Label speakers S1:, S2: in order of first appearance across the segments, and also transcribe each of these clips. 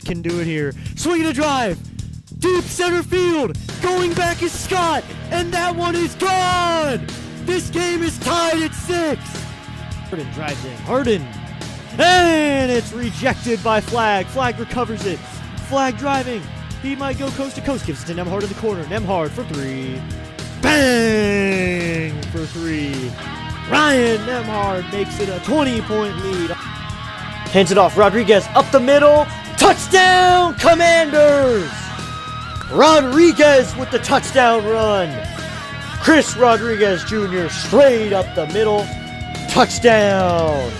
S1: Scott can do it here. Swinging a drive. Deep center field. Going back is Scott. And that one is gone. This game is tied at 6. Harden drives in. Harden. And it's rejected by Flag. Flag recovers it. Flag driving. He might go coast to coast. Gives it to Nembhard in the corner. Nembhard for 3. Bang! For 3. Ryan Nembhard makes it a 20-point lead. Hands it off. Rodriguez up the middle. Touchdown, Commanders! Rodriguez with the touchdown run. Chris Rodriguez Jr. straight up the middle. Touchdown!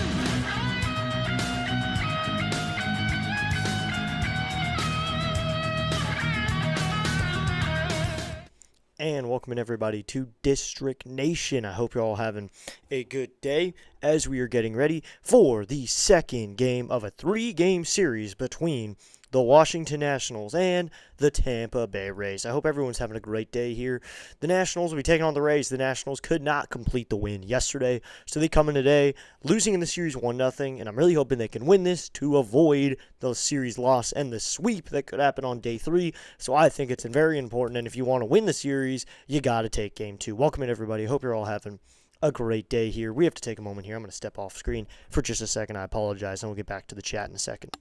S1: And welcome in everybody to District Nation. I hope you're all having a good day as we are getting ready for the second game of a 3-game series between the Washington Nationals and the Tampa Bay Rays. I hope everyone's having a great day here. The Nationals will be taking on the Rays. The Nationals could not complete the win yesterday, so they come in today losing in the series 1-0, and I'm really hoping they can win this to avoid the series loss and the sweep that could happen on day 3. So I think it's very important, and if you want to win the series, you got to take game 2. Welcome in everybody. Hope you're all having a great day here. We have to take a moment here. I'm going to step off screen for just a second. I apologize, and we'll get back to the chat in a second.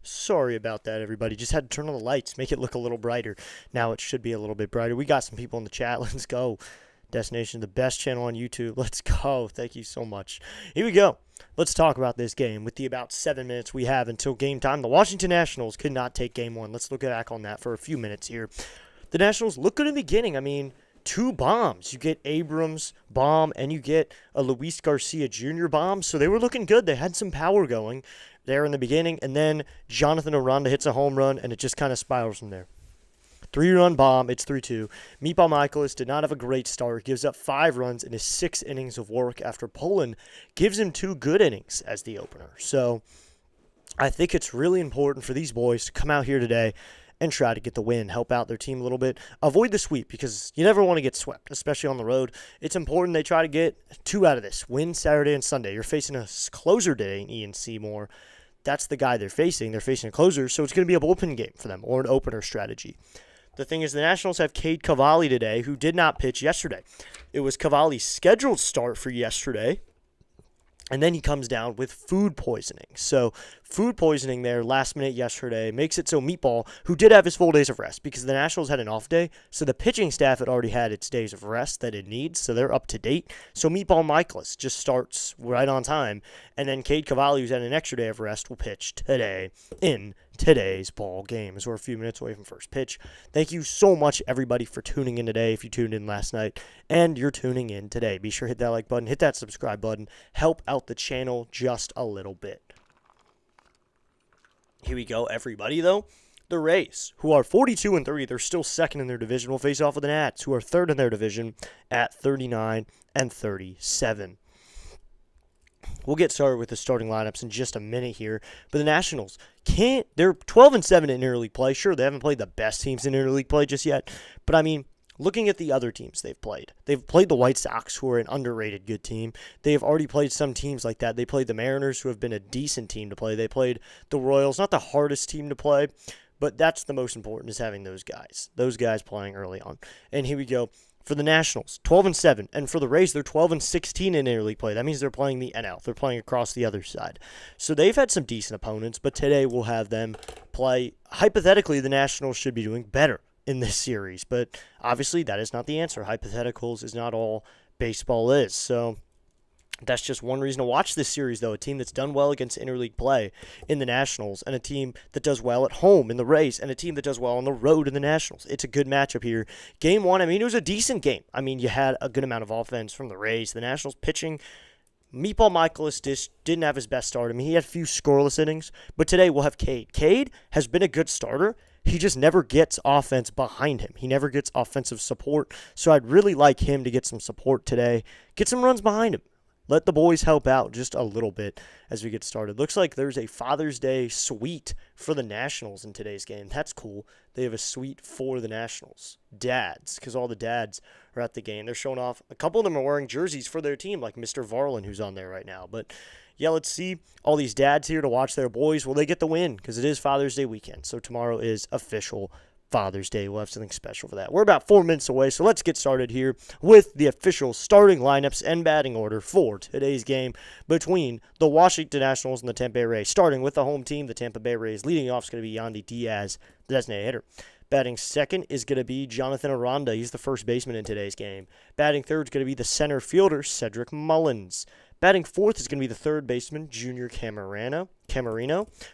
S1: Sorry about that, everybody. Just had to turn on the lights, make it look a little brighter. Now it should be a little bit brighter. We got some people in the chat. Let's go. Destination, the best channel on YouTube. Let's go. Thank you so much. Here we go. Let's talk about this game. With the about 7 minutes we have until game time, the Washington Nationals could not take game 1. Let's look back on that for a few minutes here. The Nationals look good in the beginning. I mean, 2 bombs. You get Abrams bomb and you get a Luis Garcia Jr. bomb. So they were looking good. They had some power going there in the beginning, and then Jonathan Aranda hits a home run, and it just kind of spirals from there. 3-run bomb, it's 3-2. Meatball Michaelis did not have a great start, gives up 5 runs in his 6 innings of work after Poland gives him 2 good innings as the opener. So I think it's really important for these boys to come out here today and try to get the win, help out their team a little bit, avoid the sweep because you never want to get swept, especially on the road. It's important they try to get 2 out of this, win Saturday and Sunday. You're facing a closer today in Ian Seymour. That's the guy they're facing. They're facing a closer, so it's going to be a bullpen game for them or an opener strategy. The thing is, the Nationals have Cade Cavalli today, who did not pitch yesterday. It was Cavalli's scheduled start for yesterday, and then he comes down with food poisoning. So food poisoning there last minute yesterday makes it so Meatball, who did have his full days of rest because the Nationals had an off day, so the pitching staff had already had its days of rest that it needs, so they're up to date. So Meatball Michaelis just starts right on time, and then Cade Cavalli, who's had an extra day of rest, will pitch today in today's ball game as we're a few minutes away from first pitch. Thank you so much, everybody, for tuning in today. If you tuned in last night and you're tuning in today, be sure to hit that like button, hit that subscribe button, help out the channel just a little bit. Here we go, everybody, though. The Rays, who are 42-3, they're still second in their division, will face off with the Nats, who are third in their division at 39-37. We'll get started with the starting lineups in just a minute here. But the Nationals they're 12-7 in interleague play. Sure, they haven't played the best teams in interleague play just yet. But, I mean, looking at the other teams they've played the White Sox, who are an underrated good team. They've already played some teams like that. They played the Mariners, who have been a decent team to play. They played the Royals, not the hardest team to play. But that's the most important, is having those guys playing early on. And here we go. For the Nationals, 12-7, and for the Rays, they're 12-16 in interleague play. That means they're playing the NL. They're playing across the other side. So they've had some decent opponents, but today we'll have them play. Hypothetically, the Nationals should be doing better in this series, but obviously that is not the answer. Hypotheticals is not all baseball is. So that's just one reason to watch this series, though. A team that's done well against interleague play in the Nationals, and a team that does well at home in the Rays, and a team that does well on the road in the Nationals. It's a good matchup here. Game 1, I mean, it was a decent game. I mean, you had a good amount of offense from the Rays. The Nationals pitching, Meatball Michaelis didn't have his best start. I mean, he had a few scoreless innings, but today we'll have Cade. Cade has been a good starter. he just never gets offense behind him. He never gets offensive support. So I'd really like him to get some support today. Get some runs behind him. Let the boys help out just a little bit as we get started. Looks like there's a Father's Day suite for the Nationals in today's game. That's cool. They have a suite for the Nationals. Dads, because all the dads are at the game. They're showing off. A couple of them are wearing jerseys for their team, like Mr. Varlin, who's on there right now. But yeah, let's see all these dads here to watch their boys. Will they get the win? Because it is Father's Day weekend. So tomorrow is official Father's Day. We'll have something special for that. We're about 4 minutes away, so let's get started here with the official starting lineups and batting order for today's game between the Washington Nationals and the Tampa Bay Rays. Starting with the home team, the Tampa Bay Rays. Leading off is going to be Yandy Diaz, the designated hitter. Batting second is going to be Jonathan Aranda. He's the first baseman in today's game. Batting third is going to be the center fielder, Cedric Mullins. Batting fourth is going to be the third baseman, Junior Caminero.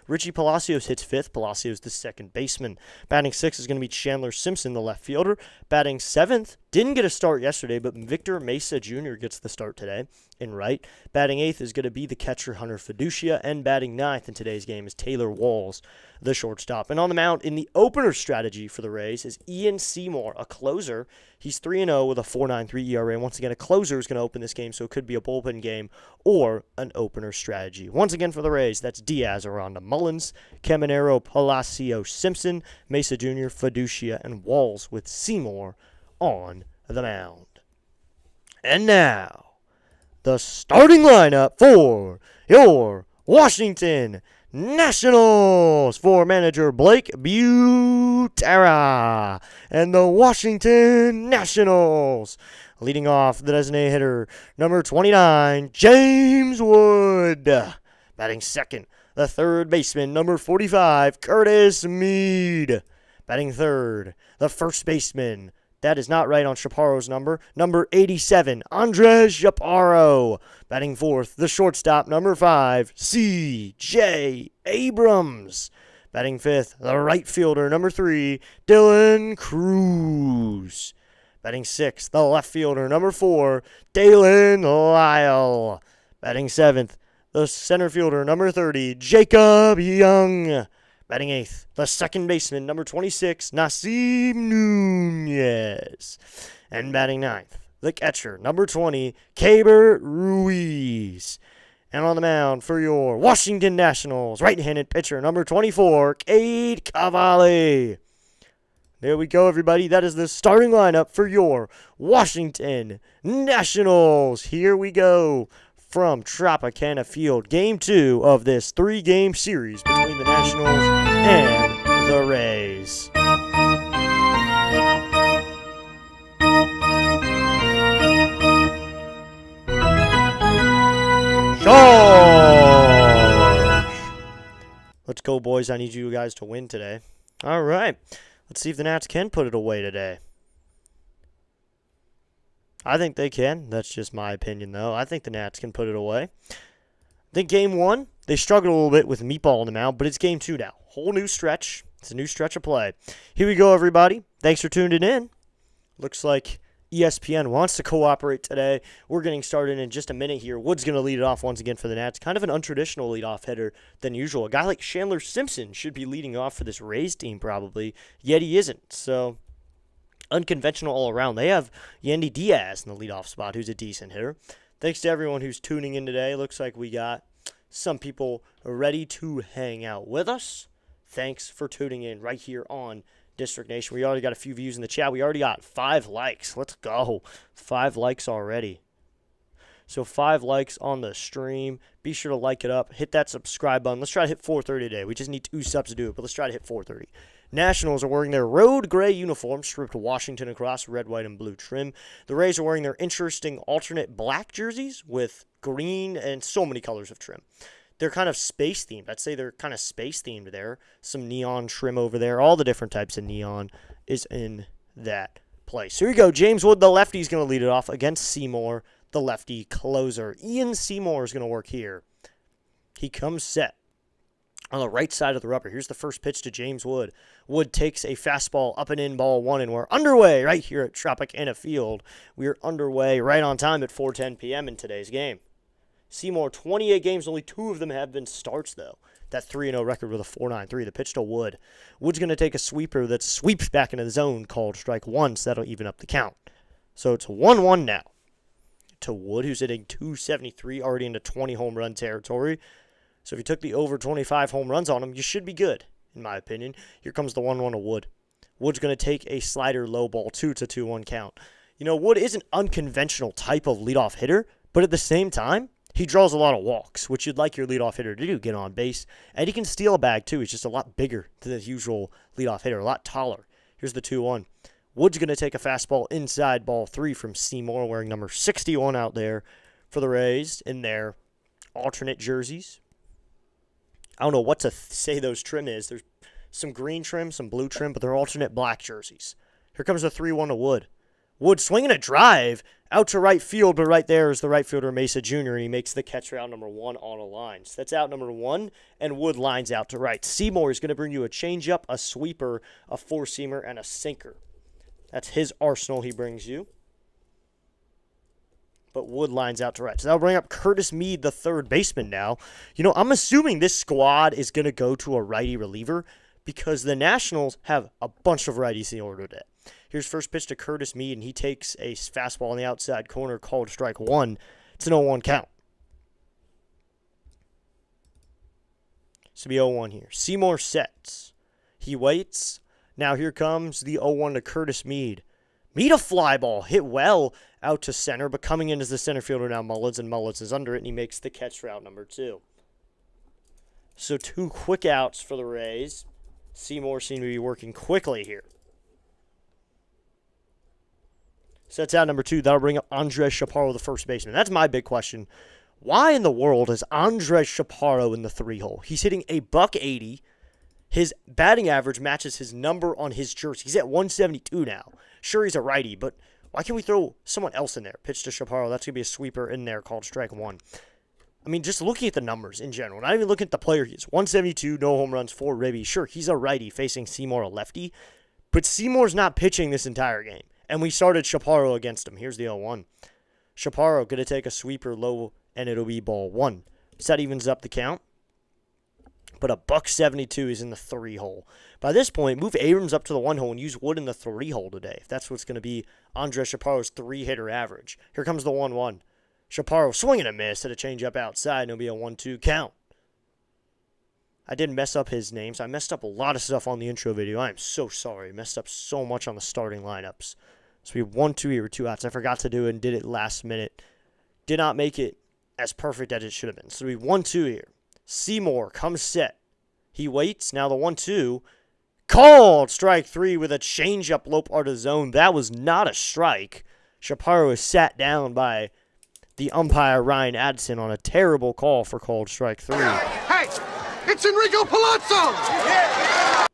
S1: Richie Palacios hits fifth. Palacios the second baseman. Batting sixth is going to be Chandler Simpson, the left fielder. Batting seventh, didn't get a start yesterday, but Victor Mesa Jr. gets the start today in right. Batting eighth is going to be the catcher, Hunter Fiducia. And batting ninth in today's game is Taylor Walls, the shortstop. And on the mound in the opener strategy for the Rays is Ian Seymour, a closer. He's 3-0 with a 4.93 ERA. Once again, a closer is going to open this game, so it could be a bullpen game or an opener strategy. Once again for the Rays, that's Diaz, Aranda, Mullins, Caminero, Palacios, Simpson, Mesa Jr., Fiducia, and Walls with Seymour on the mound. And now, the starting lineup for your Washington Nationals for manager Blake Butera and the Washington Nationals. Leading off, the designated hitter, number 29, James Wood. Batting second, the third baseman, number 45, Curtis Mead. Batting third, the first baseman, that is not right on Chaparro's number 87, Andres Chaparro. Batting fourth, the shortstop, number 5, C.J. Abrams. Batting fifth, the right fielder, number 3, Dylan Cruz. Batting sixth, the left fielder, number 4, Dalen Lyle. Batting seventh, the center fielder, number 30, Jacob Young. Batting eighth, the second baseman, number 26, Nasim Nunez. And batting ninth, the catcher, number 20, Keibert Ruiz. And on the mound for your Washington Nationals, right-handed pitcher, number 24, Cade Cavalli. There we go, everybody. That is the starting lineup for your Washington Nationals. Here we go from Tropicana Field. Game 2 of this 3-game series between the Nationals and the Rays. Charge! Let's go, boys. I need you guys to win today. All right. Let's see if the Nats can put it away today. I think they can. That's just my opinion, though. I think the Nats can put it away. I think game 1, they struggled a little bit with Meatball on the mound, but it's game 2 now. Whole new stretch. It's a new stretch of play. Here we go, everybody. Thanks for tuning in. Looks like ESPN wants to cooperate today. We're getting started in just a minute here. Wood's going to lead it off once again for the Nats. Kind of an untraditional leadoff hitter than usual. A guy like Chandler Simpson should be leading off for this Rays team probably, yet he isn't. So unconventional all around. They have Yandy Diaz in the leadoff spot, who's a decent hitter. Thanks to everyone who's tuning in today. Looks like we got some people ready to hang out with us. Thanks for tuning in right here on District Nation. We already got a few views in the chat. We already got 5 likes. Let's go. 5 likes already. So 5 likes on the stream. Be sure to like it up. Hit that subscribe button. Let's try to hit 430 today. We just need 2 subs to do it, but let's try to hit 430. Nationals are wearing their road gray uniforms, stripped Washington across, red, white, and blue trim. The Rays are wearing their interesting alternate black jerseys with green and so many colors of trim. They're kind of space-themed. I'd say they're kind of space-themed there. Some neon trim over there. All the different types of neon is in that place. Here we go. James Wood, the lefty, is going to lead it off against Seymour, the lefty closer. Ian Seymour is going to work here. He comes set on the right side of the rubber. Here's the first pitch to James Wood. Wood takes a fastball up and in, ball 1, and we're underway right here at Tropicana Field. We are underway right on time at 4:10 p.m. in today's game. Seymour, 28 games, only 2 of them have been starts, though. That 3-0 record with a 4.93. The pitch to Wood. Wood's going to take a sweeper that sweeps back into the zone, called strike 1, so that'll even up the count. So it's 1-1 now to Wood, who's hitting .273, already into 20 home run territory. So if you took the over 25 home runs on him, you should be good, in my opinion. Here comes the 1-1 to Wood. Wood's going to take a slider low ball 2 to 2-1 count. You know, Wood is an unconventional type of leadoff hitter, but at the same time, he draws a lot of walks, which you'd like your leadoff hitter to do, get on base. And he can steal a bag, too. He's just a lot bigger than the usual leadoff hitter, a lot taller. Here's the 2-1. Wood's going to take a fastball inside ball 3 from Seymour, wearing number 61 out there for the Rays in their alternate jerseys. I don't know what to say those trim is. There's some green trim, some blue trim, but they're alternate black jerseys. Here comes the 3-1 to Wood. Wood swinging a drive out to right field, but right there is the right fielder, Mesa Jr., and he makes the catch for out number 1 on a line. So that's out number 1, and Wood lines out to right. Seymour is going to bring you a changeup, a sweeper, a four-seamer, and a sinker. That's his arsenal he brings you. But Wood lines out to right. So that'll bring up Curtis Mead, the third baseman now. You know, I'm assuming this squad is going to go to a righty reliever because the Nationals have a bunch of righties in order today. Here's first pitch to Curtis Mead, and he takes a fastball on the outside corner called strike 1. It's an 0-1 count. It's going to be 0-1 here. Seymour sets. He waits. Now here comes the 0-1 to Curtis Mead. Mead a fly ball, hit well out to center, but coming in as the center fielder now Mullins, and Mullins is under it, and he makes the catch for out number 2. So 2 quick outs for the Rays. Seymour seemed to be working quickly here. So that's out number 2. That'll bring up Andres Chaparro, the first baseman. That's my big question. Why in the world is Andres Chaparro in the 3-hole? He's hitting a .180. His batting average matches his number on his jersey. He's at 172 now. Sure, he's a righty, but why can't we throw someone else in there? Pitch to Chaparro. That's going to be a sweeper in there called strike 1. I mean, just looking at the numbers in general, not even looking at the player he is. 172, no home runs, 4 ribbies. Sure, he's a righty facing Seymour, a lefty, but Seymour's not pitching this entire game. And we started Chaparro against him. Here's the 0-1. Chaparro going to take a sweeper low, and it'll be ball 1. So that evens up the count. But a .172 is in the 3-hole. By this point, move Abrams up to the 1-hole and use Wood in the 3-hole today, if that's what's going to be Andres Chaparro's 3-hitter average. Here comes the 1-1. Chaparro swinging a miss at a changeup outside, and it'll be a 1-2 count. I did mess up his names. I messed up a lot of stuff on the intro video. I am so sorry. I messed up so much on the starting lineups. So we have 1-2 here with 2 outs. I forgot to do it and did it last minute. Did not make it as perfect as it should have been. So we have 1-2 here. Seymour comes set. He waits. Now the 1-2. Called strike 3 with a changeup low part of the zone. That was not a strike. Chaparro is sat down by the umpire Ryan Addison on a terrible call for called strike 3.
S2: Hey, it's Enrico Palazzo!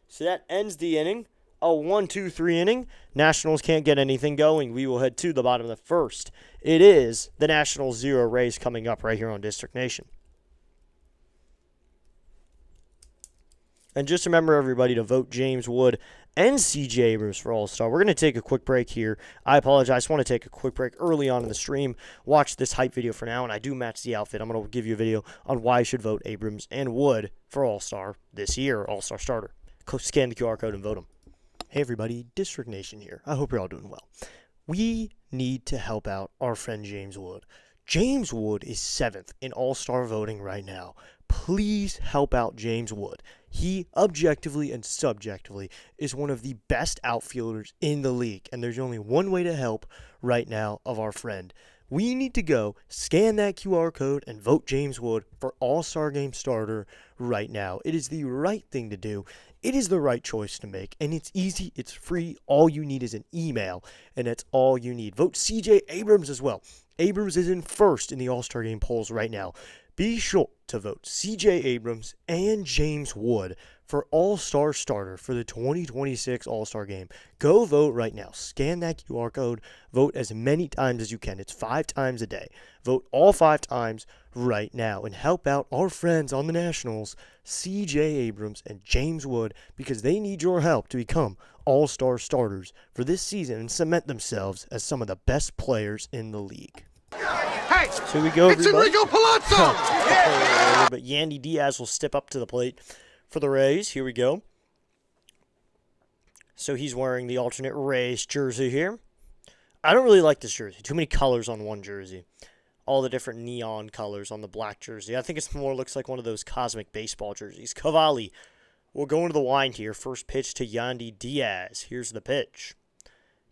S1: So that ends the inning. A 1-2-3 inning. Nationals can't get anything going. We will head to the bottom of the first. It is the Nationals 0 Rays coming up right here on District Nation. And just remember, everybody, to vote James Wood and C.J. Abrams for All-Star. We're going to take a quick break here. I apologize. I want to take a quick break early on in the stream. Watch this hype video for now, and I do match the outfit. I'm going to give you a video on why you should vote Abrams and Wood for All-Star this year, All-Star starter. Scan the QR code and vote them. Hey, everybody. District Nation here. I hope you're all doing well. We need to help out our friend James Wood. James Wood is 7th in All-Star voting right now. Please help out James Wood. He, objectively and subjectively, is one of the best outfielders in the league. And there's only one way to help right now of our friend. We need to go scan that QR code and vote James Wood for All-Star Game starter right now. It is the right thing to do. It is the right choice to make. And it's easy. It's free. All you need is an email. And that's all you need. Vote C.J. Abrams as well. Abrams is in first in the All-Star Game polls right now. Be sure to vote C.J. Abrams and James Wood for All-Star starter for the 2026 All-Star Game. Go vote right now. Scan that QR code. Vote as many times as you can. It's 5 times a day. Vote all 5 times right now and help out our friends on the Nationals, C.J. Abrams and James Wood, because they need your help to become All-Star starters for this season and cement themselves as some of the best players in the league.
S2: Hey,
S1: So we go,
S2: it's
S1: everybody.
S2: Enrico Palazzo.
S1: But Yandy Diaz will step up to the plate for the Rays. Here we go. So he's wearing the alternate Rays jersey here. I don't really like this jersey. Too many colors on one jersey. All the different neon colors on the black jersey. I think it's more looks like one of those cosmic baseball jerseys. Cavalli will go into the wind here. First pitch to Yandy Diaz. Here's the pitch.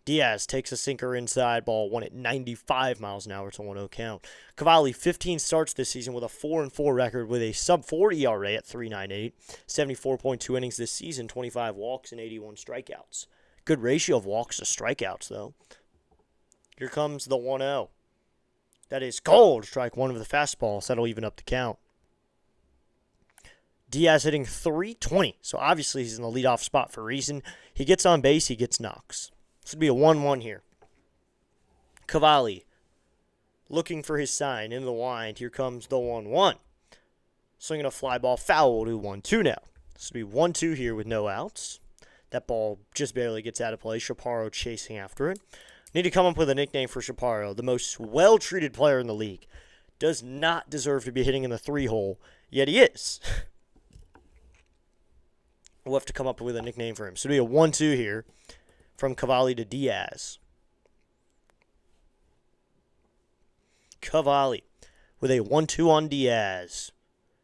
S1: Diaz takes a sinker inside, ball one at 95 miles an hour to 1-0 count. Cavalli, 15 starts this season with a 4-4 record with a sub-4 ERA at 3.98, 74.2 innings this season, 25 walks and 81 strikeouts. Good ratio of walks to strikeouts, though. Here comes the 1-0. That is cold. Strike one with the fastball, so that'll even up the count. Diaz hitting .320, so obviously he's in the leadoff spot for a reason. He gets on base, he gets knocks. This would be a 1-1 here. Cavalli looking for his sign in the wind. Here comes the 1-1. Swinging a fly ball foul to 1-2 now. This would be 1-2 here with no outs. That ball just barely gets out of play. Chaparro chasing after it. Need to come up with a nickname for Chaparro, the most well-treated player in the league. Does not deserve to be hitting in the 3-hole, yet he is. We'll have to come up with a nickname for him. So it'll be a 1-2 here. From Cavalli to Diaz. Cavalli with a 1-2 on Diaz.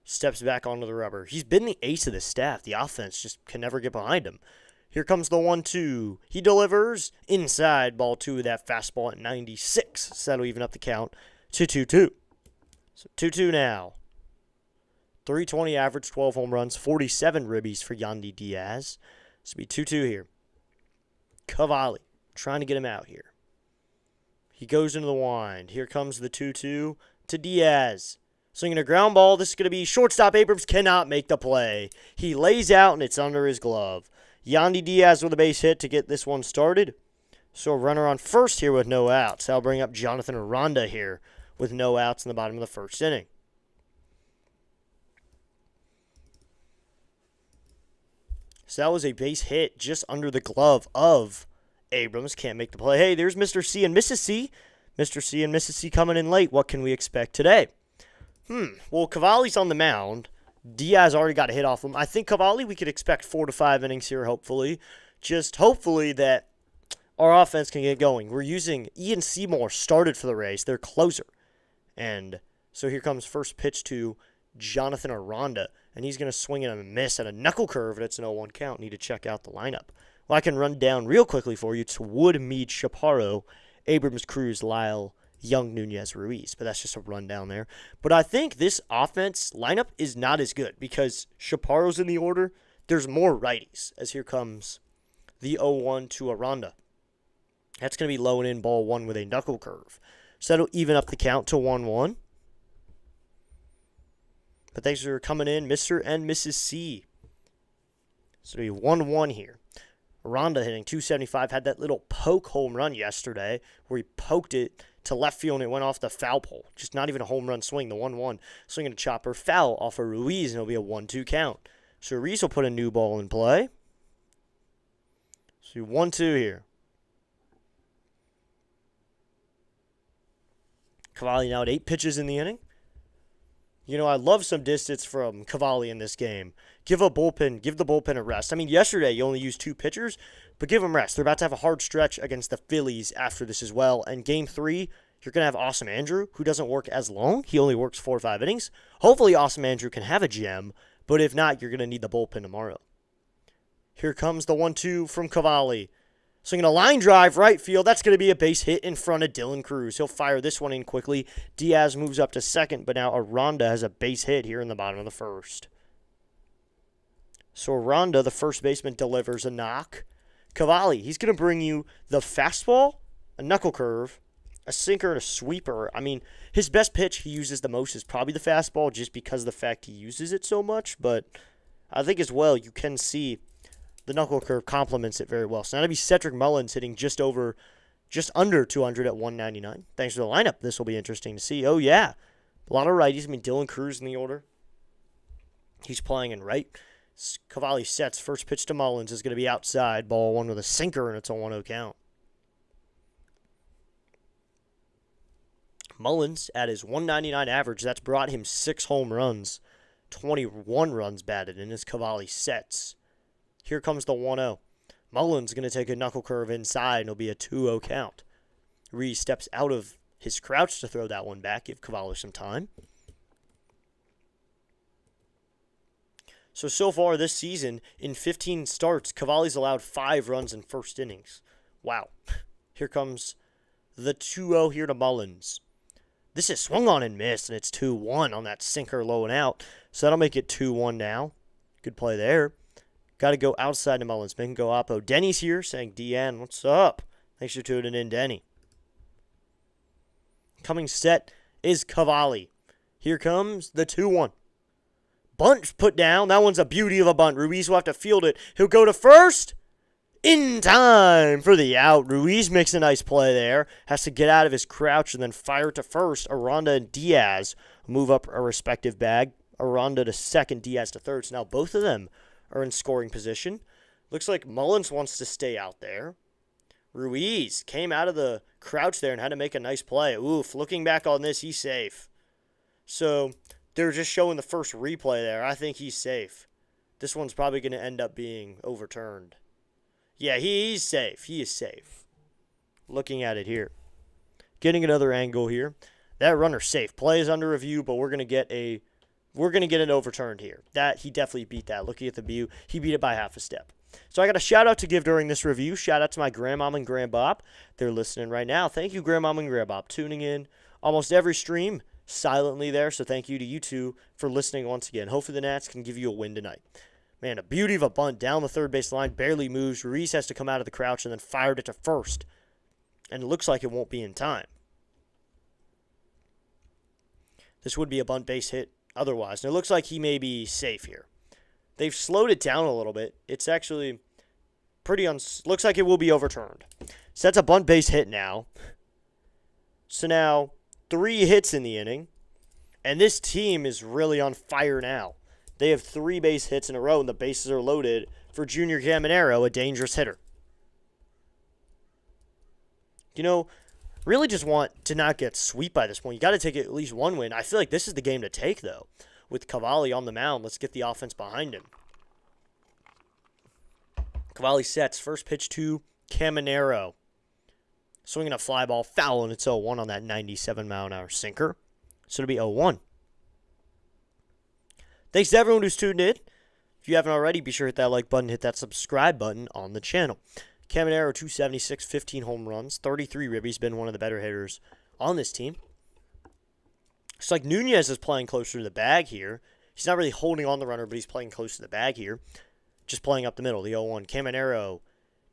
S1: Steps back onto the rubber. He's been the ace of the staff. The offense just can never get behind him. Here comes the 1-2. He delivers inside. Ball 2 with that fastball at 96. So that'll even up the count to 2-2. So 2-2 now. 320 average, 12 home runs, 47 ribbies for Yandy Diaz. This will be 2-2 here. Cavalli trying to get him out here. He goes into the wind. Here comes the 2-2 to Diaz. Swinging a ground ball. This is going to be shortstop. Abrams cannot make the play. He lays out, and it's under his glove. Yandy Diaz with a base hit to get this one started. So a runner on first here with no outs. I'll bring up Jonathan Aranda here with no outs in the bottom of the first inning. So that was a base hit just under the glove of Abrams. Can't make the play. Hey, there's Mr. C and Mrs. C. Mr. C and Mrs. C coming in late. What can we expect today? Well, Cavalli's on the mound. Diaz already got a hit off him. I think Cavalli, we could expect 4 to 5 innings here, hopefully. Just hopefully that our offense can get going. We're using Ian Seymour started for the Rays, their closer. And so here comes first pitch to Jonathan Aranda. And he's going to swing and a miss at a knuckle curve. That's an 0-1 count. Need to check out the lineup. Well, I can run down real quickly for you. It's Wood, Meade, Chaparro, Abrams, Cruz, Lyle, Young, Nunez, Ruiz. But that's just a rundown there. But I think this offense lineup is not as good because Chaparro's in the order. There's more righties as here comes the 0-1 to Aranda. That's going to be low and in ball 1 with a knuckle curve. So that'll even up the count to 1-1. But thanks for coming in, Mr. and Mrs. C. So it'll be 1-1 here. Aranda hitting .275, had that little poke home run yesterday where he poked it to left field and it went off the foul pole. Just not even a home run swing, the 1-1. Swinging a chopper foul off of Ruiz, and it'll be a 1-2 count. So Ruiz will put a new ball in play. So 1-2 here. Cavalli now at 8 pitches in the inning. You know, I love some distance from Cavalli in this game. Give the bullpen a rest. I mean, yesterday you only used 2 pitchers, but give them rest. They're about to have a hard stretch against the Phillies after this as well. And Game 3, you're going to have Awesome Andrew, who doesn't work as long. He only works 4 or 5 innings. Hopefully Awesome Andrew can have a gem, but if not, you're going to need the bullpen tomorrow. Here comes the 1-2 from Cavalli. Swinging a line drive right field. That's going to be a base hit in front of Dylan Cruz. He'll fire this one in quickly. Diaz moves up to second, but now Aranda has a base hit here in the bottom of the first. So Aranda, the first baseman, delivers a knock. Cavalli, he's going to bring you the fastball, a knuckle curve, a sinker, and a sweeper. I mean, his best pitch he uses the most is probably the fastball just because of the fact he uses it so much. But I think as well you can see the knuckle curve complements it very well. So now it'll be Cedric Mullins hitting just under 200 at 199. Thanks for the lineup. This will be interesting to see. Oh, yeah. A lot of righties. I mean, Dylan Cruz in the order. He's playing in right. Cavalli sets. First pitch to Mullins is going to be outside. Ball 1 with a sinker, and it's a 1-0 count. Mullins, at his 199 average, that's brought him 6 home runs, 21 runs batted in as Cavalli sets. Here comes the 1-0. Mullins going to take a knuckle curve inside, and it'll be a 2-0 count. Ruiz steps out of his crouch to throw that one back, give Cavalli some time. So far this season, in 15 starts, Cavalli's allowed 5 runs in first innings. Wow. Here comes the 2-0 here to Mullins. This is swung on and missed, and it's 2-1 on that sinker low and out. So that'll make it 2-1 now. Good play there. Got to go outside to Mullins. Make him go oppo. Denny's here saying, DN, what's up? Thanks for tuning in, Denny. Coming set is Cavalli. Here comes the 2-1. Bunt put down. That one's a beauty of a bunt. Ruiz will have to field it. He'll go to first. In time for the out. Ruiz makes a nice play there. Has to get out of his crouch and then fire to first. Aranda and Diaz move up a respective bag. Aranda to second, Diaz to third. So now both of them are in scoring position. Looks like Mullins wants to stay out there. Ruiz came out of the crouch there and had to make a nice play. Oof, looking back on this, he's safe. So they're just showing the first replay there. I think he's safe. This one's probably going to end up being overturned. Yeah, he's safe. He is safe. Looking at it here. Getting another angle here. That runner's safe. Play is under review, but we're going to get it overturned here. That he definitely beat that. Looking at the view, he beat it by half a step. So I got a shout out to give during this review. Shout out to my grandmom and grandbop. They're listening right now. Thank you, grandmom and grandbop, tuning in almost every stream silently there. So thank you to you two for listening once again. Hopefully the Nats can give you a win tonight. Man, a beauty of a bunt down the third base line, barely moves. Ruiz has to come out of the crouch and then fired it to first. And it looks like it won't be in time. This would be a bunt base hit otherwise. And it looks like he may be safe here. They've slowed it down a little bit. It's actually pretty looks like it will be overturned. So that's a bunt base hit now. So now 3 hits in the inning. And this team is really on fire now. They have 3 base hits in a row, and the bases are loaded for Junior Caminero, a dangerous hitter. You know, really just want to not get swept by this point. You got to take at least one win. I feel like this is the game to take, though. With Cavalli on the mound, let's get the offense behind him. Cavalli sets. First pitch to Caminero. Swinging a fly ball, foul, and it's 0-1 on that 97-mile-an-hour sinker. So it'll be 0-1. Thanks to everyone who's tuned in. If you haven't already, be sure to hit that like button, hit that subscribe button on the channel. Caminero, 276, 15 home runs, 33 ribbies, been one of the better hitters on this team. It's like Nunez is playing closer to the bag here. He's not really holding on the runner, but he's playing close to the bag here. Just playing up the middle, the 0-1. Caminero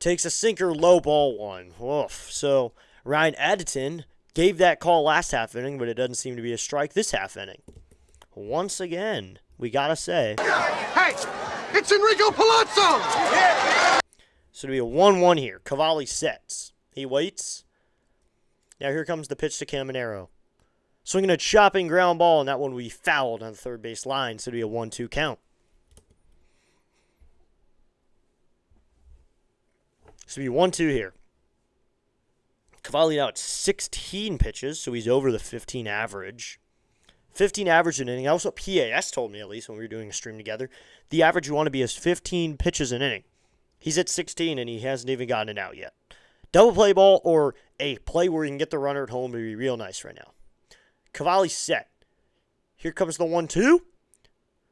S1: takes a sinker, low ball one. Oof. So Ryan Addington gave that call last half inning, but it doesn't seem to be a strike this half inning. Once again, we got to say,
S2: Hey, it's Enrico Palazzo!
S1: So it'll be a 1-1 here. Cavalli sets. He waits. Now here comes the pitch to Caminero. Swinging a chopping ground ball, and that one will be fouled on the third base line, so it'll be a 1-2 count. So it'll be 1-2 here. Cavalli now at 16 pitches, so he's over the 15 average. 15 average an inning. Also, PAS told me, at least, when we were doing a stream together, the average you want to be is 15 pitches an inning. He's at 16, and he hasn't even gotten it out yet. Double play ball or a play where you can get the runner at home would be real nice right now. Cavalli set. Here comes the 1-2.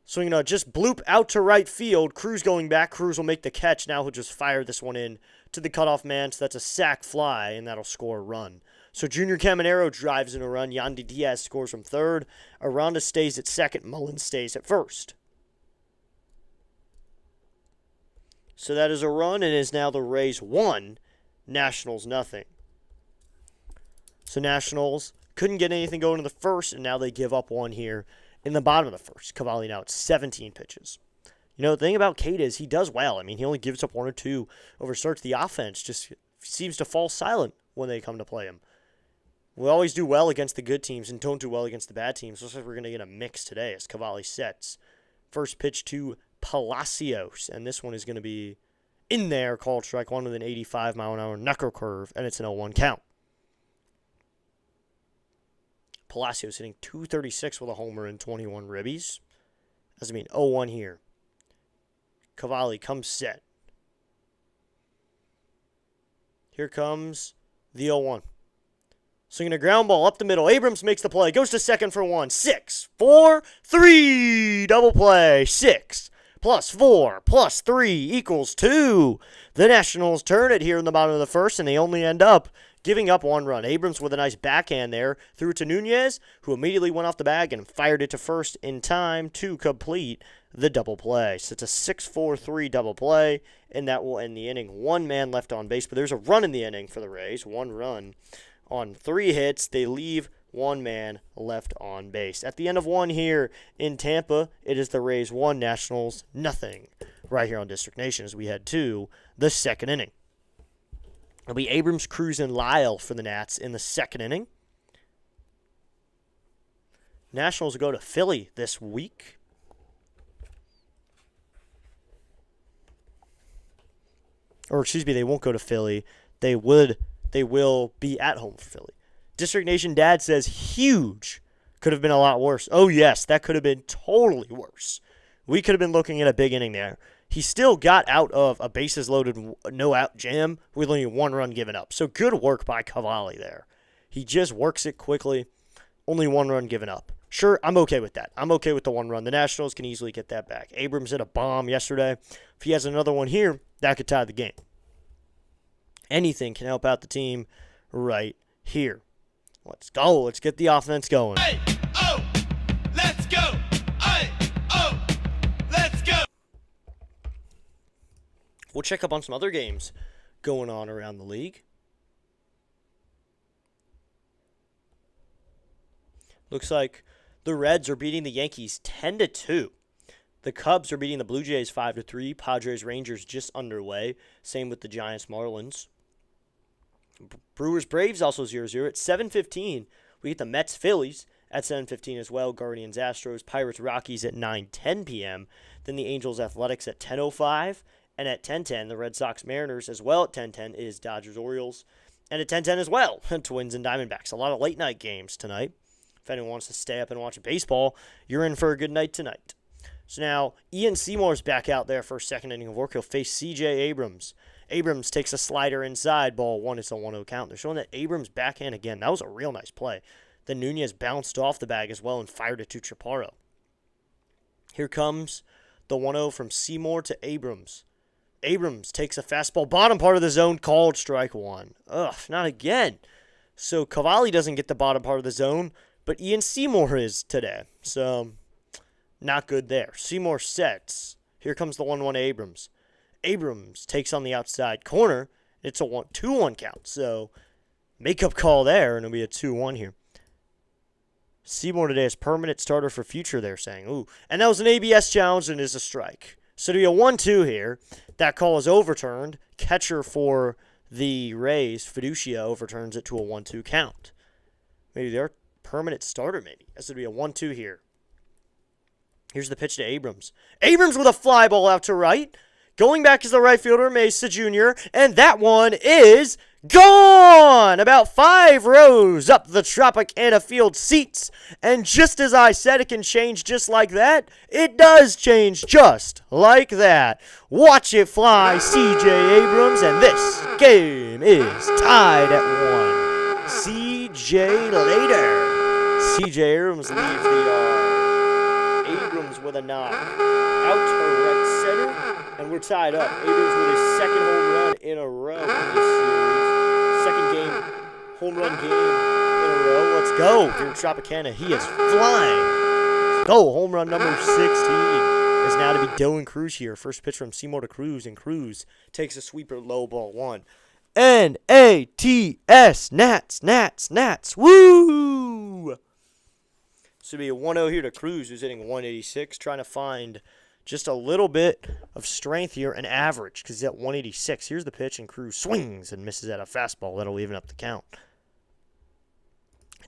S1: Swinging just bloop out to right field. Cruz going back. Cruz will make the catch. Now he'll just fire this one in to the cutoff man. So that's a sac fly, and that'll score a run. So Junior Caminero drives in a run. Yandy Diaz scores from third. Aranda stays at second. Mullins stays at first. So that is a run, and is now the Rays 1, Nationals nothing. So Nationals couldn't get anything going in the first, and now they give up one here in the bottom of the first. Cavalli now at 17 pitches. You know, the thing about Cade is he does well. I mean, he only gives up 1 or 2 over starts. The offense just seems to fall silent when they come to play him. We always do well against the good teams and don't do well against the bad teams. Looks like we're going to get a mix today as Cavalli sets. First pitch to Palacios, and this one is going to be in there, called strike one with an 85-mile-an-hour knuckle curve, and it's an 0-1 count. Palacios hitting .236 with a homer and 21 ribbies. Doesn't mean 0-1 here. Cavalli comes set. Here comes the 0-1. Swinging a ground ball up the middle. Abrams makes the play. Goes to second for 1. 6, 4, 3. Double play. 6 plus 4 plus 3 equals 2. The Nationals turn it here in the bottom of the first, and they only end up giving up 1 run. Abrams with a nice backhand there. Threw it to Nunez, who immediately went off the bag and fired it to first in time to complete the double play. So it's a 6-4-3 double play, and that will end the inning. 1 man left on base, but there's a run in the inning for the Rays. 1 run on 3 hits. They leave 1 man left on base. At the end of 1 here in Tampa, it is the Rays 1, Nationals nothing. Right here on District Nation as we head to the second inning. It'll be Abrams, Cruz, and Lyle for the Nats in the second inning. Nationals will go to Philly this week. Or excuse me, they won't go to Philly. They will be at home for Philly. District Nation Dad says huge. Could have been a lot worse. Oh yes, that could have been totally worse. We could have been looking at a big inning there. He still got out of a bases-loaded, no-out jam with only 1 run given up. So good work by Cavalli there. He just works it quickly. Only 1 run given up. Sure, I'm okay with that. I'm okay with the 1 run. The Nationals can easily get that back. Abrams hit a bomb yesterday. If he has another one here, that could tie the game. Anything can help out the team right here. Let's go. Let's get the offense going.
S3: Hey, oh, let's go. Hey, oh, let's go.
S1: We'll check up on some other games going on around the league. Looks like the Reds are beating the Yankees 10-2. The Cubs are beating the Blue Jays 5-3. Padres Rangers just underway. Same with the Giants Marlins. Brewers Braves also 0-0 at 7:15. We get the Mets Phillies at 7:15 as well. Guardians Astros, Pirates Rockies at 9:10 p.m. Then the Angels Athletics at 10:05. And at 10:10, the Red Sox Mariners as well. At 10:10 is Dodgers Orioles. And at 10:10 as well, Twins and Diamondbacks. A lot of late night games tonight. If anyone wants to stay up and watch baseball, you're in for a good night tonight. So now, Ian Seymour's back out there for a second inning of work. He'll face C.J. Abrams. Abrams takes a slider inside, ball 1. It's a 1-0 count. They're showing that Abrams backhand again. That was a real nice play. Then Nunez bounced off the bag as well and fired it to Chaparro. Here comes the 1-0 from Seymour to Abrams. Abrams takes a fastball, bottom part of the zone, called strike 1. Ugh, not again. So Cavalli doesn't get the bottom part of the zone, but Ian Seymour is today. So, not good there. Seymour sets. Here comes the 1-1 to Abrams. Abrams takes on the outside corner. It's a 2-1 count. So, makeup call there, and it'll be a 2-1 here. Seymour today is permanent starter for future, they're saying. Ooh, and that was an ABS challenge and is a strike. So to be a 1-2 here. That call is overturned. Catcher for the Rays, Fiducia, overturns it to a 1-2 count. Maybe they're permanent starter, maybe. This would be a 1-2 here. Here's the pitch to Abrams. Abrams with a fly ball out to right. Going back is the right fielder, Mesa Jr., and that one is gone! About 5 rows up the Tropicana field seats. And just as I said it can change just like that, it does change just like that. Watch it fly, C.J. Abrams, and this game is tied at 1. C.J. later. C.J. Abrams leaves the yard. Abrams with a knock. Out to right center. And we're tied up. Abrams with his second home run in a row in this series. Second game, home run game in a row. Let's go. Here in Tropicana, he is flying. Let's go. Home run number 16 is now to be Dylan Cruz here. First pitch from Seymour to Cruz, and Cruz takes a sweeper low ball 1. N-A-T-S. Nats, Nats, Nats. Woo! This will be a 1-0 here to Cruz, who's hitting 186, trying to find just a little bit of strength here and average because he's at 186. Here's the pitch, and Cruz swings and misses at a fastball. That'll even up the count.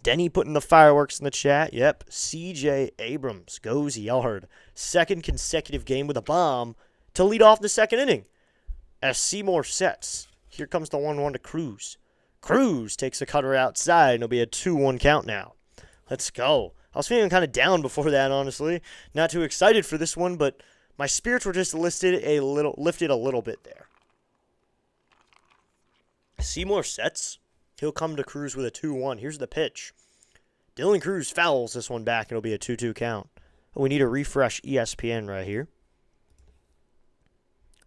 S1: Denny putting the fireworks in the chat. Yep, C.J. Abrams goes yard. Second consecutive game with a bomb to lead off the second inning. As Seymour sets, here comes the 1-1 to Cruz. Cruz takes a cutter outside, and it'll be a 2-1 count now. Let's go. I was feeling kind of down before that, honestly. Not too excited for this one, but my spirits were just lifted a little bit there. Seymour sets. He'll come to Cruz with a 2-1. Here's the pitch. Dylan Cruz fouls this one back, and it'll be a 2-2 count. We need to refresh ESPN right here.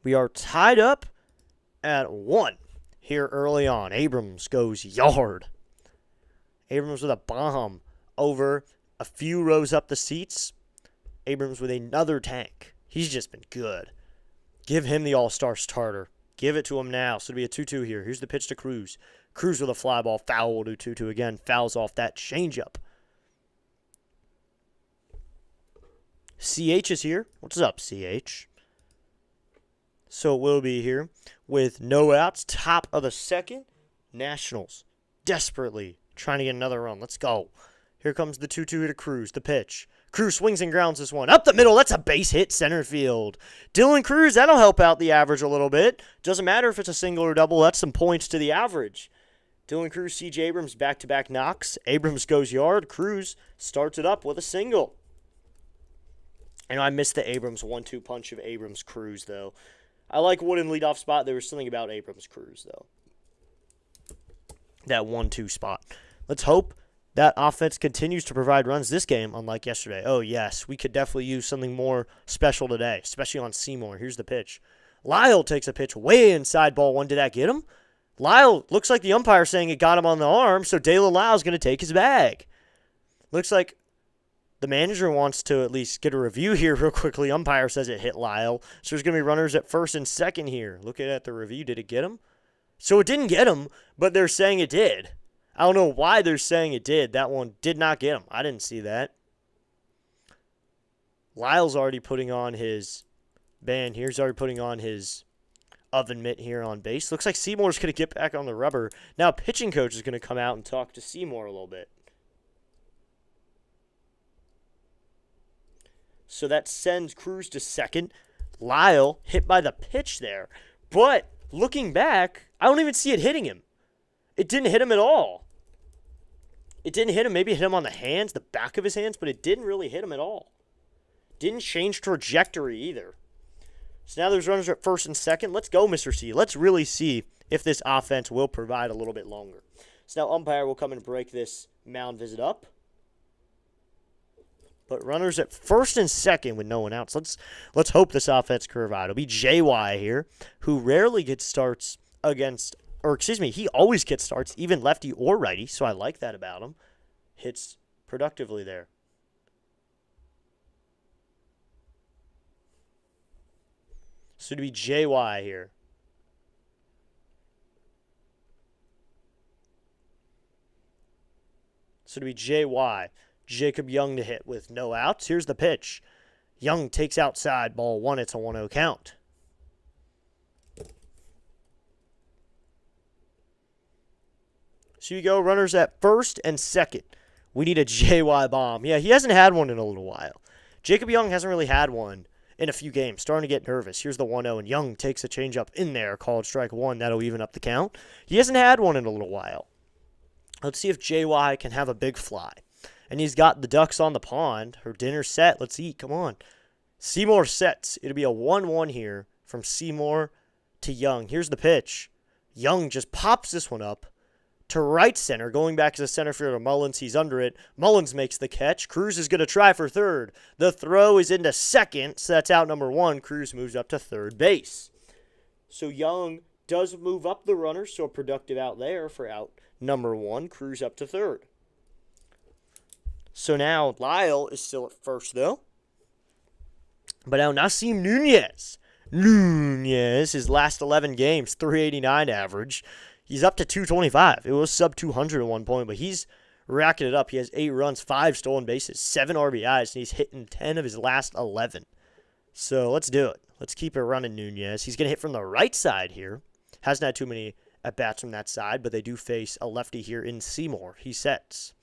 S1: We are tied up at 1 here early on. Abrams goes yard. Abrams with a bomb over a few rows up the seats. Abrams with another tank. He's just been good. Give him the all-star starter. Give it to him now. So it'll be a 2-2 here. Here's the pitch to Cruz. Cruz with a fly ball. Foul will do 2-2 again. Fouls off that changeup. CH is here. What's up, CH? So it will be here with no outs. Top of the second. Nationals desperately trying to get another run. Let's go. Here comes the 2-2 to Cruz. The pitch. Cruz swings and grounds this one. Up the middle. That's a base hit center field. Dylan Cruz, that'll help out the average a little bit. Doesn't matter if it's a single or double. That's some points to the average. Dylan Cruz, C.J. Abrams, back-to-back knocks. Abrams goes yard. Cruz starts it up with a single. And I missed the Abrams 1-2 punch of Abrams Cruz, though. I like Wood in leadoff spot. There was something about Abrams Cruz, though. That 1-2 spot. Let's hope that offense continues to provide runs this game, unlike yesterday. Oh, yes, we could definitely use something more special today, especially on Seymour. Here's the pitch. Lyle takes a pitch way inside ball one. Did that get him? Lyle looks like the umpire saying it got him on the arm, so Dayla Lyle's going to take his bag. Looks like the manager wants to at least get a review here real quickly. Umpire says it hit Lyle. So there's going to be runners at first and second here. Looking at the review, did it get him? So it didn't get him, but they're saying it did. I don't know why they're saying it did. That one did not get him. I didn't see that. Lyle's already putting on his band here. He's already putting on his oven mitt here on base. Looks like Seymour's going to get back on the rubber. Now pitching coach is going to come out and talk to Seymour a little bit. So that sends Cruz to second. Lyle hit by the pitch there. But looking back, I don't even see it hitting him. It didn't hit him at all. It didn't hit him. Maybe it hit him on the hands, the back of his hands, but it didn't really hit him at all. Didn't change trajectory either. So now there's runners at first and second. Let's go, Mr. C. Let's really see if this offense will provide a little bit longer. So now umpire will come and break this mound visit up. But runners at first and second with no one else. Let's hope this offense can provide. It'll be JY here, who rarely gets starts against, or excuse me, he always gets starts, even lefty or righty, so I like that about him. Hits productively there. So to be JY here. So to be JY. Jacob Young to hit with no outs. Here's the pitch. Young takes outside, ball one. It's a 1-0 count. So you go, runners at first and second. We need a JY bomb. Yeah, he hasn't had one in a little while. Jacob Young hasn't really had one in a few games. Starting to get nervous. Here's the 1-0, and Young takes a changeup in there, called strike one. That'll even up the count. He hasn't had one in a little while. Let's see if JY can have a big fly. And he's got the ducks on the pond. Her dinner set. Let's eat. Come on. Seymour sets. It'll be a 1-1 here from Seymour to Young. Here's the pitch. Young just pops this one up to right center. Going back to the center fielder, Mullins. He's under it. Mullins makes the catch. Cruz is going to try for third. The throw is into second. So that's out number one. Cruz moves up to third base. So Young does move up the runner. So a productive out there for out number one. Cruz up to third. So now Lyle is still at first, though. But now Nasim Nunez, his last 11 games, 389 average. He's up to 225. It was sub 200 at one point, but he's racking it up. He has 8 runs, 5 stolen bases, 7 RBIs, and he's hitting 10 of his last 11. So let's do it. Let's keep it running, Nunez. He's going to hit from the right side here. Hasn't had too many at-bats from that side, but they do face a lefty here in Seymour. He sets.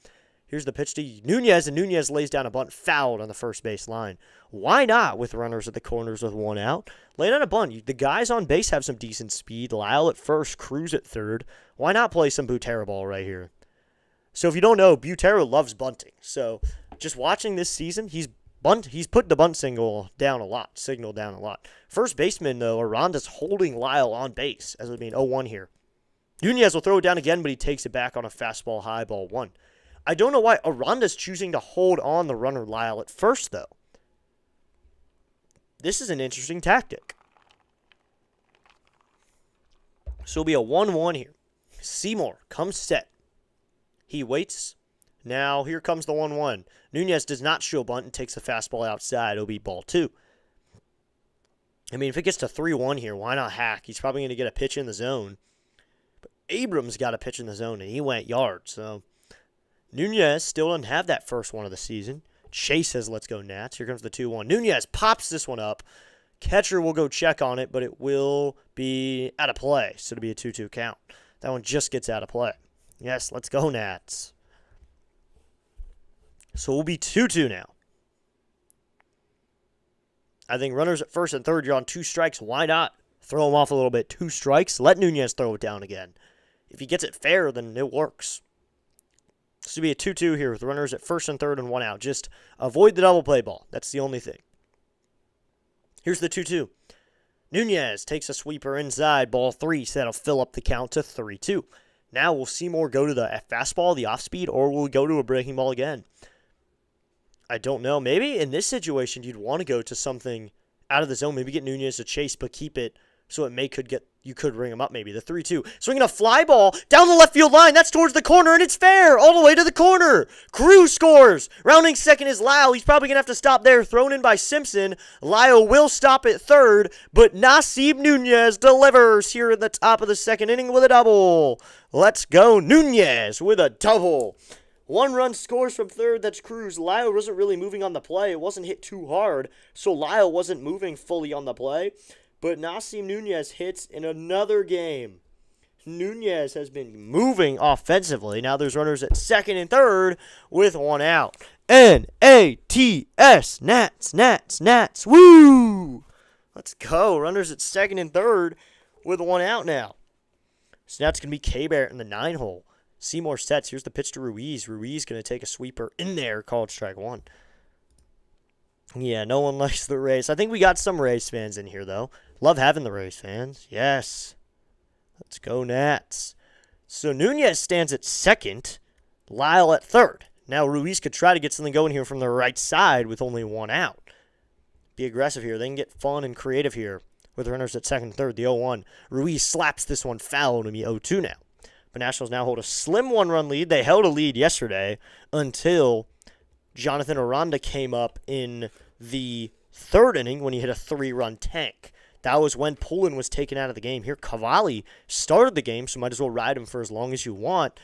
S1: Here's the pitch to Nunez, and Nunez lays down a bunt, fouled on the first base line. Why not with runners at the corners with 1 out? Lay down a bunt. The guys on base have some decent speed. Lyle at first, Cruz at third. Why not play some Butera ball right here? So if you don't know, Butero loves bunting. So just watching this season, he's put the bunt signal down a lot. First baseman, though, Aranda's holding Lyle on base, as it would be an 0-1 here. Nunez will throw it down again, but he takes it back on a fastball high, ball 1. I don't know why Aranda's choosing to hold on the runner Lyle at first, though. This is an interesting tactic. So it'll be a 1-1 here. Seymour comes set. He waits. Now here comes the 1-1. Nunez does not show bunt and takes the fastball outside. It'll be ball 2. I mean, if it gets to 3-1 here, why not hack? He's probably going to get a pitch in the zone. But Abrams got a pitch in the zone, and he went yard. So Nunez still doesn't have that first one of the season. Chase says, let's go, Nats. Here comes the 2-1. Nunez pops this one up. Catcher will go check on it, but it will be out of play. So it'll be a 2-2 count. That one just gets out of play. Yes, let's go, Nats. So we'll be 2-2 now. I think runners at first and third, you're on 2 strikes. Why not? Throw him off a little bit. 2 strikes. Let Nunez throw it down again. If he gets it fair, then it works. This will be a 2-2 here with runners at first and third and 1 out. Just avoid the double play ball. That's the only thing. Here's the 2-2. Nunez takes a sweeper inside, ball 3, so that'll fill up the count to 3-2. Now will Seymour go to the fastball, the off-speed, or will we go to a breaking ball again? I don't know. Maybe in this situation you'd want to go to something out of the zone. Maybe get Nunez a chase, but keep it so you could ring him up maybe. The 3-2. Swinging a fly ball down the left field line. That's towards the corner, and it's fair all the way to the corner. Cruz scores. Rounding second is Lyle. He's probably going to have to stop there. Thrown in by Simpson. Lyle will stop at third, but Nasib Nunez delivers here in the top of the second inning with a double. Let's go, Nunez with a double. 1 run scores from third. That's Cruz. Lyle wasn't really moving on the play. It wasn't hit too hard, so Lyle wasn't moving fully on the play. But Nasib Nunez hits in another game. Nunez has been moving offensively. Now there's runners at second and third with 1 out. N-A-T-S. Nats, Nats, Nats. Woo! Let's go. Runners at second and third with 1 out now. So now it's going to be K-Barrett in the 9 hole. Seymour sets. Here's the pitch to Ruiz. Ruiz going to take a sweeper in there. Called strike 1. Yeah, no one likes the Rays. I think we got some Rays fans in here, though. Love having the Rays fans. Yes. Let's go, Nats. So Nunez stands at second. Lyle at third. Now Ruiz could try to get something going here from the right side with only 1 out. Be aggressive here. They can get fun and creative here with runners at second and third. The 0-1. Ruiz slaps this one foul to be 0-2 now. But Nationals now hold a slim 1-run lead. They held a lead yesterday until Jonathan Aranda came up in the 3rd inning when he hit a 3-run tank. That was when Pullen was taken out of the game. Here, Cavalli started the game, so might as well ride him for as long as you want,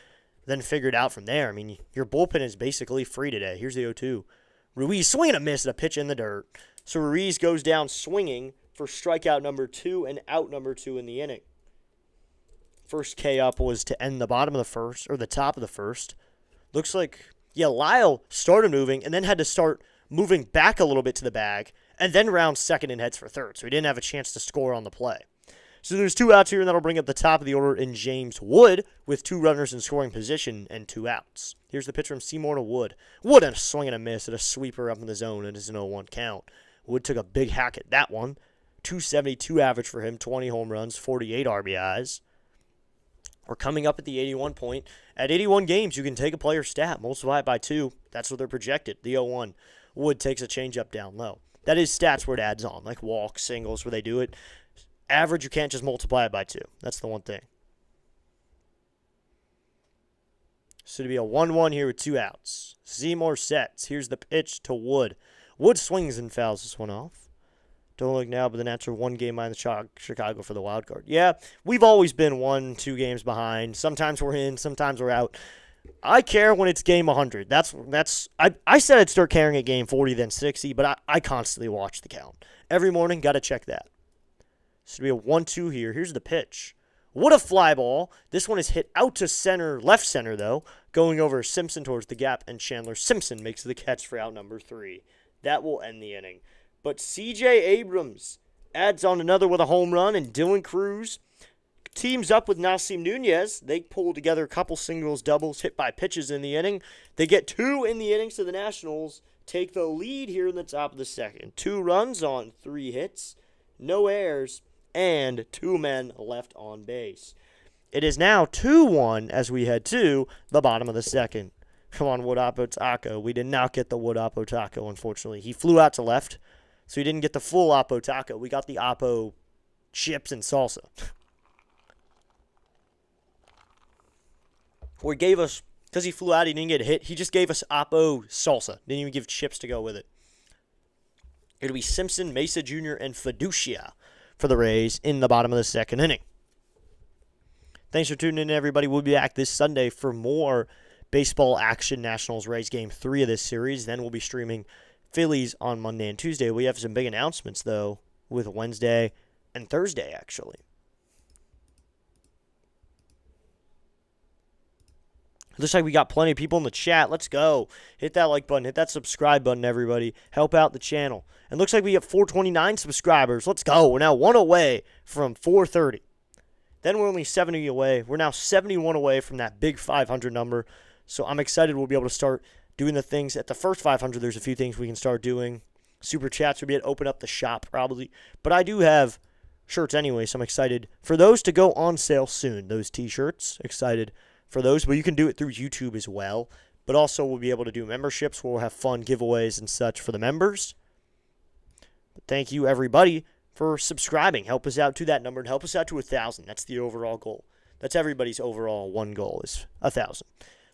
S1: then figure it out from there. I mean, your bullpen is basically free today. Here's the 0-2. Ruiz swinging a miss at a pitch in the dirt. So Ruiz goes down swinging for strikeout number 2 and out number 2 in the inning. First K up was to end the bottom of the first, or the top of the first. Looks like, yeah, Lyle started moving and then had to start moving back a little bit to the bag and then round second and heads for third. So he didn't have a chance to score on the play. So there's 2 outs here, and that'll bring up the top of the order in James Wood with 2 runners in scoring position and 2 outs. Here's the pitch from Seymour to Wood. Wood and a swing and a miss at a sweeper up in the zone. It is an 0-1 count. Wood took a big hack at that one. 272 average for him, 20 home runs, 48 RBIs. We're coming up at the 81 point. At 81 games, you can take a player's stat, multiply it by 2. That's what they're projected, the 0-1. Wood takes a changeup down low. That is stats where it adds on, like walks, singles, where they do it. Average, you can't just multiply it by 2. That's the one thing. So to be a 1-1 here with 2 outs. Seymour sets. Here's the pitch to Wood. Wood swings and fouls this one off. Don't look now, but the Nats are 1 game behind the Chicago for the wild card. Yeah, we've always been 1-2 games behind. Sometimes we're in, sometimes we're out. I care when it's game 100. I said I'd start caring at game 40, then 60, but I constantly watch the count. Every morning, got to check that. So to be a 1-2 here. Here's the pitch. What a fly ball. This one is hit out to center, left center, though, going over Simpson towards the gap, and Chandler Simpson makes the catch for out number 3. That will end the inning. But C.J. Abrams adds on another with a home run, and Dylan Cruz teams up with Nasim Nunez. They pull together a couple singles, doubles, hit by pitches in the inning. They get 2 in the inning, so the Nationals take the lead here in the top of the second. 2 runs on 3 hits, no errors, and 2 men left on base. It is now 2-1 as we head to the bottom of the second. Come on, Wood Oppo Taco. We did not get the Wood Oppo Taco, unfortunately. He flew out to left, so he didn't get the full Oppo Taco. We got the Oppo chips and salsa. Or he gave us, because he flew out, he didn't get hit. He just gave us Oppo salsa. Didn't even give chips to go with it. It'll be Simpson, Mesa Jr., and Fiducia for the Rays in the bottom of the second inning. Thanks for tuning in, everybody. We'll be back this Sunday for more baseball action. Nationals Rays game 3 of this series. Then we'll be streaming Phillies on Monday and Tuesday. We have some big announcements, though, with Wednesday and Thursday, actually. Looks like we got plenty of people in the chat. Let's go. Hit that like button. Hit that subscribe button, everybody. Help out the channel. And looks like we have 429 subscribers. Let's go. We're now 1 away from 430. Then we're only 70 away. We're now 71 away from that big 500 number. So I'm excited we'll be able to start doing the things. At the first 500, there's a few things we can start doing. Super chats will be able to open up the shop probably. But I do have shirts anyway, so I'm excited for those to go on sale soon. Those t-shirts, excited for those. But you can do it through YouTube as well. But also we'll be able to do memberships where we'll have fun giveaways and such for the members. But thank you, everybody, for subscribing. Help us out to that number and help us out to 1,000. That's the overall goal. That's everybody's overall one goal is 1,000.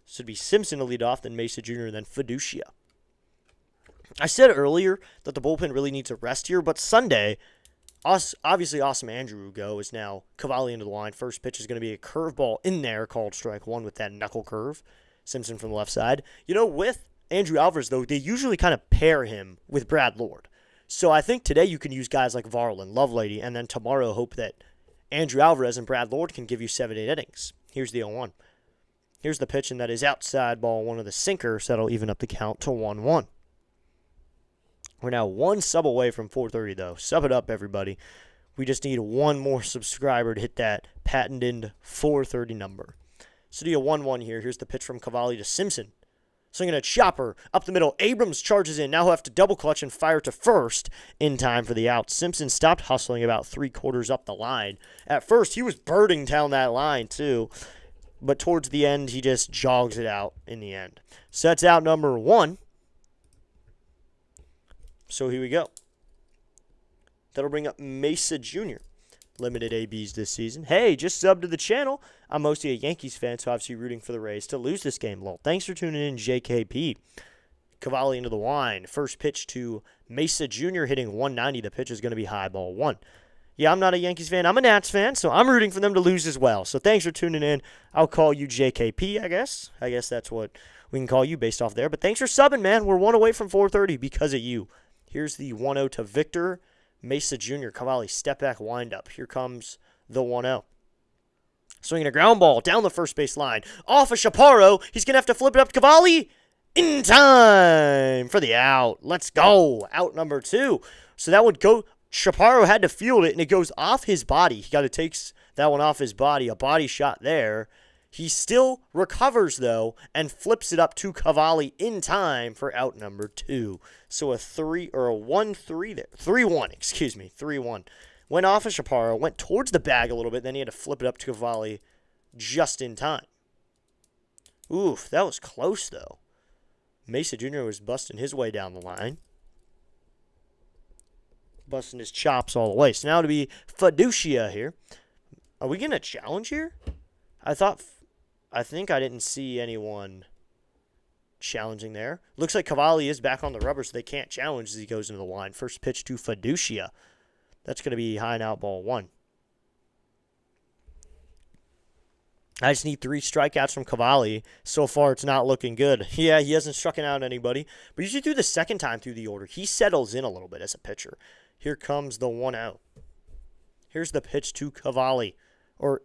S1: So it'd be Simpson to lead off, then Mesa Jr., and then Fiducia. I said earlier that the bullpen really needs a rest here, but Sunday, obviously Awesome Andrew will go is now Cavalli into the line. First pitch is going to be a curveball in there called strike 1 with that knuckle curve. Simpson from the left side. You know, with Andrew Alvarez, though, they usually kind of pair him with Brad Lord. So I think today you can use guys like Varlin, Lovelady, and then tomorrow hope that Andrew Alvarez and Brad Lord can give you 7-8 innings. Here's the 0-1. Here's the pitch, and that is outside ball 1 of the sinker, so that'll even up the count to 1-1. We're now 1 sub away from 430, though. Sub it up, everybody. We just need 1 more subscriber to hit that patented 430 number. So do a 1-1 here. Here's the pitch from Cavalli to Simpson. Swinging a chopper up the middle. Abrams charges in. Now he'll have to double clutch and fire to first in time for the out. Simpson stopped hustling about 3/4 up the line. At first, he was birding down that line, too. But towards the end, he just jogs it out in the end. So that's out number 1. So here we go. That'll bring up Mesa Jr. Limited ABs this season. Hey, just subbed to the channel. I'm mostly a Yankees fan, so obviously rooting for the Rays to lose this game. Lol. Thanks for tuning in, JKP. Cavalli into the line. First pitch to Mesa Jr. hitting 190. The pitch is going to be high ball 1. Yeah, I'm not a Yankees fan. I'm a Nats fan, so I'm rooting for them to lose as well. So thanks for tuning in. I'll call you JKP, I guess. I guess that's what we can call you based off there. But thanks for subbing, man. We're 1 away from 430 because of you. Here's the 1-0 to Victor. Mesa Jr. Cavalli step back windup. Here comes the 1-0. Swinging a ground ball down the first base line. Off of Chaparro. He's going to have to flip it up to Cavalli. In time for the out. Let's go. Out number 2. So that would go. Chaparro had to field it, and it goes off his body. He got to take that one off his body. A body shot there. He still recovers, though, and flips it up to Cavalli in time for out number 2. So a 1-3 there. 3-1, excuse me. 3-1. Went off of Chaparro, went towards the bag a little bit, then he had to flip it up to Cavalli just in time. Oof, that was close, though. Mesa Jr. was busting his way down the line. Busting his chops all the way. So now to be Fiducia here. Are we getting a challenge here? I think I didn't see anyone challenging there. Looks like Cavalli is back on the rubber, so they can't challenge as he goes into the line. First pitch to Fiducia. That's going to be high and out ball 1. I just need 3 strikeouts from Cavalli. So far, it's not looking good. Yeah, he hasn't struck out anybody. But usually through the second time through the order, he settles in a little bit as a pitcher. Here comes the 1-0. Here's the pitch to Cavalli. To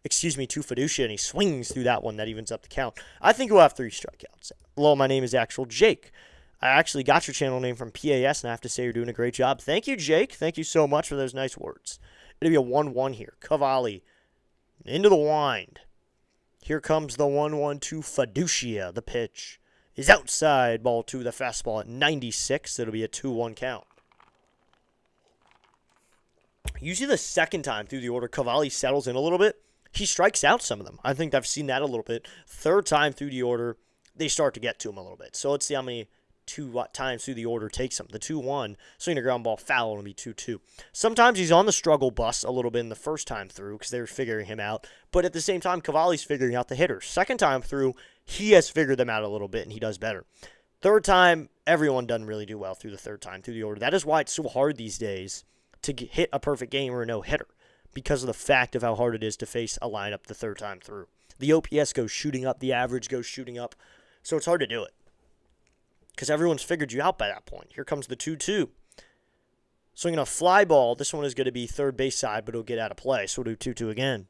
S1: Fiducia, and he swings through that one. That evens up the count. I think we'll have 3 strikeouts. Hello, my name is Actual Jake. I actually got your channel name from PAS, and I have to say you're doing a great job. Thank you, Jake. Thank you so much for those nice words. It'll be a 1-1 here. Cavalli Into the wind. Here comes the 1-1 to Fiducia. The pitch is outside. Ball 2, the fastball at 96. It'll be a 2-1 count. Usually the second time through the order, Cavalli settles in a little bit. He strikes out some of them. I think I've seen that a little bit. Third time through the order, they start to get to him a little bit. So let's see how many times through the order takes him. The 2-1, swinging a ground ball foul, it'll be 2-2. Sometimes he's on the struggle bus a little bit in the first time through because they were figuring him out. But at the same time, Cavalli's figuring out the hitters. Second time through, he has figured them out a little bit, and he does better. Third time, everyone doesn't really do well through the third time through the order. That is why it's so hard these days to hit a perfect game or a no-hitter, because of the fact of how hard it is to face a lineup the third time through. The OPS goes shooting up, the average goes shooting up, so it's hard to do it because everyone's figured you out by that point. Here comes the 2-2. Swinging a fly ball. This one is going to be third base side, but it'll get out of play, so we'll do 2-2 again.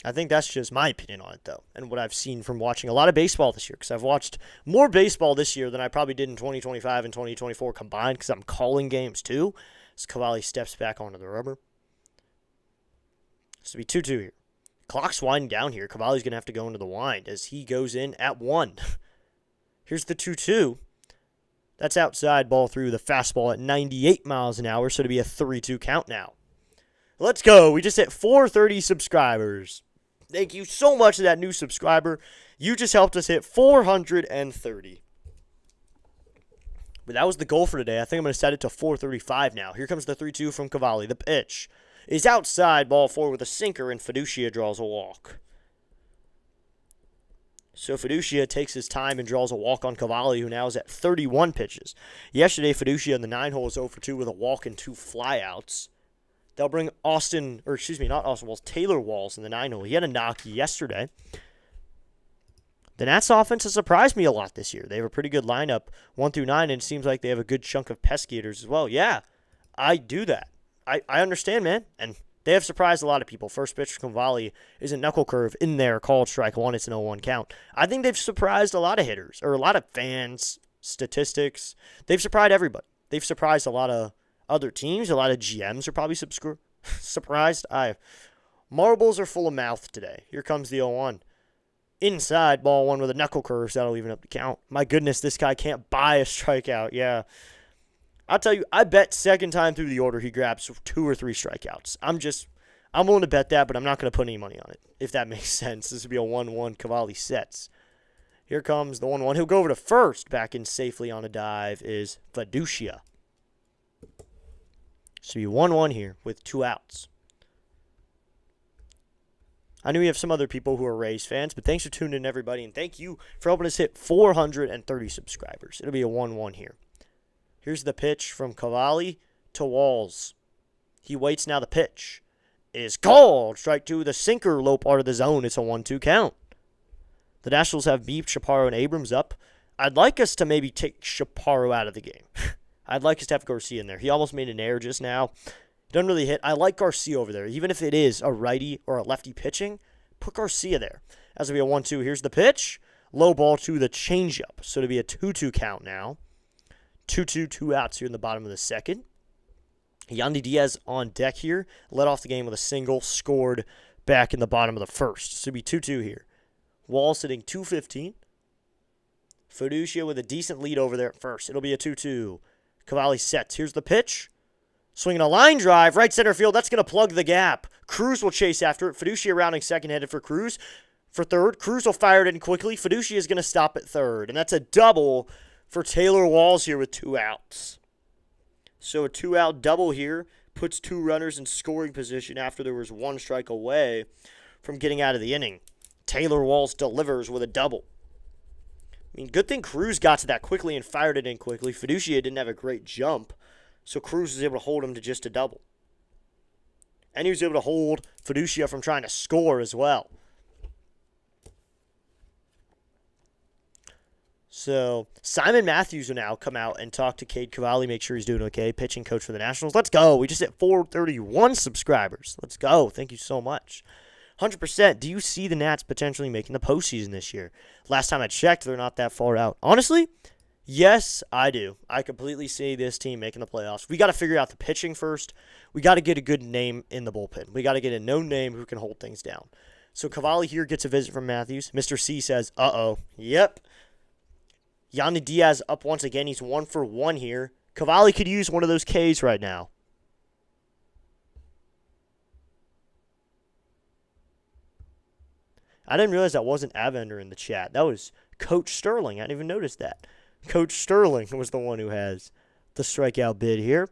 S1: I think that's just my opinion on it, though, and what I've seen from watching a lot of baseball this year, because I've watched more baseball this year than I probably did in 2025 and 2024 combined, because I'm calling games, too, as Cavalli steps back onto the rubber. This will be 2-2 here. Clock's winding down here. Cavalli's going to have to go into the wind as he goes in at 1. Here's the 2-2. That's outside, ball through, the fastball at 98 miles an hour, so it'll be a 3-2 count now. Let's go. We just hit 430 subscribers. Thank you so much to that new subscriber. You just helped us hit 430. But that was the goal for today. I think I'm going to set it to 435 now. Here comes the 3-2 from Cavalli. The pitch is outside, ball 4 with a sinker, and Fiducia draws a walk. So Fiducia takes his time and draws a walk on Cavalli, who now is at 31 pitches. Yesterday, Fiducia in the 9-hole is 0 for 2 with a walk and 2 flyouts. They'll bring Taylor Walls in the 9-hole. He had a knock yesterday. The Nats offense has surprised me a lot this year. They have a pretty good lineup, 1 through 9, and it seems like they have a good chunk of pesky hitters as well. Yeah, I do that. I understand, man. And they have surprised a lot of people. First pitch from Cavalli is a knuckle curve in there, called strike 1. It's an 0-1 count. I think they've surprised a lot of hitters, or a lot of fans, statistics. They've surprised everybody. They've surprised a lot of other teams. A lot of GMs are probably surprised. Marbles are full of mouth today. Here comes the 0-1. Inside, ball 1 with a knuckle curve, so that'll even up the count. My goodness, this guy can't buy a strikeout. Yeah. I'll tell you, I bet second time through the order he grabs 2 or 3 strikeouts. I'm willing to bet that, but I'm not going to put any money on it, if that makes sense. This would be a 1-1. Cavalli sets. Here comes the 1-1. He'll go over to first. Back in safely on a dive is Fiducia. So you 1-1 here with 2 outs. I know we have some other people who are Rays fans, but thanks for tuning in, everybody, and thank you for helping us hit 430 subscribers. It'll be a 1-1 here. Here's the pitch from Cavalli to Walls. He waits now. The pitch is called. Strike 2, the sinker, low part of the zone. It's a 1-2 count. The Nationals have Beep, Chaparro, and Abrams up. I'd like us to maybe take Chaparro out of the game. I'd like us to have Garcia in there. He almost made an error just now. He doesn't really hit. I like Garcia over there. Even if it is a righty or a lefty pitching, put Garcia there. As it'll be a 1-2. Here's the pitch. Low ball to the changeup. So it'll be a 2-2 count now. 2-2, 2 outs here in the bottom of the second. Yandy Diaz on deck here. Led off the game with a single. Scored back in the bottom of the first. So it'll be 2-2 here. Wall sitting 215. Fiducia with a decent lead over there at first. It'll be a 2-2. Cavalli sets. Here's the pitch. Swinging a line drive. Right center field. That's going to plug the gap. Cruz will chase after it. Fiducia rounding second, headed for Cruz. For third. Cruz will fire it in quickly. Fiducia is going to stop at third. And that's a double for Taylor Walls here with 2 outs. So a 2-out double here puts 2 runners in scoring position after there was 1 strike away from getting out of the inning. Taylor Walls delivers with a double. I mean, good thing Cruz got to that quickly and fired it in quickly. Fiducia didn't have a great jump, so Cruz was able to hold him to just a double. And he was able to hold Fiducia from trying to score as well. So Simon Matthews will now come out and talk to Cade Cavalli, make sure he's doing okay, pitching coach for the Nationals. Let's go. We just hit 431 subscribers. Let's go. Thank you so much. 100%. Do you see the Nats potentially making the postseason this year? Last time I checked, they're not that far out. Honestly, Yes, I do. I completely see this team making the playoffs. We got to figure out the pitching first. We got to get a good name in the bullpen. We got to get a known name who can hold things down. So Cavalli here gets a visit from Matthews. Mr. C says, uh-oh. Yep. Yandy Diaz up once again. He's 1 for 1 here. Cavalli could use one of those Ks right now. I didn't realize that wasn't Avender in the chat. That was Coach Sterling. I didn't even notice that. Coach Sterling was the one who has the strikeout bid here.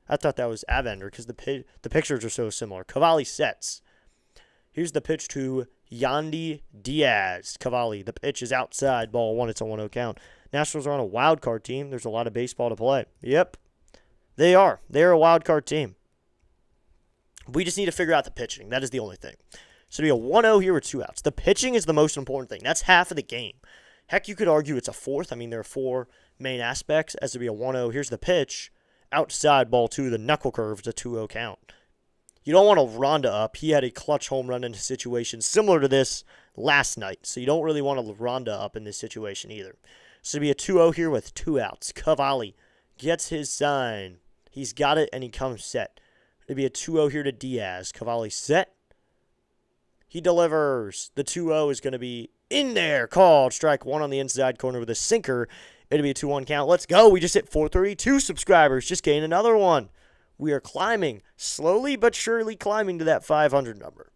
S1: I thought that was Avender because the pictures are so similar. Cavalli sets. Here's the pitch to Yandy Diaz. Cavalli, the pitch is outside. Ball 1. It's a 1-0 count. Nationals are on a wild card team. There's a lot of baseball to play. Yep, they are. They're a wild card team. We just need to figure out the pitching. That is the only thing. So it'll be a 1-0 here with 2 outs. The pitching is the most important thing. That's half of the game. Heck, you could argue it's a fourth. I mean, there are 4 main aspects. As it'll be a 1-0. Here's the pitch. Outside, ball 2. The knuckle curve is a 2-0 count. You don't want to Ronda up. He had a clutch home run in a situation similar to this last night. So you don't really want to Ronda up in this situation either. So it'll be a 2-0 here with 2 outs. Cavalli gets his sign. He's got it, and he comes set. It'll be a 2-0 here to Diaz. Cavalli set. He delivers. The 2-0 is going to be in there. Called. Strike 1 on the inside corner with a sinker. It'll be a 2-1 count. Let's go. We just hit 432 subscribers. Just gained another one. We are climbing. Slowly but surely climbing to that 500 number.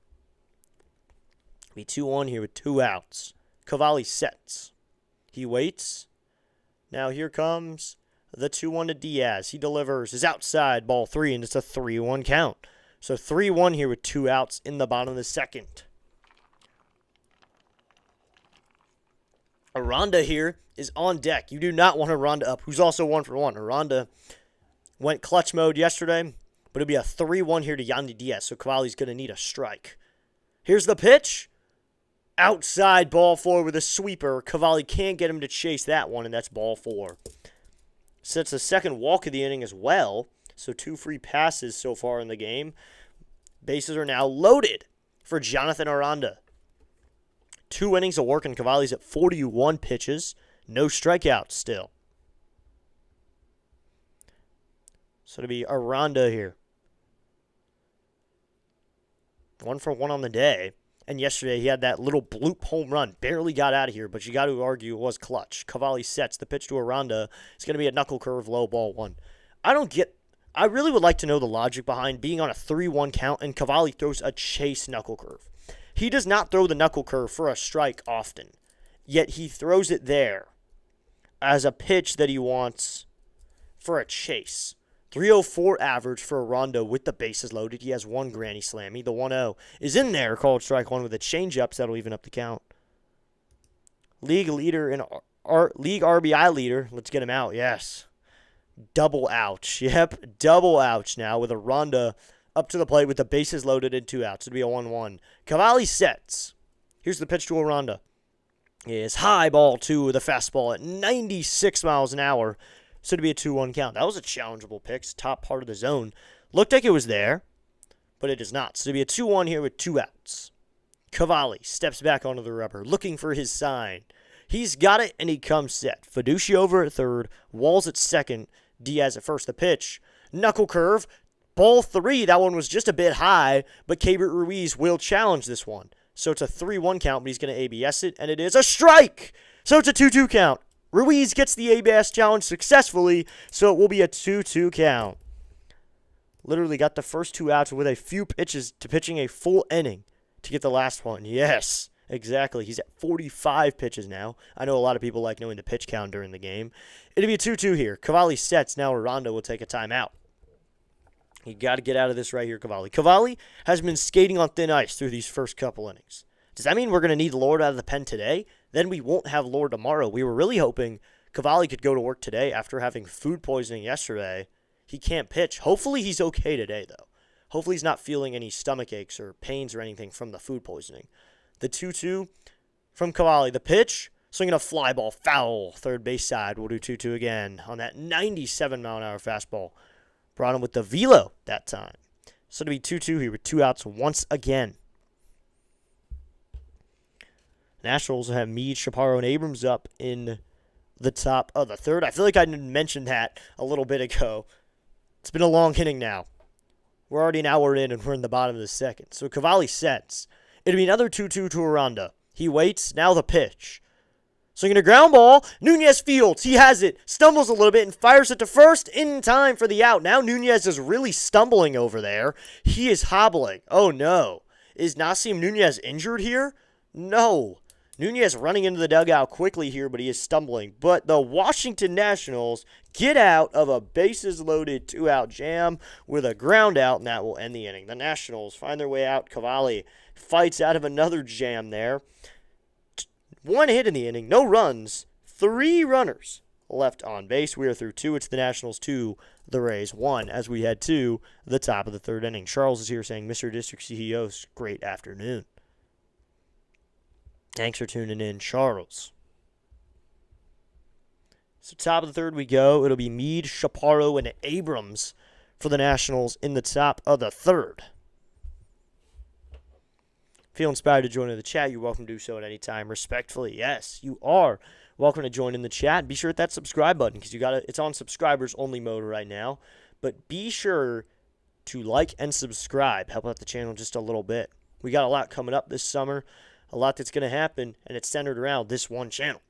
S1: It'll be 2-1 here with 2 outs. Cavalli sets. He waits. Now here comes the 2-1 to Diaz. He delivers. Is outside. Ball 3, and it's a 3-1 count. So 3-1 here with 2 outs in the bottom of the second. Aranda here is on deck. You do not want Aranda up, who's also 1 for 1. Aranda went clutch mode yesterday, but it'll be a 3-1 here to Yandy Diaz, so Cavalli's going to need a strike. Here's the pitch. Outside, ball 4 with a sweeper. Cavalli can't get him to chase that one, and that's ball 4. Sets the second walk of the inning as well, so 2 free passes so far in the game. Bases are now loaded for Jonathan Aranda. 2 innings of work, and Cavalli's at 41 pitches. No strikeouts still. So it'll be Aranda here. 1 for 1 on the day. And yesterday he had that little bloop home run. Barely got out of here, but you got to argue it was clutch. Cavalli sets the pitch to Aranda. It's going to be a knuckle curve, low, ball 1. I really would like to know the logic behind being on a 3-1 count and Cavalli throws a chase knuckle curve. He does not throw the knuckle curve for a strike often, yet he throws it there as a pitch that he wants for a chase. 304 average for Aranda with the bases loaded. He has 1 granny slammy. The 1-0 is in there, called strike 1 with a changeup, so that'll even up the count. League leader in league RBI leader. Let's get him out. Yes. Double ouch. Yep, double ouch now with Aranda up to the plate with the bases loaded and 2 outs. It'll be a 1-1. Cavalli sets. Here's the pitch to Aranda. Is high, ball 2 with a fastball at 96 miles an hour. So it'll be a 2-1 count. That was a challengeable pitch, top part of the zone. Looked like it was there, but it is not. So it'll be a 2-1 here with 2 outs. Cavalli steps back onto the rubber, looking for his sign. He's got it, and he comes set. Fiducia over at third, Walls at second, Diaz at first. The pitch, knuckle curve, ball 3. That one was just a bit high, but Keibert Ruiz will challenge this one. So it's a 3-1 count, but he's going to ABS it, and it is a strike. So it's a 2-2 count. Ruiz gets the ABS challenge successfully, so it will be a 2-2 count. Literally got the first 2 outs with a few pitches to pitching a full inning to get the last one. Yes, exactly. He's at 45 pitches now. I know a lot of people like knowing the pitch count during the game. It'll be a 2-2 here. Cavalli sets. Now Aranda will take a timeout. You got to get out of this right here, Cavalli. Cavalli has been skating on thin ice through these first couple innings. Does that mean we're going to need Lord out of the pen today? Then we won't have Lord tomorrow. We were really hoping Cavalli could go to work today after having food poisoning yesterday. He can't pitch. Hopefully he's okay today, though. Hopefully he's not feeling any stomach aches or pains or anything from the food poisoning. The 2-2 from Cavalli. The pitch, swinging a fly ball, foul. Third base side. We'll do 2-2 again on that 97-mile-an-hour fastball. Brought him with the velo that time. So it'll be 2-2 here with 2 outs once again. Nationals have Meade, Chaparro, and Abrams up in the top of the third. I feel like I mentioned that a little bit ago. It's been a long inning now. We're already an hour in, and we're in the bottom of the second. So Cavalli sets. It'll be another 2-2 to Aranda. He waits. Now the pitch. Swinging a ground ball. Nunez fields. He has it. Stumbles a little bit and fires it to first in time for the out. Now Nunez is really stumbling over there. He is hobbling. Oh, no. Is Nasim Nunez injured here? No. Nunez running into the dugout quickly here, but he is stumbling. But the Washington Nationals get out of a bases-loaded 2-out jam with a ground out, and that will end the inning. The Nationals find their way out. Cavalli fights out of another jam there. 1 hit in the inning, no runs, 3 runners left on base. We are through 2. It's the Nationals 2, the Rays 1, as we head to the top of the third inning. Charles is here saying, Mr. District CEO, great afternoon. Thanks for tuning in, Charles. So top of the third we go. It'll be Meade, Chaparro, and Abrams for the Nationals in the top of the third. Feel inspired to join in the chat, you're welcome to do so at any time. Respectfully, yes, you are welcome to join in the chat. Be sure to hit that subscribe button because it's on subscribers only mode right now. But be sure to like and subscribe. Help out the channel just a little bit. We got a lot coming up this summer. A lot that's going to happen, and it's centered around this one channel.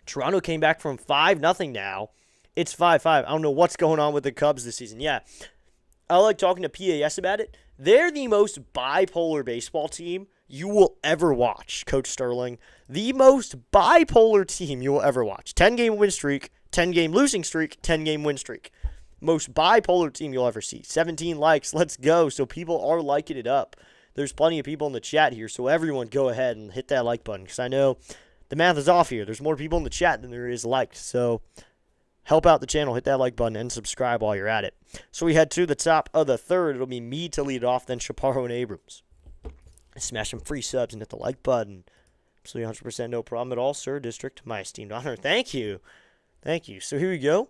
S1: Toronto came back from 5-0 now. It's 5-5. I don't know what's going on with the Cubs this season. Yeah, I like talking to PAS about it. They're the most bipolar baseball team you will ever watch, Coach Sterling. The most bipolar team you will ever watch. 10-game win streak, 10-game losing streak, 10-game win streak. Most bipolar team you'll ever see. 17 likes. Let's go. So people are liking it up. There's plenty of people in the chat here, so everyone go ahead and hit that like button because I know the math is off here. There's more people in the chat than there is liked. So help out the channel. Hit that like button and subscribe while you're at it. So we head to the top of the third. It'll be me to lead it off, then Chaparro and Abrams. Smash some free subs and hit the like button. Absolutely 100% no problem at all, sir. District, my esteemed honor. Thank you. Thank you. So here we go.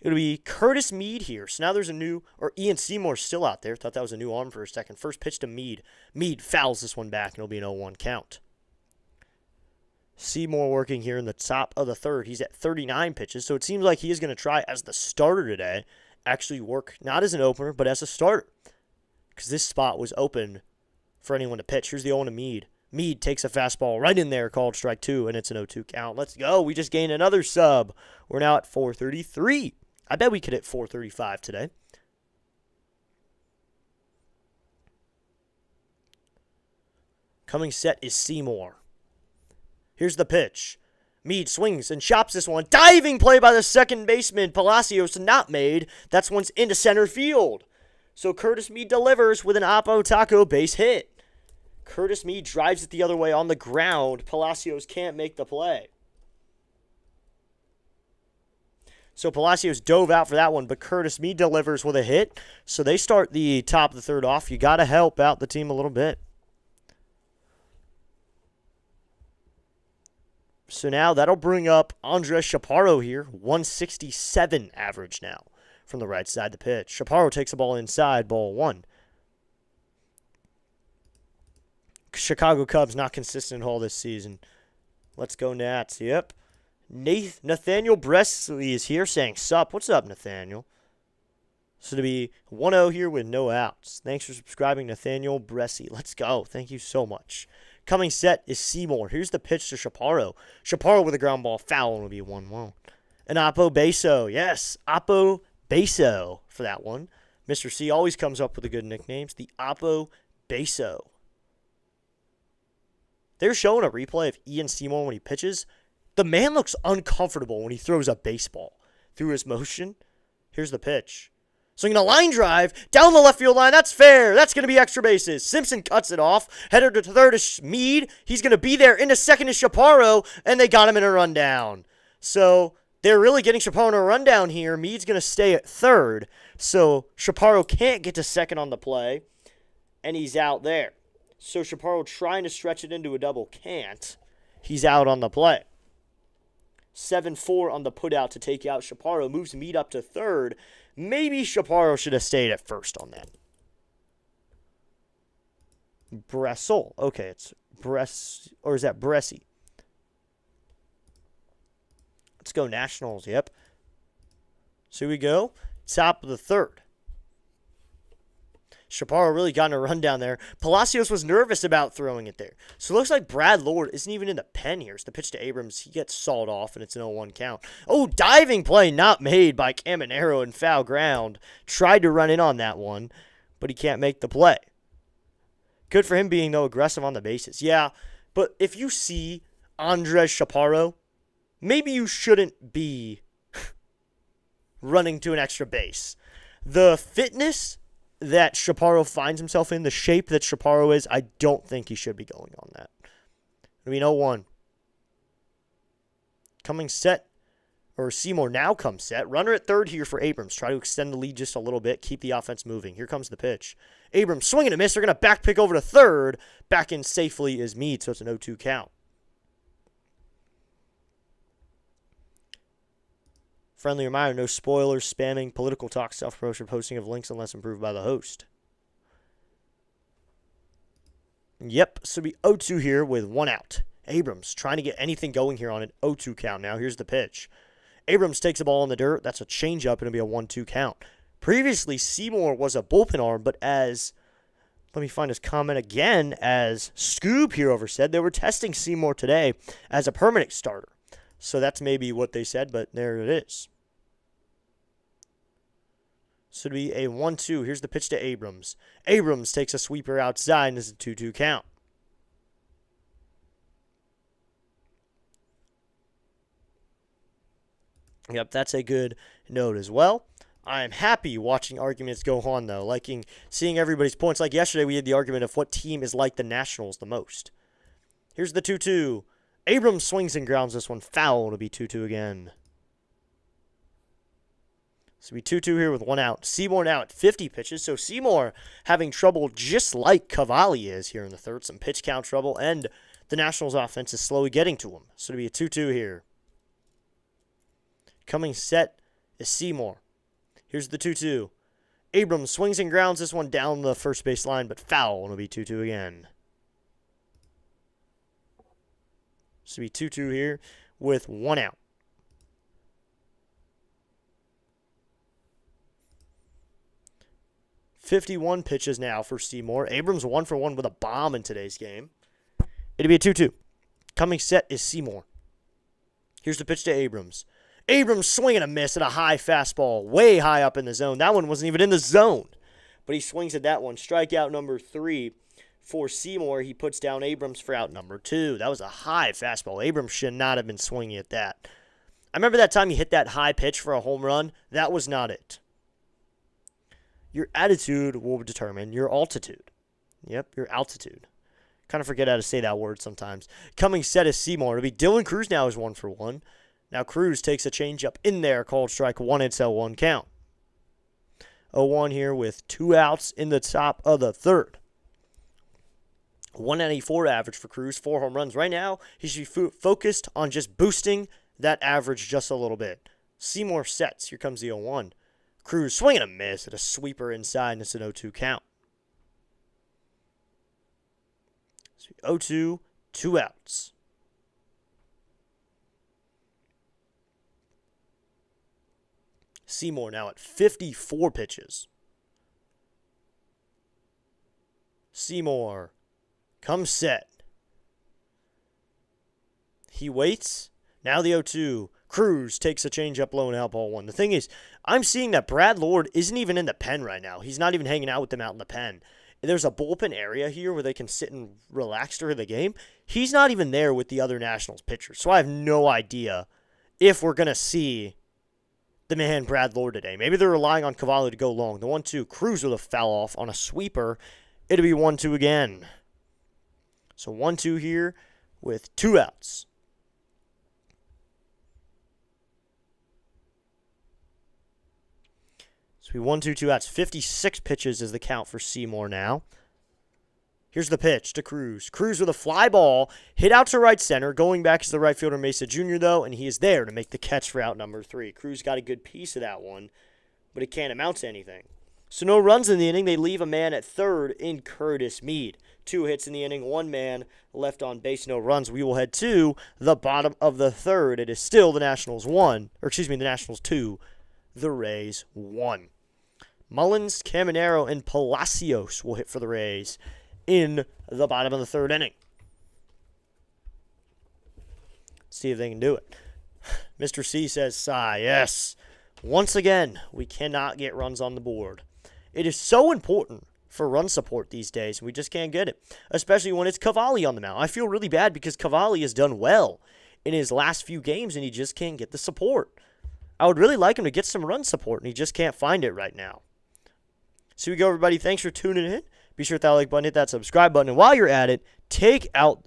S1: It'll be Curtis Meade here. So now there's a new, or Ian Seymour's still out there. Thought that was a new arm for a second. First pitch to Meade. Meade fouls this one back, and it'll be an 0-1 count. Seymour working here in the top of the third. He's at 39 pitches, so it seems like he is going to try as the starter today. Actually work not as an opener, but as a starter. Because this spot was open for anyone to pitch. Here's the 0-1 to Meade. Meade takes a fastball right in there, called strike 2, and it's an 0-2 count. Let's go. We just gained another sub. We're now at 433. I bet we could hit 435 today. Coming set is Seymour. Here's the pitch. Meade swings and chops this one. Diving play by the second baseman. Palacios not made. That's one's into center field. So Curtis Meade delivers with an Oppo Taco base hit. Curtis Meade drives it the other way on the ground. Palacios can't make the play. So Palacios dove out for that one, but Curtis Meade delivers with a hit. So they start the top of the third off. You got to help out the team a little bit. So now that'll bring up Andres Chaparro here. 167 average now from the right side of the pitch. Chaparro takes the ball inside, ball 1. Chicago Cubs not consistent all this season. Let's go Nats. Yep. Nathaniel Bresley is here saying sup. What's up, Nathaniel? So to be 1-0 here with no outs. Thanks for subscribing, Nathaniel Bresley. Let's go. Thank you so much. Coming set is Seymour. Here's the pitch to Chaparro. Chaparro with a ground ball foul, and it'll be 1-1. And Oppo Beso. Yes, Oppo Beso for that one. Mr. C always comes up with the good nicknames. The Oppo Beso. They're showing a replay of Ian Seymour when he pitches. The man looks uncomfortable when he throws a baseball through his motion. Here's the pitch. Swinging a line drive down the left field line. That's fair. That's going to be extra bases. Simpson cuts it off. Headed to third is Meade. He's going to be there. Into second is Chaparro, and they got him in a rundown. So they're really getting Chaparro in a rundown here. Meade's going to stay at third. So Chaparro can't get to second on the play, and he's out there. So Chaparro trying to stretch it into a double can't. He's out on the play. 7-4 on the putout to take out Chaparro. Moves Meade up to third. Maybe Chaparro should have stayed at first on that. Bressel. Okay, it's Or is that Bresci? Let's go Nationals. Yep. So here we go. Top of the third. Chaparro really got in a run down there. Palacios was nervous about throwing it there. So it looks like Brad Lord isn't even in the pen here. It's the pitch to Abrams. He gets sawed off, and it's an 0-1 count. Oh, diving play not made by Caminero in foul ground. Tried to run in on that one, but he can't make the play. Good for him being, though, aggressive on the bases. Yeah, but if you see Andres Chaparro, maybe you shouldn't be running to an extra base. The fitness that Chaparro finds himself in, the shape that Chaparro is, I don't think he should be going on that. I mean, 0-1. Coming set, or Seymour now comes set. Runner at third here for Abrams. Try to extend the lead just a little bit, keep the offense moving. Here comes the pitch. Abrams swinging a miss. They're going to back pick over to third. Back in safely is Meade, so it's an 0-2 count. Friendly reminder, no spoilers, spamming, political talk, self-promotion, posting of links unless approved by the host. Yep, so we 0-2 here with 1 out. Abrams trying to get anything going here on an 0-2 count now. Here's the pitch. Abrams takes the ball in the dirt. That's a changeup, and it'll be a 1-2 count. Previously, Seymour was a bullpen arm, but as, let me find his comment again, as Scoob here over said, they were testing Seymour today as a permanent starter. So that's maybe what they said, but there it is. So it'll be a 1-2. Here's the pitch to Abrams. Abrams takes a sweeper outside, and it's a 2-2 count. Yep, that's a good note as well. I am happy watching arguments go on, though, liking seeing everybody's points. Like yesterday, we had the argument of what team is like the Nationals the most. Here's the 2-2. Abrams swings and grounds this one foul to be 2-2 again. So we 2-2 here with 1 out. Seymour now at 50 pitches. So Seymour having trouble just like Cavalli is here in the third. Some pitch count trouble, and the Nationals offense is slowly getting to him. So it'll be a 2-2 here. Coming set is Seymour. Here's the 2-2. Abrams swings and grounds this one down the first base line, but foul. It'll be 2-2 again. So it'll be 2-2 here with 1 out. .51 pitches now for Seymour. Abrams 1 for 1 with a bomb in today's game. It'll be a 2-2. Coming set is Seymour. Here's the pitch to Abrams. Abrams swinging a miss at a high fastball, way high up in the zone. That one wasn't even in the zone, but he swings at that one. Strikeout number 3 for Seymour. He puts down Abrams for out number 2. That was a high fastball. Abrams should not have been swinging at that. I remember that time he hit that high pitch for a home run. That was not it. Your attitude will determine your altitude. Yep, your altitude. Kind of forget how to say that word sometimes. Coming set is Seymour. It'll be Dylan Cruz now is 1 for 1. Now Cruz takes a changeup in there, called strike 1. It's a 1 count. 0-1 here with 2 outs in the top of the third. 194 average for Cruz, 4 home runs. Right now, he should be focused on just boosting that average just a little bit. Seymour sets. Here comes the 0-1. Cruz swinging a miss at a sweeper inside, and it's an 0-2 count. So 0-2, 2 outs. Seymour now at 54 pitches. Seymour comes set. He waits. Now the 0-2. Cruz takes a changeup low and out ball 1. The thing is, I'm seeing that Brad Lord isn't even in the pen right now. He's not even hanging out with them out in the pen. There's a bullpen area here where they can sit and relax during the game. He's not even there with the other Nationals pitchers. So I have no idea if we're going to see the man Brad Lord today. Maybe they're relying on Cavalli to go long. The 1-2, Cruz with a foul off on a sweeper. It'll be 1-2 again. So 1-2 here with 2 outs. So we 1-2, 2 outs. 56 pitches is the count for Seymour now. Here's the pitch to Cruz. Cruz with a fly ball, hit out to right center. Going back is the right fielder Mesa Jr., though, and he is there to make the catch for out number 3. Cruz got a good piece of that one, but it can't amount to anything. So no runs in the inning. They leave a man at third in Curtis Meade. 2 hits in the inning, 1 man left on base, no runs. We will head to the bottom of the third. It is still the Nationals 2, the Rays 1. Mullins, Caminero, and Palacios will hit for the Rays in the bottom of the third inning. See if they can do it. Mr. C says, sigh, yes. Once again, we cannot get runs on the board. It is so important for run support these days, and we just can't get it, especially when it's Cavalli on the mound. I feel really bad because Cavalli has done well in his last few games, and he just can't get the support. I would really like him to get some run support, and he just can't find it right now. So we go, everybody. Thanks for tuning in. Be sure to hit that like button, hit that subscribe button, and while you're at it,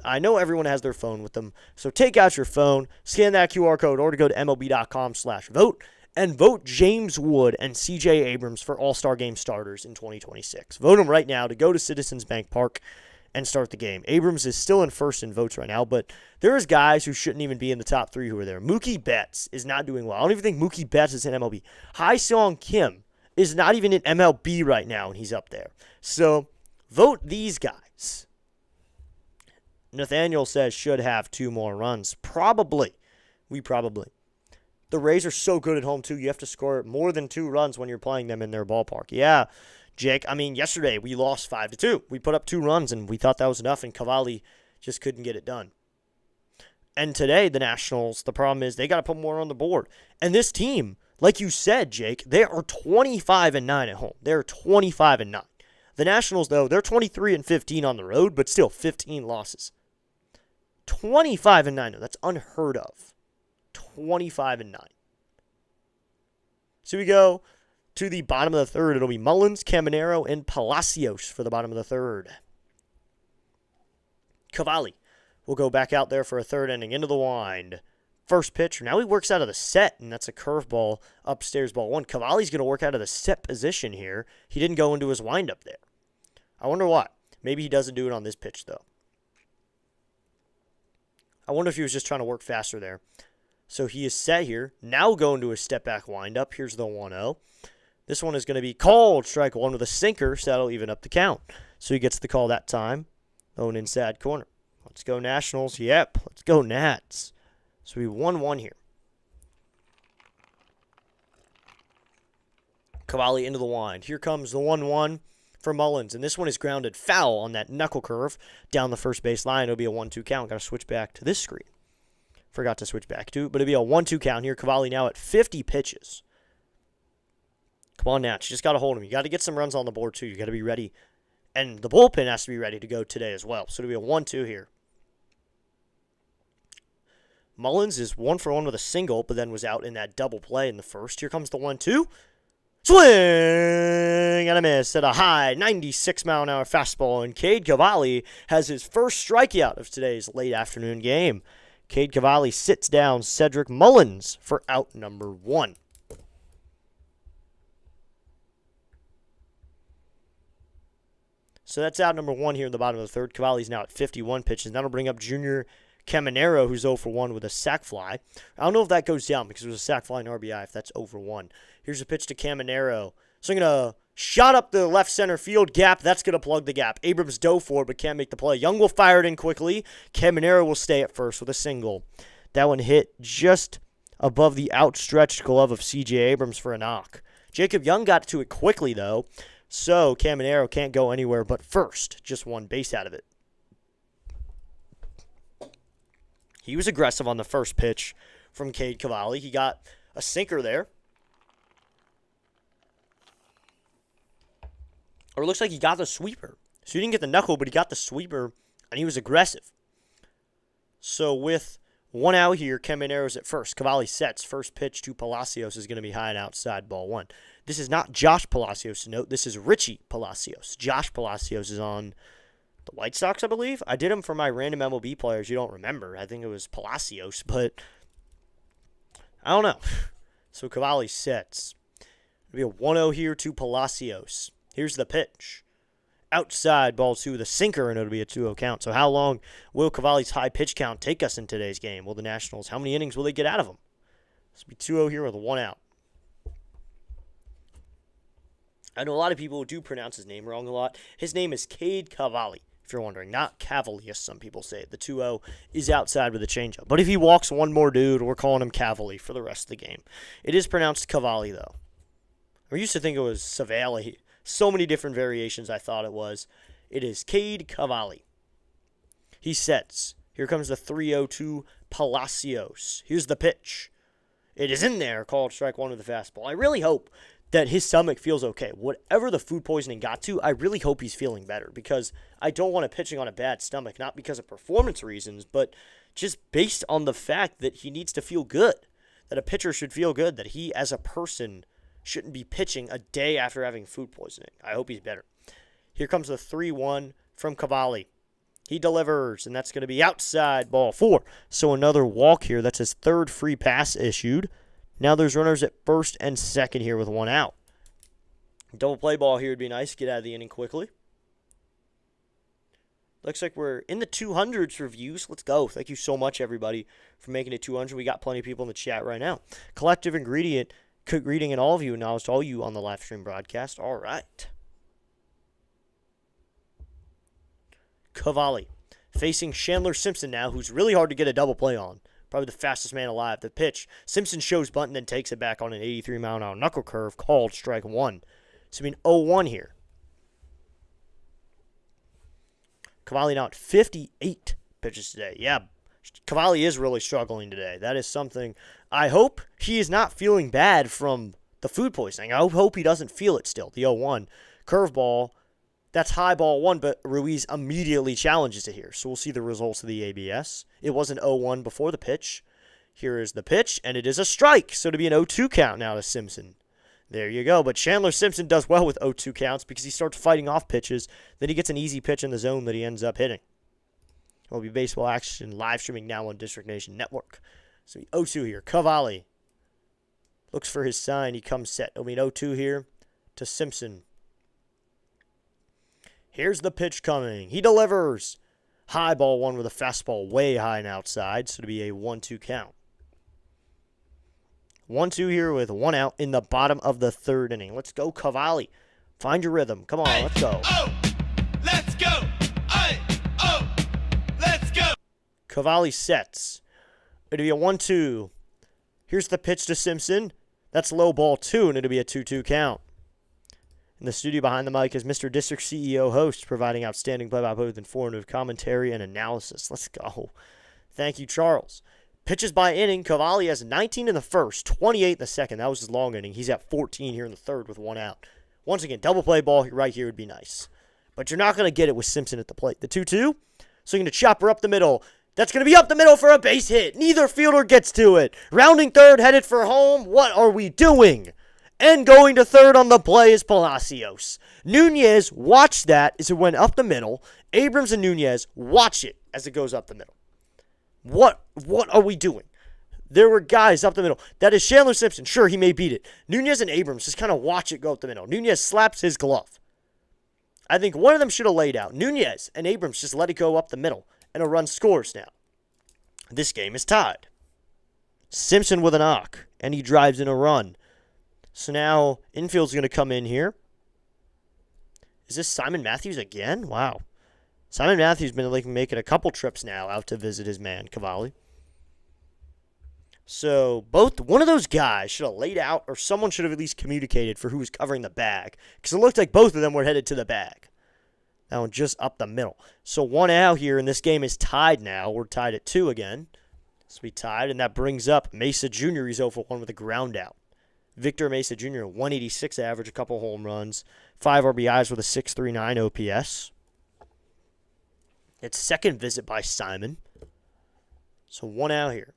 S1: I know everyone has their phone with them, so take out your phone, scan that QR code, or to go to MLB.com/vote, and vote James Wood and C.J. Abrams for All-Star Game starters in 2026. Vote them right now to go to Citizens Bank Park and start the game. Abrams is still in first in votes right now, but there's guys who shouldn't even be in the top 3 who are there. Mookie Betts is not doing well. I don't even think Mookie Betts is in MLB. Hai-Seong Kim is not even in MLB right now, and he's up there. So vote these guys. Nathaniel says should have 2 more runs. Probably. The Rays are so good at home, too. You have to score more than 2 runs when you're playing them in their ballpark. Yeah, Jake, yesterday we lost 5-2. We put up 2 runs, and we thought that was enough, and Cavalli just couldn't get it done. And today, the Nationals, the problem is they got to put more on the board. And this team, like you said, Jake, they are 25-9 at home. They're 25-9. The Nationals, though, they're 23-15 on the road, but still 15 losses. 25-9, though. That's unheard of. 25-9. So we go to the bottom of the third. It'll be Mullins, Caminero, and Palacios for the bottom of the third. Cavalli will go back out there for a third inning into the wind. First pitch. Now he works out of the set, and that's a curveball upstairs, ball 1. Cavalli's going to work out of the set position here. He didn't go into his windup there. I wonder why. Maybe he doesn't do it on this pitch, though. I wonder if he was just trying to work faster there. So he is set here. Now going to a step-back windup. Here's the 1-0. This one is going to be called strike 1 with a sinker, so that'll even up the count. So he gets the call that time. Going inside corner. Let's go Nationals. Yep, let's go Nats. So we 1-1 here. Cavalli into the wind. Here comes the 1-1 for Mullins. And this one is grounded foul on that knuckle curve down the first base line. It'll be a 1-2 count. Got to switch back to this screen. Forgot to switch back to it, but it'll be a 1-2 count here. Cavalli now at 50 pitches. Come on, Nats. You just got to hold him. You got to get some runs on the board, too. You got to be ready. And the bullpen has to be ready to go today as well. So it'll be a 1-2 here. Mullins is 1-for-1 with a single, but then was out in that double play in the first. Here comes the 1-2. Swing and a miss at a high 96-mile-an-hour fastball. And Cade Cavalli has his first strikeout of today's late afternoon game. Cade Cavalli sits down Cedric Mullins for out number 1. So that's out number 1 here in the bottom of the third. Cavalli's now at 51 pitches. And that'll bring up Junior Caminero, who's 0-for-1 with a sac fly. I don't know if that goes down because it was a sac fly and RBI if that's 0-for-1. Here's a pitch to Caminero. Swinging a shot up the left center field gap. That's going to plug the gap. Abrams dove for it but can't make the play. Young will fire it in quickly. Caminero will stay at first with a single. That one hit just above the outstretched glove of C.J. Abrams for a knock. Jacob Young got to it quickly, though, so Caminero can't go anywhere but first. Just 1 base out of it. He was aggressive on the first pitch from Cade Cavalli. He got a sinker there. Or it looks like he got the sweeper. So he didn't get the knuckle, but he got the sweeper, and he was aggressive. So with 1 out here, Caminero's at first. Cavalli sets. First pitch to Palacios is going to be high and outside, ball 1. This is not Josh Palacios to note. This is Richie Palacios. Josh Palacios is on the White Sox, I believe. I did him for my random MLB players you don't remember. I think it was Palacios, but I don't know. So Cavalli sets. It'll be a 1-0 here to Palacios. Here's the pitch. Outside, ball 2 with a sinker, and it'll be a 2-0 count. So how long will Cavalli's high pitch count take us in today's game? Will the Nationals, how many innings will they get out of him? This will be 2-0 here with a 1 out. I know a lot of people do pronounce his name wrong a lot. His name is Cade Cavalli. if you're wondering. Not Cavalier, some people say it. The 2-0 is outside with a changeup. But if he walks one more dude, we're calling him Cavalier for the rest of the game. It is pronounced Cavalli, though. I used to think it was Savali. So many different variations I thought it was. It is Cade Cavalli. He sets. Here comes the 3-0 Palacios. Here's the pitch. It is in there, called strike one with the fastball. I really hope that his stomach feels okay. Whatever the food poisoning got to, I really hope he's feeling better because I don't want him pitching on a bad stomach, not because of performance reasons, but just based on the fact that he needs to feel good, that a pitcher should feel good, that he as a person shouldn't be pitching a day after having food poisoning. I hope he's better. Here comes the 3-1 from Cavalli. He delivers, and that's going to be outside, ball 4. So another walk here. That's his third free pass issued. Now there's runners at first and second here with one out. Double play ball here would be nice. Get out of the inning quickly. Looks like we're in the 200s for views. Let's go. Thank you so much, everybody, for making it 200. We got plenty of people in the chat right now. Collective ingredient, greeting in all of you, and now it's all you on the live stream broadcast. All right. Cavalli facing Chandler Simpson now, who's really hard to get a double play on. Probably the fastest man alive. The pitch, Simpson shows bunt and then takes it back on an 83-mile-an-hour knuckle curve called strike one. So, 0-1 here. Cavalli now at 58 pitches today. Yeah, Cavalli is really struggling today. That is something. I hope he is not feeling bad from the food poisoning. I hope he doesn't feel it still. The 0-1 curveball. That's high ball 1, but Ruiz immediately challenges it here. So we'll see the results of the ABS. It was an 0-1 before the pitch. Here is the pitch, and it is a strike. So to be an 0-2 count now to Simpson. There you go. But Chandler Simpson does well with 0-2 counts because he starts fighting off pitches. Then he gets an easy pitch in the zone that he ends up hitting. It will be baseball action live streaming now on District Nation Network. So 0-2 here. Cavalli looks for his sign. He comes set. It'll be an 0-2 here to Simpson. Here's the pitch coming. He delivers. High ball 1 with a fastball way high and outside. So to be a 1-2 count. 1-2 here with one out in the bottom of the third inning. Let's go, Cavalli. Find your rhythm. Come on, let's go.
S3: Oh, let's go. Oh, let's go.
S1: Cavalli sets. It'll be a 1-2. Here's the pitch to Simpson. That's low ball 2, and it'll be a 2-2 count. In the studio behind the mic is Mr. District CEO host, providing outstanding play-by-play with informative commentary and analysis. Let's go. Thank you, Charles. Pitches by inning. Cavalli has 19 in the first, 28 in the second. That was his long inning. He's at 14 here in the third with one out. Once again, double play ball right here would be nice. But you're not going to get it with Simpson at the plate. The 2-2, so you're going to chop her up the middle. That's going to be up the middle for a base hit. Neither fielder gets to it. Rounding third, headed for home. What are we doing? And going to third on the play is Palacios. Nunez watched that as it went up the middle. Abrams and Nunez watch it as it goes up the middle. What are we doing? There were guys up the middle. That is Chandler Simpson. Sure, he may beat it. Nunez and Abrams just kind of watch it go up the middle. Nunez slaps his glove. I think one of them should have laid out. Nunez and Abrams just let it go up the middle, and a run scores now. This game is tied. Simpson with a knock, and he drives in a run. So now infield's going to come in here. Is this Simon Matthews again? Wow. Simon Matthews been making a couple trips now out to visit his man, Cavalli. So one of those guys should have laid out, or someone should have at least communicated for who was covering the bag. Because it looked like both of them were headed to the bag. That one just up the middle. So one out here, and this game is tied now. We're tied at 2 again. So we tied, and that brings up Mesa Jr. He's 0-for-1 with a ground out. Victor Mesa Jr., 186 average, a couple home runs, 5 RBIs with a 6.39 OPS. It's second visit by Simon. So one out here.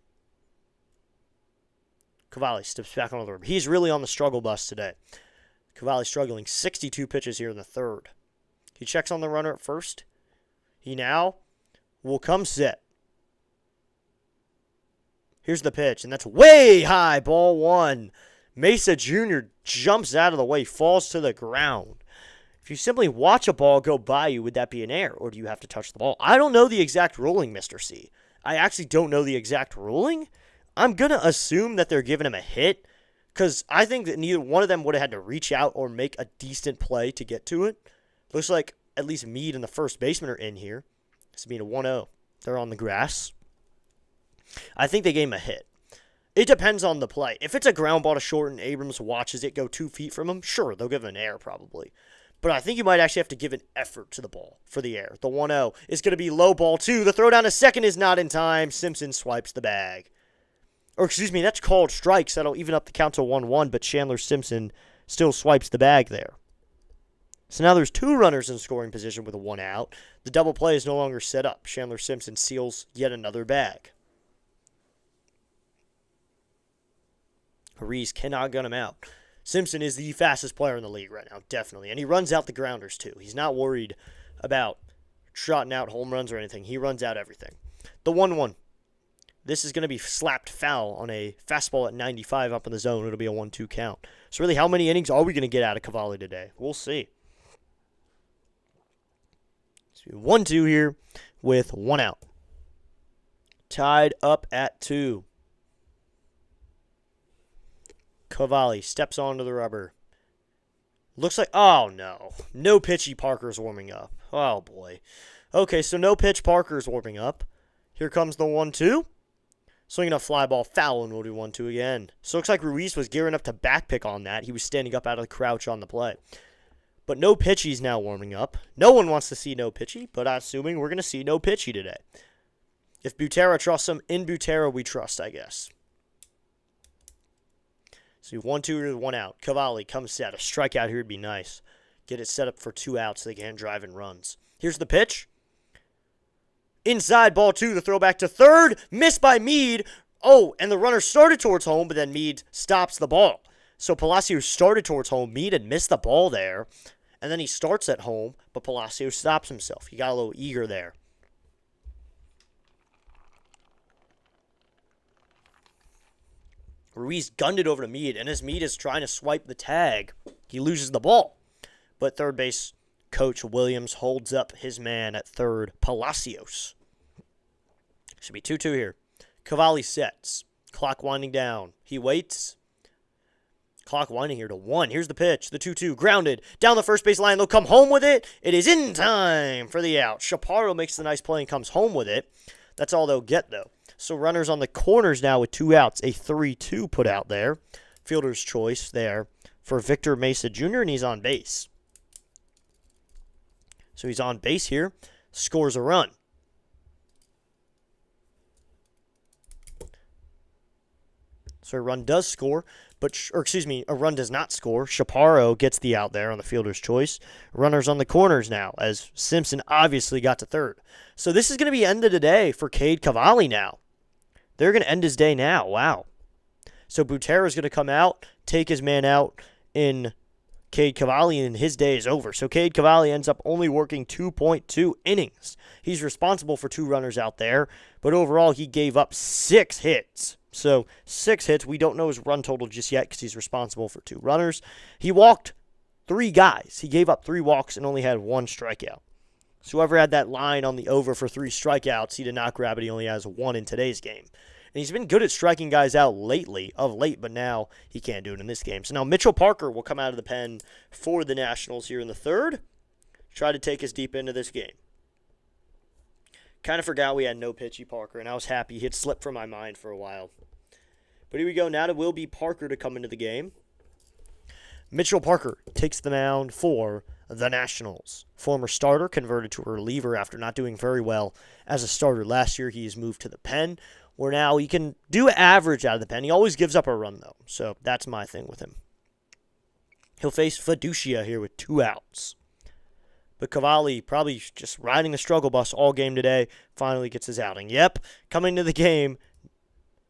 S1: Cavalli steps back on the rubber. He's really on the struggle bus today. Cavalli struggling. 62 pitches here in the third. He checks on the runner at first. He now will come set. Here's the pitch, and that's way high, ball 1. Mesa Jr. jumps out of the way, falls to the ground. If you simply watch a ball go by you, would that be an error, or do you have to touch the ball? I don't know the exact ruling, Mr. C. I actually don't know the exact ruling. I'm going to assume that they're giving him a hit, because I think that neither one of them would have had to reach out or make a decent play to get to it. Looks like at least Mead and the first baseman are in here. This would be a 1-0. They're on the grass. I think they gave him a hit. It depends on the play. If it's a ground ball to short and Abrams watches it go 2 feet from him, sure, they'll give him an air probably. But I think you might actually have to give an effort to the ball for the air. The 1-0 is going to be low ball 2. The throw down to second is not in time. Simpson swipes the bag. Or excuse me, that's called strikes. That'll even up the count to 1-1, but Chandler Simpson still swipes the bag there. So now there's 2 runners in scoring position with a 1 out. The double play is no longer set up. Chandler Simpson seals yet another bag. Reese cannot gun him out. Simpson is the fastest player in the league right now, definitely. And he runs out the grounders, too. He's not worried about trotting out home runs or anything. He runs out everything. The 1-1. This is going to be slapped foul on a fastball at 95 up in the zone. It'll be a 1-2 count. So really, how many innings are we going to get out of Cavalli today? We'll see. 1-2 here with 1 out. Tied up at 2. Cavalli steps onto the rubber. Looks like, oh no. No pitchy Parker's warming up. Oh boy. Okay, so no pitch Parker's warming up. Here comes the 1-2. Swinging a fly ball foul, and we'll do 1-2 again. So it looks like Ruiz was gearing up to backpick on that. He was standing up out of the crouch on the play. But no pitchy's now warming up. No one wants to see no pitchy, but I'm assuming we're going to see no pitchy today. If Butera trusts him, in Butera we trust, I guess. So 1-2 with 1 out. Cavalli comes set. A strikeout here would be nice. Get it set up for 2 outs so they can drive in runs. Here's the pitch. Inside, ball 2. The throw back to third. Missed by Mead. Oh, and the runner started towards home, but then Mead stops the ball. So Palacios started towards home. Mead had missed the ball there. And then he starts at home, but Palacios stops himself. He got a little eager there. Ruiz gunned it over to Mead, and as Mead is trying to swipe the tag, he loses the ball. But third base coach Williams holds up his man at third, Palacios. Should be 2-2 here. Cavalli sets. Clock winding down. He waits. Clock winding here to 1. Here's the pitch. The 2-2 grounded. Down the first base line. They'll come home with it. It is in time for the out. Chaparro makes the nice play and comes home with it. That's all they'll get, though. So runners on the corners now with 2 outs. A 3-2 put out there. Fielder's choice there for Victor Mesa Jr., and he's on base. So he's on base here. Scores a run. So a run does score, a run does not score. Chaparro gets the out there on the fielder's choice. Runners on the corners now, as Simpson obviously got to third. So this is going to be end of the day for Cade Cavalli now. They're going to end his day now. Wow. So Butera is going to come out, take his man out in Cade Cavalli, and his day is over. So Cade Cavalli ends up only working 2.2 innings. He's responsible for 2 runners out there, but overall he gave up 6 hits. So 6 hits. We don't know his run total just yet because he's responsible for 2 runners. He walked 3 guys. He gave up 3 walks and only had 1 strikeout. So whoever had that line on the over for 3 strikeouts, he did not grab it. He only has 1 in today's game. And he's been good at striking guys out of late, but now he can't do it in this game. So now Mitchell Parker will come out of the pen for the Nationals here in the third. Try to take us deep into this game. Kind of forgot we had no pitchy Parker, and I was happy. He had slipped from my mind for a while. But here we go. Now it will be Parker to come into the game. Mitchell Parker takes the mound for the Nationals. Former starter, converted to a reliever after not doing very well as a starter last year. He has moved to the pen, where now he can do average out of the pen. He always gives up a run, though, so that's my thing with him. He'll face Fiducia here with 2 outs. But Cavalli, probably just riding the struggle bus all game today, finally gets his outing. Yep, coming to the game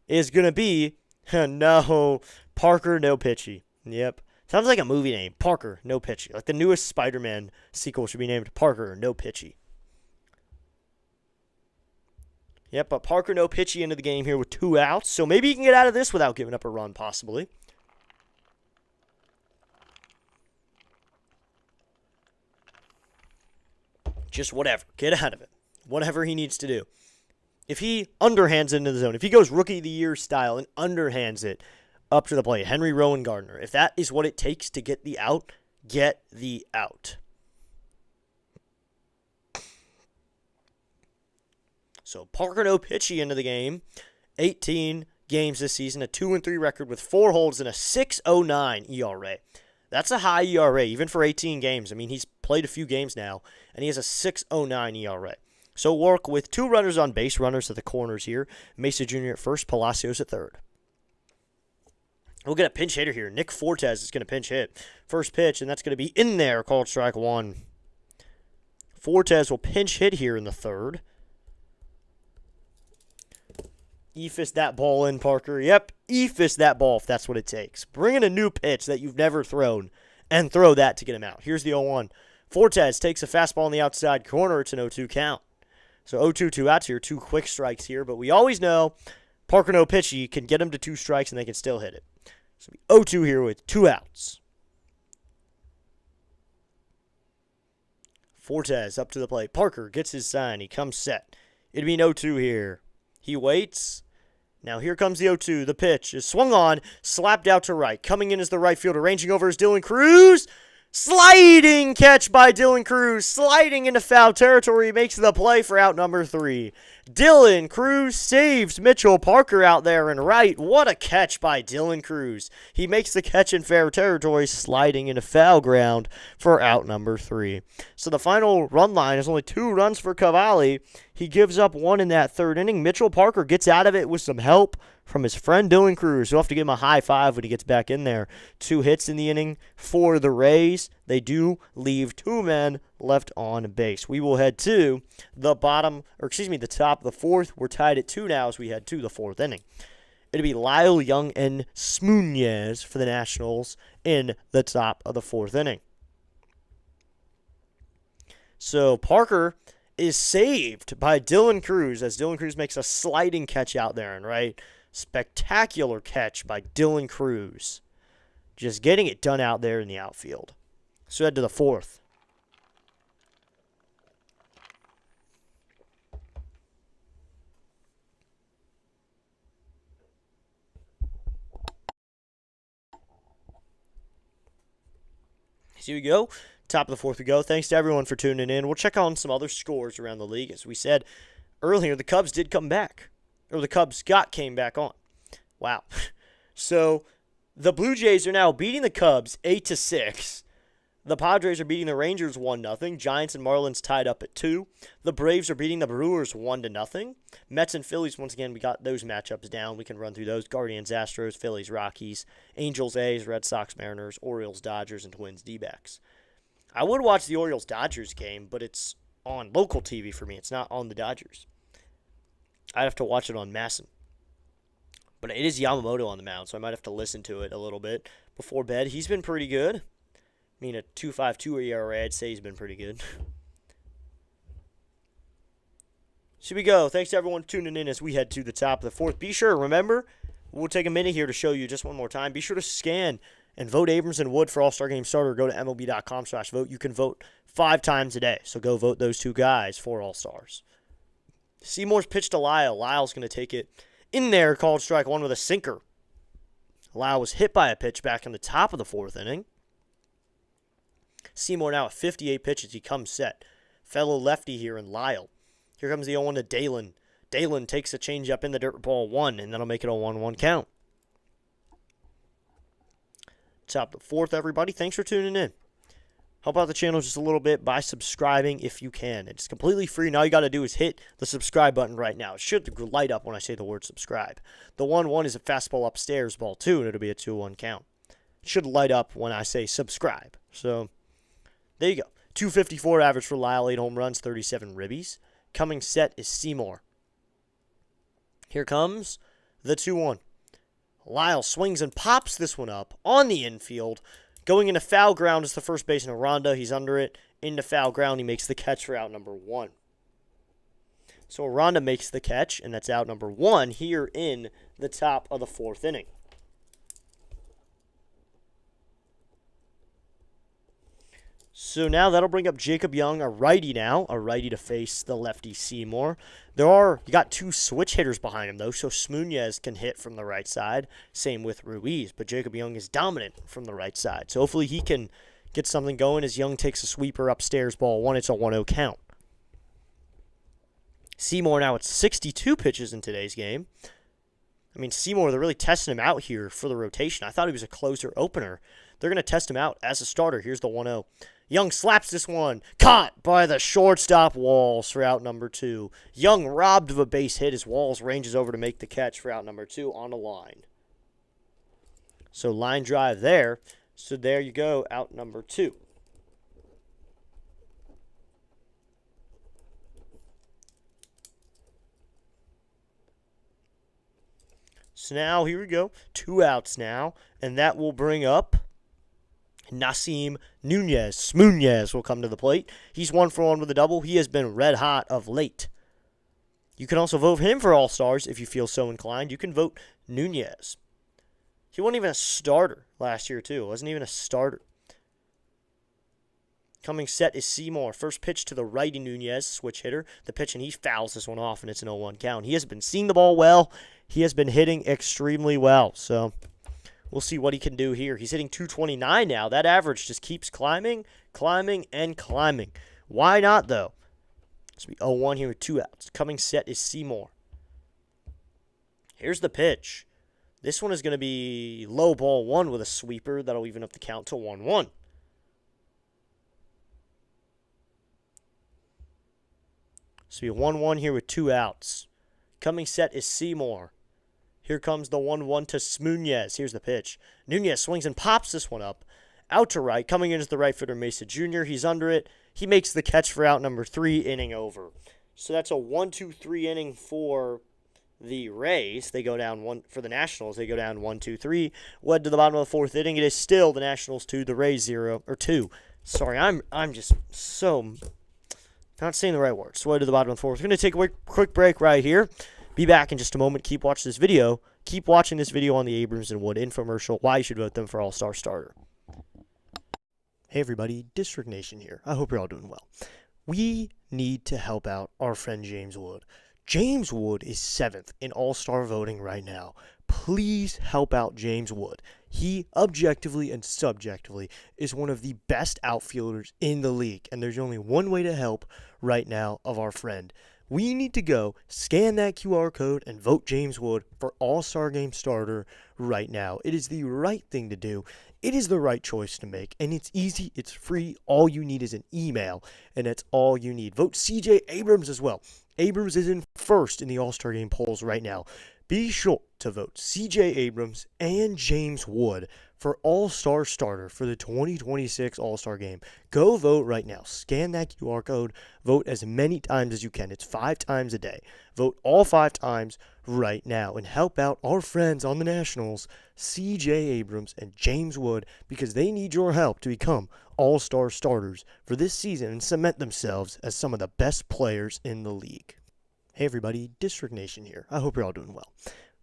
S1: is going to be, no, Parker, no pitchy. Yep. Sounds like a movie name, Parker, no pitchy. Like the newest Spider-Man sequel should be named Parker, no pitchy. Yep, but Parker, no pitchy into the game here with 2 outs. So maybe he can get out of this without giving up a run, possibly. Just whatever. Get out of it. Whatever he needs to do. If he underhands it into the zone, if he goes Rookie of the Year style and underhands it up to the plate, Henry Rowan Gardner, if that is what it takes to get the out, get the out. So Parker no pitchy into the game. 18 games this season, a 2-3 record with 4 holds and a 6.09 ERA. That's a high ERA, even for 18 games. I mean, he's played a few games now, and he has a 6.09 ERA. So work with 2 runners on base, runners at the corners here. Mesa Jr. at first, Palacios at third. We'll get a pinch hitter here. Nick Fortes is going to pinch hit. First pitch, and that's going to be in there, called strike 1. Fortes will pinch hit here in the third. E-fist that ball in, Parker. Yep, E-fist that ball if that's what it takes. Bring in a new pitch that you've never thrown and throw that to get him out. Here's the 0-1. Fortes takes a fastball on the outside corner. It's an 0-2 count. So 0-2, 2 outs here, 2 quick strikes here. But we always know Parker no pitchy can get him to 2 strikes and they can still hit it. So 0-2 here with 2 outs. Fortes up to the plate. Parker gets his sign. He comes set. It'd be an 0-2 here. He waits. Now here comes the 0-2. The pitch is swung on, slapped out to right. Coming in is the right fielder. Ranging over is Dylan Cruz. Sliding catch by Dylan Cruz. Sliding into foul territory. Makes the play for out number 3. Dylan Cruz saves Mitchell Parker out there in right. What a catch by Dylan Cruz. He makes the catch in fair territory, sliding into foul ground for out number 3. So the final run line is only 2 runs for Cavalli. He gives up 1 in that 3rd inning. Mitchell Parker gets out of it with some help from his friend Dylan Cruz. We'll have to give him a high five when he gets back in there. 2 hits in the inning for the Rays. They do leave 2 men left on base. We will head to the top of the 4th. We're tied at 2 now as we head to the 4th inning. It'll be Lyle Young and Smuñez for the Nationals in the top of the 4th inning. So Parker is saved by Dylan Cruz as Dylan Cruz makes a sliding catch out there, and right? Spectacular catch by Dylan Cruz. Just getting it done out there in the outfield. So head to the 4th. Here we go. Top of the 4th we go. Thanks to everyone for tuning in. We'll check on some other scores around the league. As we said earlier, the Cubs did come back. Or the Cubs came back on. Wow. So the Blue Jays are now beating the Cubs 8-6. The Padres are beating the Rangers 1-0. Giants and Marlins tied up at 2. The Braves are beating the Brewers 1-0. Mets and Phillies, once again, we got those matchups down. We can run through those. Guardians, Astros, Phillies, Rockies, Angels, A's, Red Sox, Mariners, Orioles, Dodgers, and Twins, D-backs. I would watch the Orioles-Dodgers game, but it's on local TV for me. It's not on the Dodgers. I'd have to watch it on Masson. But it is Yamamoto on the mound, so I might have to listen to it a little bit before bed. He's been pretty good. I mean, a 2.52 ERA, I'd say he's been pretty good. So we go. Thanks to everyone tuning in as we head to the top of the 4th. Be sure, remember, we'll take a minute here to show you just one more time. Be sure to scan and vote Abrams and Wood for All-Star Game Starter. Go to MLB.com/vote. You can vote 5 times a day, so go vote those 2 guys for All-Stars. Seymour's pitch to Lyle. Lyle's going to take it in there, called strike 1 with a sinker. Lyle was hit by a pitch back in the top of the 4th inning. Seymour now at 58 pitches. He comes set. Fellow lefty here in Lyle. Here comes the 0-1 to Dalen. Dalen takes a changeup in the dirt, ball 1, and that'll make it a 1-1 count. Top of the 4th, everybody. Thanks for tuning in. Help out the channel just a little bit by subscribing if you can. It's completely free, and all you got to do is hit the subscribe button right now. It should light up when I say the word subscribe. The 1-1 is a fastball upstairs, ball 2, and it'll be a 2-1 count. It should light up when I say subscribe. So there you go. 254 average for Lyle, 8 home runs, 37 ribbies. Coming set is Seymour. Here comes the 2-1. Lyle swings and pops this one up on the infield. Going into foul ground is the first baseman Aranda. He's under it. Into foul ground, he makes the catch for out number 1. So Aranda makes the catch, and that's out number 1 here in the top of the 4th inning. So now that'll bring up Jacob Young, a righty now, a righty to face the lefty Seymour. You got 2 switch hitters behind him, though, so Smuñez can hit from the right side. Same with Ruiz, but Jacob Young is dominant from the right side. So hopefully he can get something going as Young takes a sweeper upstairs, ball 1. It's a 1-0 count. Seymour now at 62 pitches in today's game. I mean, Seymour, they're really testing him out here for the rotation. I thought he was a closer opener. They're going to test him out as a starter. Here's the 1-0. Young slaps this one. Caught by the shortstop Walls for out number 2. Young robbed of a base hit as Walls ranges over to make the catch for out number 2 on the line. So line drive there. So there you go, out number 2. So now, here we go. 2 outs now. And that will bring up Nasim Nunez. Smoonez will come to the plate. He's 1 for 1 with a double. He has been red hot of late. You can also vote him for All-Stars if you feel so inclined. You can vote Nunez. He wasn't even a starter last year, too. Wasn't even a starter. Coming set is Seymour. First pitch to the righty Nunez, switch hitter. The pitch, and he fouls this one off, and it's an 0-1 count. He has been seeing the ball well. He has been hitting extremely well. So we'll see what he can do here. He's hitting 229 now. That average just keeps climbing, climbing, and climbing. Why not, though? It's be 0-1 here with 2 outs. Coming set is Seymour. Here's the pitch. This one is going to be low ball 1 with a sweeper. That'll even up the count to 1-1. So be 1-1 here with 2 outs. Coming set is Seymour. Here comes the 1-1 to Smoonez. Here's the pitch. Nunez swings and pops this one up. Out to right. Coming in is the right fielder, Mesa Jr. He's under it. He makes the catch for out number 3, inning over. So that's a 1-2-3 inning for the Rays. They go down 1 for the Nationals. They go down 1-2-3. Led to the bottom of the 4th inning. It is still the Nationals 2, the Rays 0 or 2. Sorry, I'm just so not saying the right words. Led to the bottom of the 4th. We're going to take a quick break right here. Be back in just a moment. Keep watching this video. Keep watching this video on the Abrams and Wood infomercial. Why you should vote them for All-Star starter. Hey everybody, District Nation here. I hope you're all doing well. We need to help out our friend James Wood. James Wood is 7th in All-Star voting right now. Please help out James Wood. He objectively and subjectively is one of the best outfielders in the league, and there's only one way to help right now of our friend. We need to go scan that QR code and vote James Wood for All-Star Game starter right now. It is the right thing to do. It is the right choice to make, and it's easy, it's free. All you need is an email, and that's all you need. Vote CJ Abrams as well. Abrams is in 1st in the All-Star Game polls right now. Be sure to vote CJ Abrams and James Wood for All-Star starter for the 2026 All-Star Game. Go vote right now. Scan that QR code. Vote as many times as you can. It's 5 times a day. Vote all 5 times right now and help out our friends on the Nationals, CJ Abrams and James Wood, because they need your help to become All-Star starters for this season and cement themselves as some of the best players in the league. Hey everybody, District Nation here. I hope you're all doing well.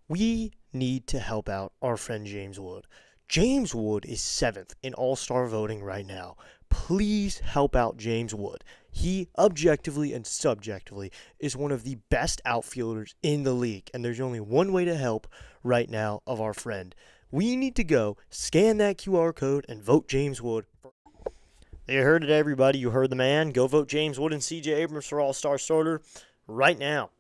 S1: We need to help out our friend James Wood. James Wood is 7th in All-Star voting right now. Please help out James Wood. He objectively and subjectively is one of the best outfielders in the league, and there's only one way to help right now of our friend. We need to go scan that QR code and vote James Wood. You heard it, everybody. You heard the man. Go vote James Wood and CJ Abrams for All-Star starter right now.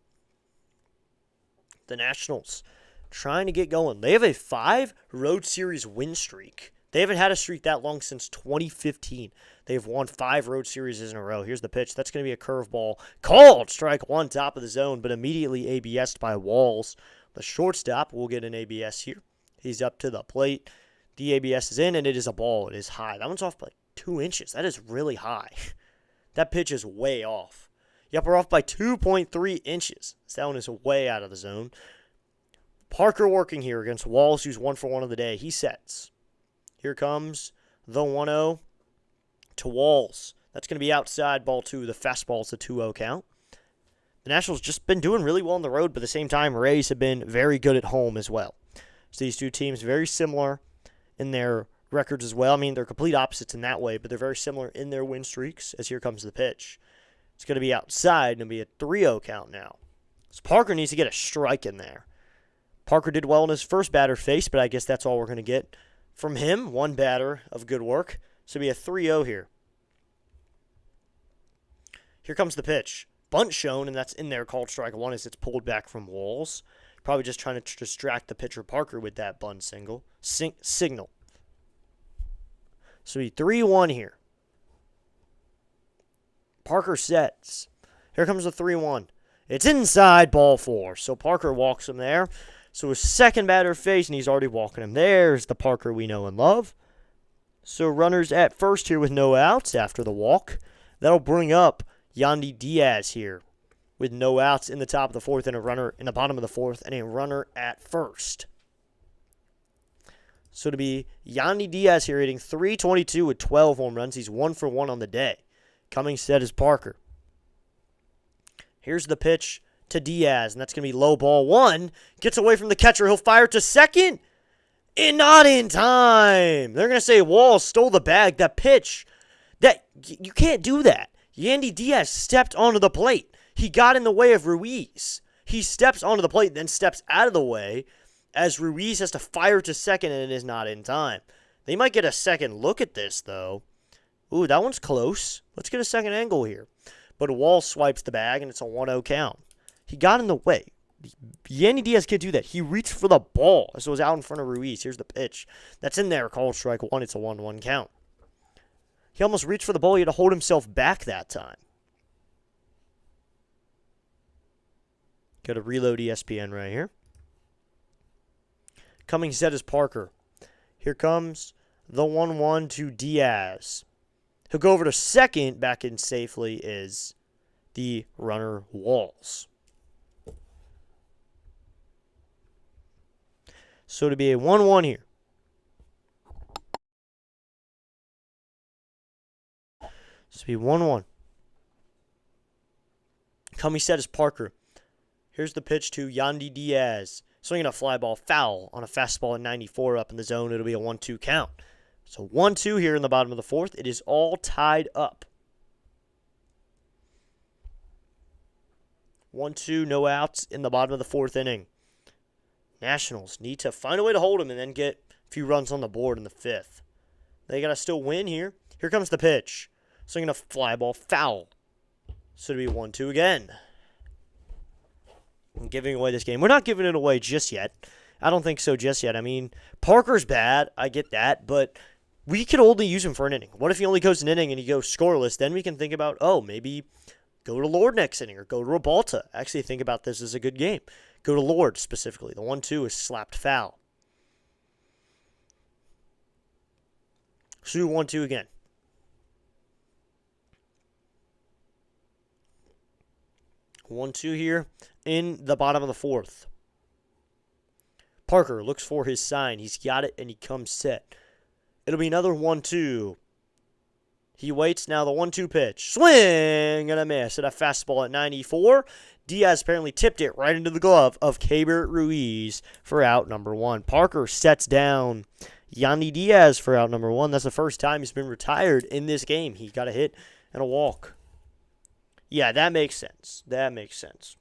S1: The Nationals trying to get going. They have a 5 road series win streak. They haven't had a streak that long since 2015. They've won 5 road series in a row. Here's the pitch. That's going to be a curveball. Called strike 1, top of the zone, but immediately ABS'd by Walls. The shortstop will get an ABS here. He's up to the plate. The ABS is in, and it is a ball. It is high. That one's off by 2 inches. That is really high. That pitch is way off. Yep, we're off by 2.3 inches. So that one is way out of the zone. Parker working here against Walls, who's 1 for 1 of the day. He sets. Here comes the 1-0 to Walls. That's going to be outside, ball 2. The fastball's a 2-0 count. The Nationals just been doing really well on the road, but at the same time, Rays have been very good at home as well. So these two teams very similar in their records as well. I mean, they're complete opposites in that way, but they're very similar in their win streaks, as here comes the pitch. It's going to be outside, and it'll be a 3-0 count now. So Parker needs to get a strike in there. Parker did well in his first batter face, but I guess that's all we're going to get from him. 1 batter of good work. So it'll be a 3-0 here. Here comes the pitch. bunt shown, and that's in there, called strike one as it's pulled back from Walls. Probably just trying to distract the pitcher Parker with that bunt signal. So 3-1 here. Parker sets. Here comes the 3-1. It's inside, ball 4. So Parker walks him there. So his second batter face, and he's already walking him. There's the Parker we know and love. So runners at first here with no outs after the walk. That'll bring up Yandy Diaz here with no outs in the top of the fourth and a runner in the bottom of the fourth and a runner at first. So to be Yandy Diaz here hitting .322 with 12 home runs. He's 1 for 1 on the day. Coming set is Parker. Here's the pitch to Diaz, and that's going to be low ball 1. Gets away from the catcher. He'll fire to second. And not in time. They're going to say Walls stole the bag. That pitch, you can't do that. Yandy Diaz stepped onto the plate. He got in the way of Ruiz. He steps onto the plate, then steps out of the way as Ruiz has to fire to second, and it is not in time. They might get a second look at this, though. Ooh, that one's close. Let's get a second angle here. But Walls swipes the bag, and it's a 1-0 count. He got in the way. Yandy Diaz can't do that. He reached for the ball as it was out in front of Ruiz. Here's the pitch. That's in there, called strike 1. It's a 1-1 count. He almost reached for the ball. He had to hold himself back that time. Got to reload ESPN right here. Coming set is Parker. Here comes the 1-1 to Diaz. He'll go over to second. Back in safely is the runner Walls. So to be a 1-1 here. So to be 1-1. Coming set is Parker. Here's the pitch to Yandy Diaz. Swinging a fly ball foul on a fastball at 94 up in the zone. It'll be a 1-2 count. So 1-2 here in the bottom of the fourth. It is all tied up. 1-2, no outs in the bottom of the fourth inning. Nationals need to find a way to hold him and then get a few runs on the board in the fifth. They got to still win here. Here comes the pitch. Swinging a fly ball foul. So it'll be 1-2 again. I'm giving away this game. We're not giving it away just yet. I don't think so just yet. I mean, Parker's bad. I get that. But we could only use him for an inning. What if he only goes an inning and he goes scoreless? Then we can think about, maybe go to Lord next inning or go to Rebalta. Actually think about this as a good game. Go to Lord specifically. The 1-2 is slapped foul. So 1-2 again. 1-2 here in the bottom of the fourth. Parker looks for his sign. He's got it, and he comes set. It'll be another 1-2. He waits now, the 1-2 pitch. Swing and a miss at a fastball at 94. Diaz apparently tipped it right into the glove of Keibert Ruiz for out number 1. Parker sets down Yandy Diaz for out number 1. That's the first time he's been retired in this game. He got a hit and a walk. Yeah, that makes sense. That makes sense.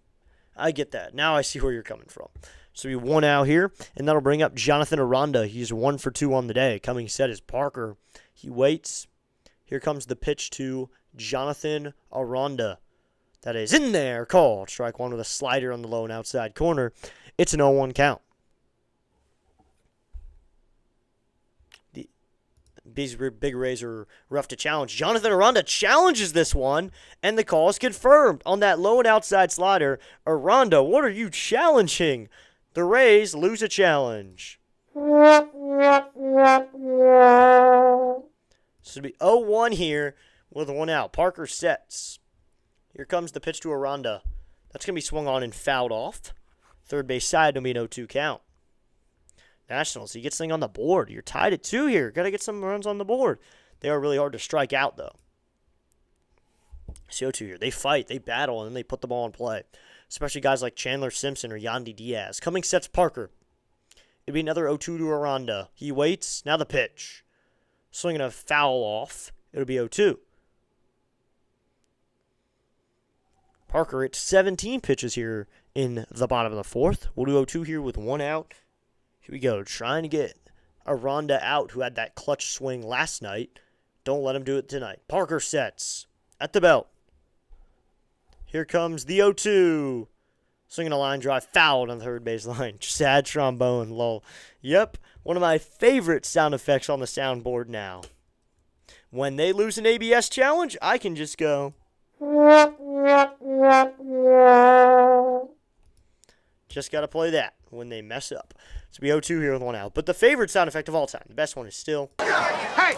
S1: I get that. Now I see where you're coming from. So we 1 out here, and that'll bring up Jonathan Aranda. He's 1 for 2 on the day. Coming set is Parker. He waits. Here comes the pitch to Jonathan Aranda. That is in there, called strike 1 with a slider on the low and outside corner. It's an 0-1 count. These big Rays are rough to challenge. Jonathan Aranda challenges this one, and the call is confirmed on that low and outside slider. Aranda, what are you challenging? The Rays lose a challenge. So it'll be 0-1 here with 1 out. Parker sets. Here comes the pitch to Aranda. That's going to be swung on and fouled off. Third base side, it'll be an 0-2 count. Nationals, he gets thing on the board. You're tied at 2 here. Got to get some runs on the board. They are really hard to strike out, though. CO2 here. They fight, they battle, and then they put the ball in play. Especially guys like Chandler Simpson or Yandy Diaz. Coming sets Parker. It'd be another 0-2 to Aranda. He waits. Now the pitch. Swinging a foul off. It'll be 0-2. Parker at 17 pitches here in the bottom of the fourth. We'll do 0-2 here with 1 out. Here we go. Trying to get Aranda out, who had that clutch swing last night. Don't let him do it tonight. Parker sets at the belt. Here comes the 0-2. Swinging a line drive, fouled on the third base line. Sad trombone, lol. Yep, one of my favorite sound effects on the soundboard now. When they lose an ABS challenge, I can just go. Just got to play that when they mess up. So we 0-2 here with one out. But the favorite sound effect of all time, the best one is still.
S2: Hey,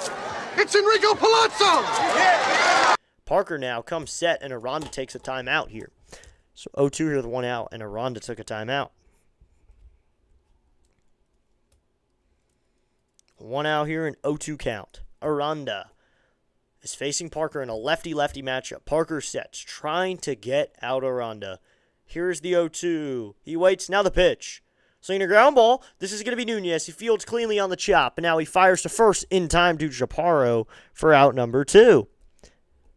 S2: it's Enrico Palazzo!
S1: Parker now comes set, and Aranda takes a timeout here. So 0-2 here with one out, and Aranda took a timeout. One out here, and 0-2 count. Aranda is facing Parker in a lefty-lefty matchup. Parker sets, trying to get out Aranda. Here's the 0-2. He waits, now the pitch. Swinging a ground ball. This is going to be Nunez. He fields cleanly on the chop, and now he fires to first in time to Chaparro for out number 2.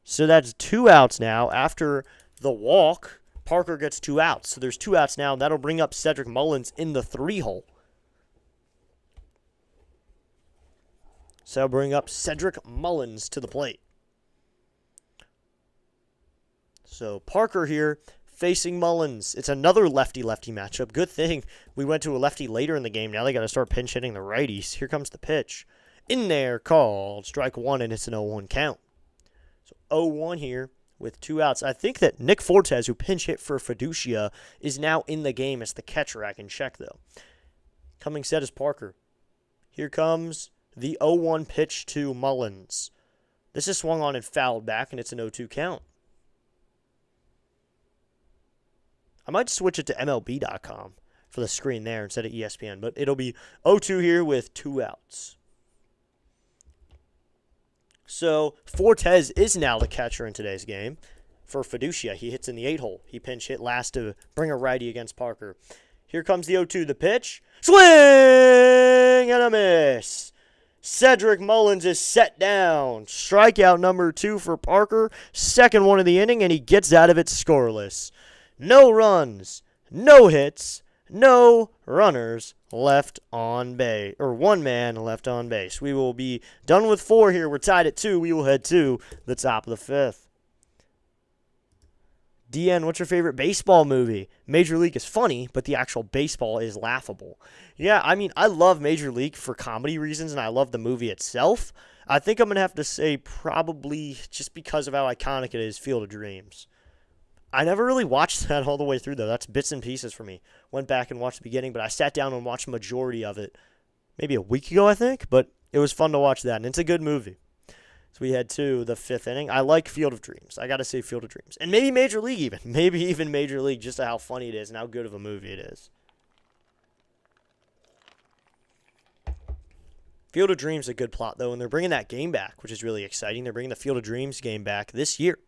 S1: So that's 2 outs now. After the walk, Parker gets 2 outs. So there's 2 outs now. That'll bring up Cedric Mullins in the 3-hole. So that'll bring up Cedric Mullins to the plate. So Parker here facing Mullins. It's another lefty-lefty matchup. Good thing we went to a lefty later in the game. Now they got to start pinch hitting the righties. Here comes the pitch. In there, called. Strike 1, and it's an 0-1 count. So 0-1 here with 2 outs. I think that Nick Fortes, who pinch hit for Fiducia, is now in the game as the catcher. I can check, though. Coming set is Parker. Here comes the 0-1 pitch to Mullins. This is swung on and fouled back, and it's an 0-2 count. I might switch it to MLB.com for the screen there instead of ESPN, but it'll be 0-2 here with 2 outs. So Fortes is now the catcher in today's game for Fiducia. He hits in the 8-hole. He pinch hit last to bring a righty against Parker. Here comes the 0-2, the pitch. Swing and a miss. Cedric Mullins is set down. Strikeout number 2 for Parker. Second one of the inning, and he gets out of it scoreless. No runs, no hits, no runners left on base, or 1 man left on base. We will be done with 4 here. We're tied at 2. We will head to the top of the 5th. DN, what's your favorite baseball movie? Major League is funny, but the actual baseball is laughable. Yeah, I mean, I love Major League for comedy reasons, and I love the movie itself. I think I'm going to have to say probably just because of how iconic it is, Field of Dreams. I never really watched that all the way through, though. That's bits and pieces for me. Went back and watched the beginning, but I sat down and watched the majority of it maybe a week ago, I think. But it was fun to watch that, and it's a good movie. So we head to the 5th inning. I like Field of Dreams. I got to say Field of Dreams. And maybe Major League even. Maybe even Major League, just how funny it is and how good of a movie it is. Field of Dreams is a good plot, though, and they're bringing that game back, which is really exciting. They're bringing the Field of Dreams game back this year.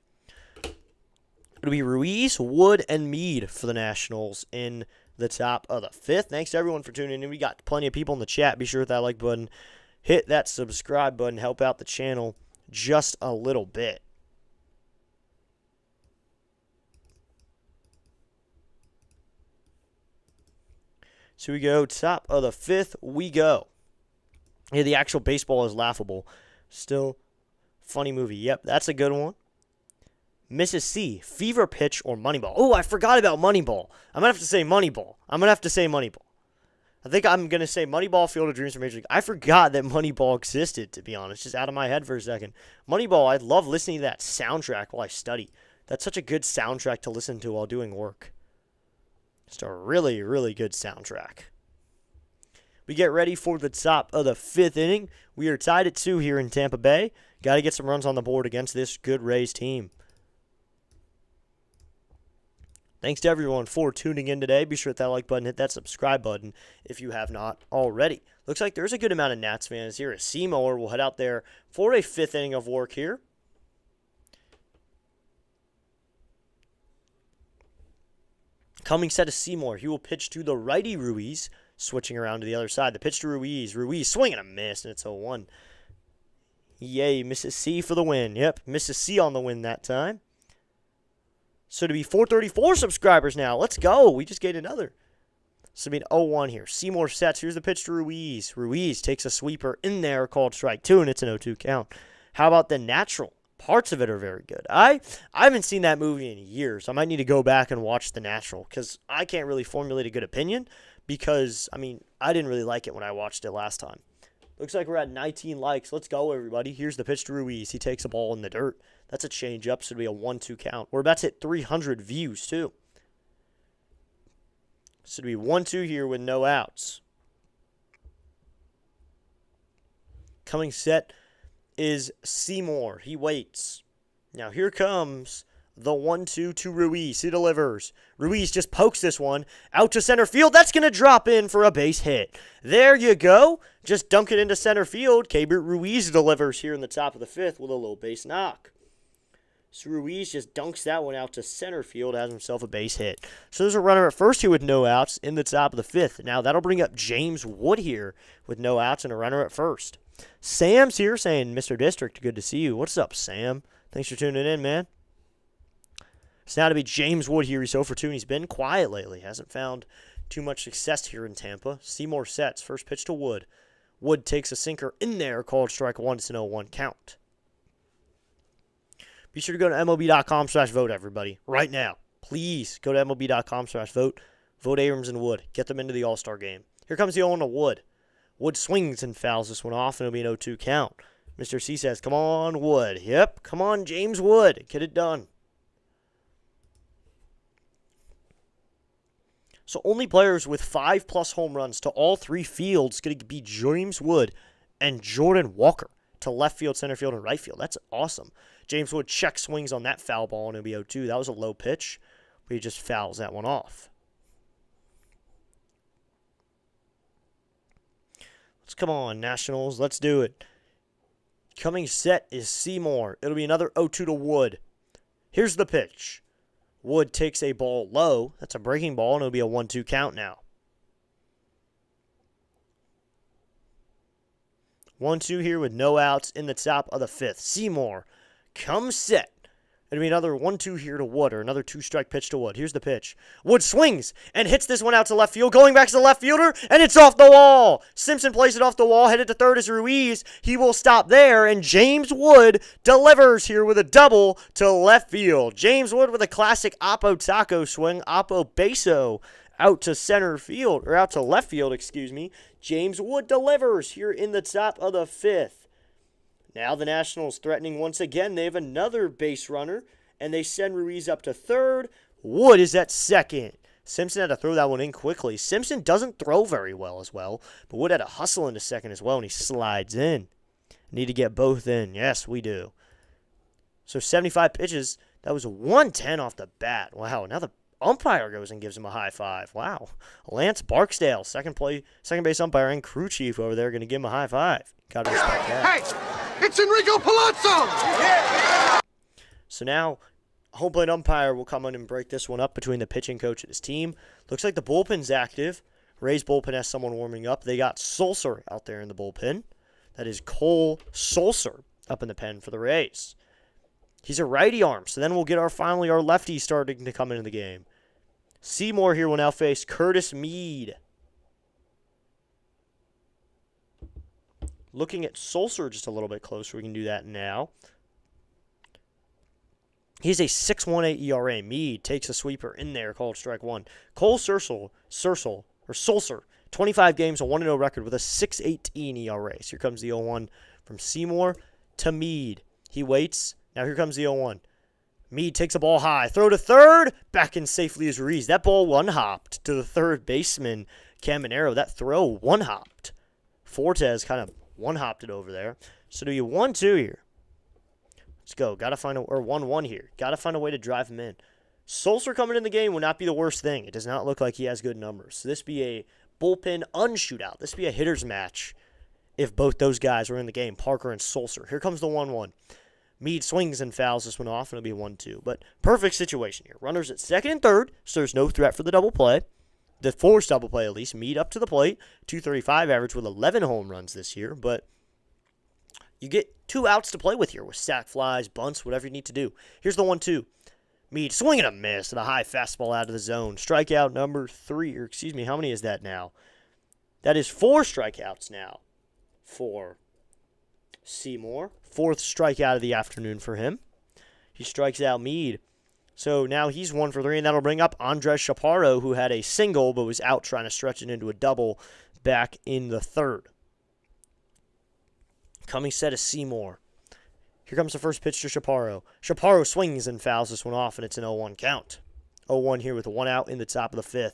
S1: It'll be Ruiz, Wood, and Meade for the Nationals in the top of the 5th. Thanks to everyone for tuning in. We got plenty of people in the chat. Be sure to hit that like button. Hit that subscribe button. Help out the channel just a little bit. So we go top of the 5th. We go. Yeah, the actual baseball is laughable. Still, funny movie. Yep, that's a good one. Mrs. C, Fever Pitch or Moneyball. Oh, I forgot about Moneyball. I'm going to have to say Moneyball. I think I'm going to say Moneyball, Field of Dreams for Major League. I forgot that Moneyball existed, to be honest. Just out of my head for a second. Moneyball, I love listening to that soundtrack while I study. That's such a good soundtrack to listen to while doing work. Just a really, really good soundtrack. We get ready for the top of the 5th inning. We are tied at 2 here in Tampa Bay. Got to get some runs on the board against this good Rays team. Thanks to everyone for tuning in today. Be sure to hit that like button, hit that subscribe button if you have not already. Looks like there's a good amount of Nats fans here. A Seymour will head out there for a 5th inning of work here. Coming set is Seymour. He will pitch to the righty Ruiz, switching around to the other side. The pitch to Ruiz. Ruiz swing and a miss, and it's 0-1. Yay, Mrs. C for the win. Yep, Mrs. C on the win that time. So to be 434 subscribers now. Let's go. We just gained another. So be an 0-1 here. Seymour sets. Here's the pitch to Ruiz. Ruiz takes a sweeper in there called strike 2, and it's an 0-2 count. How about the natural Parts of it are very good. I haven't seen that movie in years. I might need to go back and watch The Natural because I can't really formulate a good opinion because, I mean, I didn't really like it when I watched it last time. Looks like we're at 19 likes. Let's go, everybody. Here's the pitch to Ruiz. He takes a ball in the dirt. That's a changeup, so it'll be a 1-2 count. We're about to hit 300 views, too. So it'll be 1-2 here with no outs. Coming set is Seymour. He waits. Now here comes the 1-2 to Ruiz. He delivers. Ruiz just pokes this one out to center field. That's going to drop in for a base hit. There you go. Just dunk it into center field. Keibert Ruiz delivers here in the top of the fifth with a low base knock. So Ruiz just dunks that one out to center field, has himself a base hit. So there's a runner at first here with no outs in the top of the fifth. Now that'll bring up James Wood here with no outs and a runner at first. Sam's here saying, Mr. District, good to see you. What's up, Sam? Thanks for tuning in, man. It's now to be James Wood here. He's 0 for 2, and he's been quiet lately. Hasn't found too much success here in Tampa. Seymour sets. First pitch to Wood. Wood takes a sinker in there, called strike one. It's an 0-1 count. Be sure to go to MLB.com/vote, everybody, right now. Please go to MLB.com/vote. Vote Abrams and Wood. Get them into the All-Star game. Here comes the 0-1 to Wood. Wood swings and fouls this one off, and it'll be an 0-2 count. Mr. C says, come on, Wood. Yep, come on, James Wood. Get it done. So only players with 5+ home runs to all three fields going to be James Wood and Jordan Walker to left field, center field, and right field. That's awesome. James Wood check swings on that foul ball, and it'll be 0-2. That was a low pitch, but he just fouls that one off. Let's come on, Nationals. Let's do it. Coming set is Seymour. It'll be another 0-2 to Wood. Here's the pitch. Wood takes a ball low. That's a breaking ball, and it'll be a 1-2 count now. 1-2 here with no outs in the top of the fifth. Seymour comes set. It'll be another 1-2 here to Wood, or another 2-strike pitch to Wood. Here's the pitch. Wood swings and hits this one out to left field. Going back to the left fielder, and it's off the wall. Simpson plays it off the wall, headed to third is Ruiz. He will stop there, and James Wood delivers here with a double to left field. James Wood with a classic Oppo Taco swing. Oppo Beso out to center field, or out to left field, excuse me. James Wood delivers here in the top of the fifth. Now the Nationals threatening once again. They have another base runner, and they send Ruiz up to third. Wood is at second. Simpson had to throw that one in quickly. Simpson doesn't throw very well as well, but Wood had to hustle into second as well, and he slides in. Need to get both in. Yes, we do. So 75 pitches. That was 110 off the bat. Wow, now the umpire goes and gives him a high five. Wow. Lance Barksdale, second base umpire, and crew chief over there, going to give him a high five. Gotta respect that.
S2: Hey, it's Enrico Palazzo!
S1: So now, home plate umpire will come in and break this one up between the pitching coach and his team. Looks like the bullpen's active. Rays bullpen has someone warming up. They got Sulser out there in the bullpen. That is Cole Sulser up in the pen for the Rays. He's a righty arm, so then we'll get finally our lefty starting to come into the game. Seymour here will now face Curtis Mead. Looking at Sulser just a little bit closer, we can do that now. He's a 6.18 ERA. Mead takes a sweeper in there, called strike one. Cole Sulser, 25 games, a 1-0 record with a 6.18 ERA. So here comes the 0-1 from Seymour to Mead. He waits. Now here comes the 0-1. Mead takes a ball high. Throw to third. Back in safely is Ruiz. That ball one-hopped to the third baseman, Caminero. That throw one-hopped. Fortes kind of one-hopped it over there. So do you 1-2 here? Let's go. Got to find or 1-1 here. Got to find a way to drive him in. Sulser coming in the game would not be the worst thing. It does not look like he has good numbers. So this be a bullpen unshootout. This be a hitter's match if both those guys were in the game, Parker and Sulser. Here comes the 1-1. Mead swings and fouls this one off, and it'll be 1-2. But perfect situation here. Runners at second and third, so there's no threat for the double play. The forced double play, at least. Mead up to the plate. 235 average with 11 home runs this year. But you get 2 outs to play with here with sac flies, bunts, whatever you need to do. Here's the 1-2. Mead swinging a miss and a high fastball out of the zone. Strikeout number 3, or excuse me, how many is that now? That is 4 strikeouts now for Seymour. 4th strikeout of the afternoon for him. He strikes out Mead. So now he's 1 for 3, and that'll bring up Andres Chaparro, who had a single but was out trying to stretch it into a double back in the 3rd. Coming set is Seymour. Here comes the first pitch to Chaparro. Chaparro swings and fouls this one off, and it's an 0-1 count. 0-1 here with 1 out in the top of the 5th.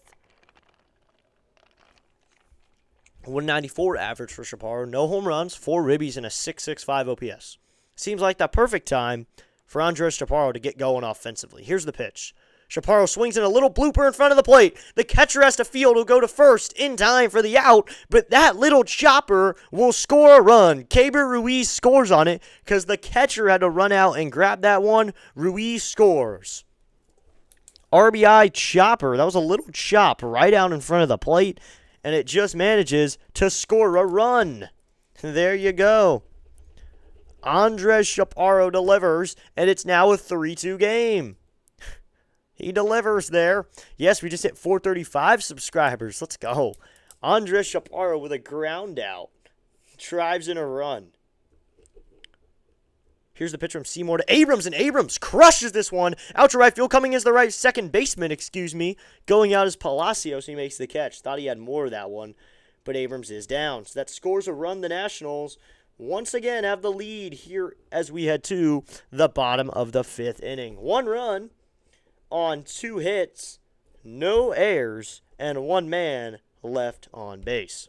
S1: 194 average for Chaparro. No home runs, 4 ribbies, and a 6.65 OPS. Seems like the perfect time for Andres Chaparro to get going offensively. Here's the pitch. Chaparro swings in a little blooper in front of the plate. The catcher has to field, will go to first in time for the out, but that little chopper will score a run. Keibert Ruiz scores on it because the catcher had to run out and grab that one. Ruiz scores. RBI chopper. That was a little chop right out in front of the plate, and it just manages to score a run. There you go. Andres Chaparro delivers, and it's now a 3-2 game. He delivers there. Yes, we just hit 435 subscribers. Let's go. Andres Chaparro with a ground out. Drives in a run. Here's the pitch from Seymour to Abrams, and Abrams crushes this one. Out to right field, coming as the right second baseman, Going out as Palacios, he makes the catch. Thought he had more of that one, but Abrams is down. So that scores a run. The Nationals once again have the lead here as we head to the bottom of the 5th inning. 1 run on 2 hits, no errors, and 1 man left on base.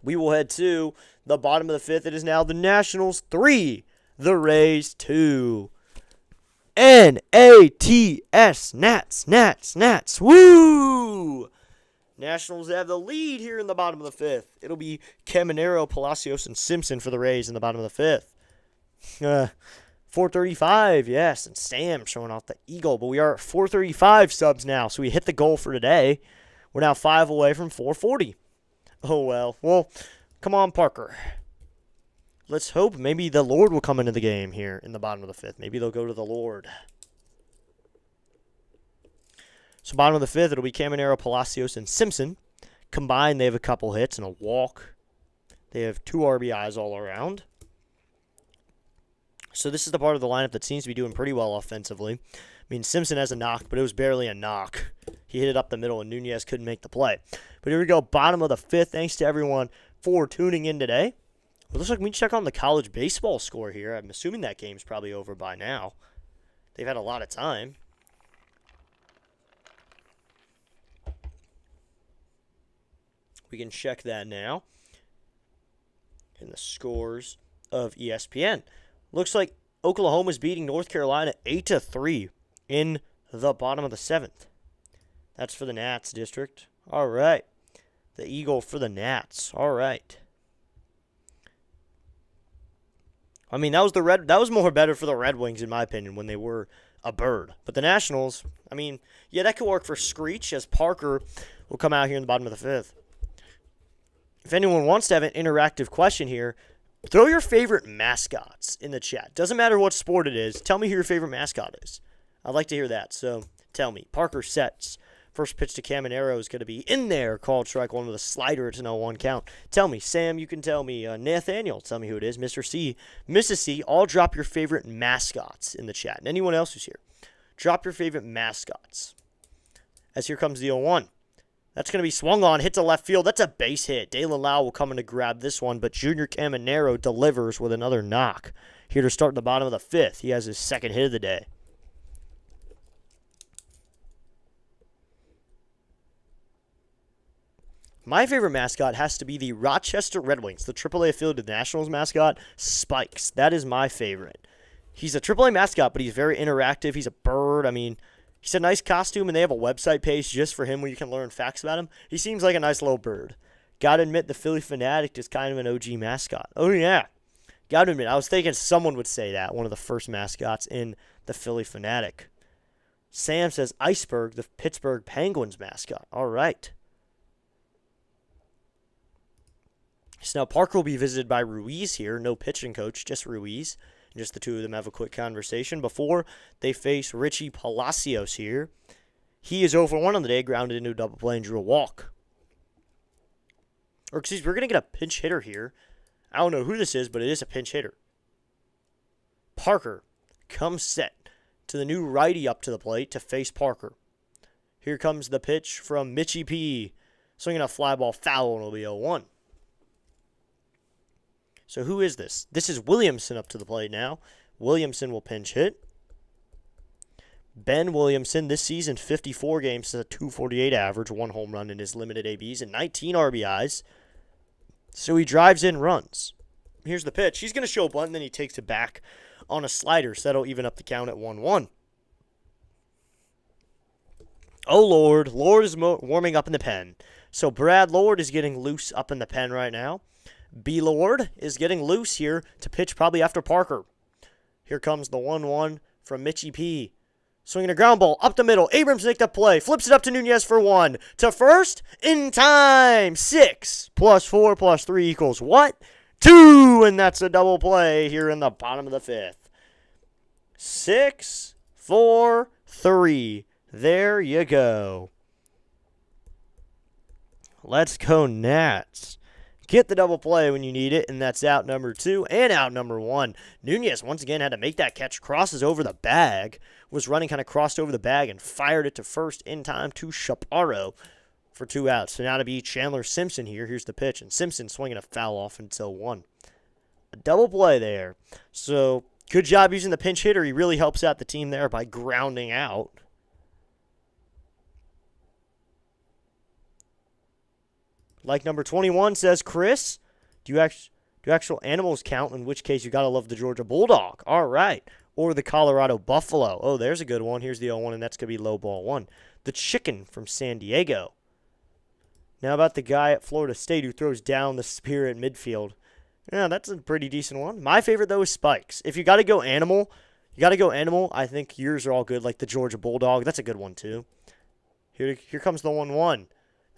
S1: We will head to the bottom of the 5th. It is now the Nationals 3, the Rays 2. N-A-T-S, Nats, woo! Nationals have the lead here in the bottom of the 5th. It'll be Caminero, Palacios, and Simpson for the Rays in the bottom of the 5th. 435, yes, and Sam showing off the eagle. But we are at 435 subs now, so we hit the goal for today. We're now 5 away from 440. Oh, well. Well, come on, Parker. Let's hope maybe the Lord will come into the game here in the bottom of the 5th. Maybe they'll go to the Lord. So bottom of the 5th, it'll be Caminero, Palacios, and Simpson. Combined, they have a couple hits and a walk. They have 2 RBIs all around. So this is the part of the lineup that seems to be doing pretty well offensively. I mean, Simpson has a knock, but it was barely a knock. He hit it up the middle, and Nunez couldn't make the play. But here we go, bottom of the 5th. Thanks to everyone for tuning in today. It looks like we can check on the college baseball score here. I'm assuming that game's probably over by now. They've had a lot of time. We can check that now. And the scores of ESPN. Looks like Oklahoma's beating North Carolina 8-3 in the bottom of the 7th. That's for the Nats district. All right. The Eagle for the Nats. All right. I mean, that was more better for the Red Wings, in my opinion, when they were a bird. But the Nationals, I mean, yeah, that could work for Screech, as Parker will come out here in the bottom of the 5th. If anyone wants to have an interactive question here, throw your favorite mascots in the chat. Doesn't matter what sport it is. Tell me who your favorite mascot is. I'd like to hear that, so tell me. Parker sets. First pitch to Caminero is going to be in there. Called strike one with a slider. It's an 0-1 count. Tell me. Sam, you can tell me. Nathaniel, tell me who it is. Mr. C. Mrs. C, all drop your favorite mascots in the chat. And anyone else who's here, drop your favorite mascots. As here comes the 0-1. That's going to be swung on, hits a left field. That's a base hit. Dalen Lau will come in to grab this one, but Junior Caminero delivers with another knock. Here to start in the bottom of the 5th. He has his 2nd hit of the day. My favorite mascot has to be the Rochester Red Wings, the AAA affiliated Nationals mascot, Spikes. That is my favorite. He's a AAA mascot, but he's very interactive. He's a bird. I mean, he's a nice costume, and they have a website page just for him where you can learn facts about him. He seems like a nice little bird. Gotta admit, the Philly Fanatic is kind of an OG mascot. Oh, yeah. Gotta admit, I was thinking someone would say that, one of the first mascots in the Philly Fanatic. Sam says Iceberg, the Pittsburgh Penguins mascot. All right. So now Parker will be visited by Ruiz here. No pitching coach, just Ruiz. And just the two of them have a quick conversation before they face Richie Palacios here. He is 0-for-1 on the day, grounded into a double play and drew a walk. Or excuse me, we're going to get a pinch hitter here I don't know who this is, but it is a pinch hitter. Parker comes set to the new righty up to the plate to face Parker. Here comes the pitch from Mitchie P. Swinging a fly ball foul, and it'll be 0-1. So who is this? This is Williamson up to the plate now. Williamson will pinch hit. Ben Williamson, this season, 54 games, a .248 average, 1 home run in his limited ABs, and 19 RBIs. So he drives in runs. Here's the pitch. He's going to show a bunt, and then he takes it back on a slider, so that'll even up the count at 1-1. Oh, Lord. Lord is warming up in the pen. So Brad Lord is getting loose up in the pen right now. B. Lord is getting loose here to pitch probably after Parker. Here comes the 1-1 from Mitchie P. Swinging a ground ball up the middle. Abrams make the play. Flips it up to Nunez for 1. To first in time. 6 plus 4 plus 3 equals what? 2. And that's a double play here in the bottom of the 5th. 6, 4, 3. There you go. Let's go Nats. Get the double play when you need it, and that's out number 2 and out number 1. Nunez once again had to make that catch. Crosses over the bag. Was running kind of crossed over the bag and fired it to first in time to Chaparro for 2 outs. So now to be Chandler Simpson here. Here's the pitch, and Simpson swinging a foul off until 1. A double play there. So good job using the pinch hitter. He really helps out the team there by grounding out. Like number 21 says, Chris, do actual animals count? In which case, you got to love the Georgia Bulldog. All right. Or the Colorado Buffalo. Oh, there's a good one. Here's the 0-1, and that's going to be low ball 1. The chicken from San Diego. Now about the guy at Florida State who throws down the spear at midfield. Yeah, that's a pretty decent one. My favorite, though, is Spikes. If you got to go animal, I think yours are all good, like the Georgia Bulldog. That's a good one, too. Here comes the 1-1.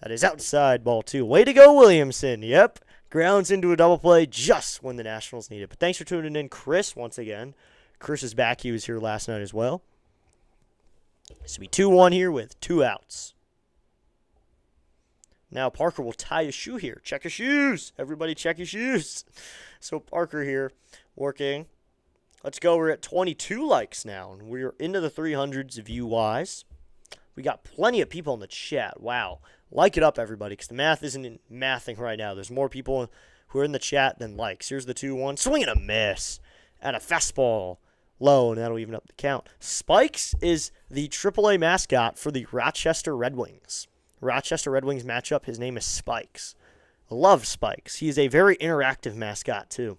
S1: That is outside ball 2. Way to go, Williamson. Yep. Grounds into a double play just when the Nationals need it. But thanks for tuning in, Chris, once again. Chris is back. He was here last night as well. This will be 2-1 here with 2 outs. Now Parker will tie his shoe here. Check your shoes. Everybody check your shoes. So Parker here working. Let's go. We're at 22 likes now, and we're into the 300s view-wise. We got plenty of people in the chat. Wow. Like it up, everybody, because the math isn't mathing right now. There's more people who are in the chat than likes. Here's the 2-1. Swing and a miss. And a fastball. Low, and that'll even up the count. Spikes is the AAA mascot for the Rochester Red Wings. Rochester Red Wings matchup, his name is Spikes. I love Spikes. He is a very interactive mascot, too.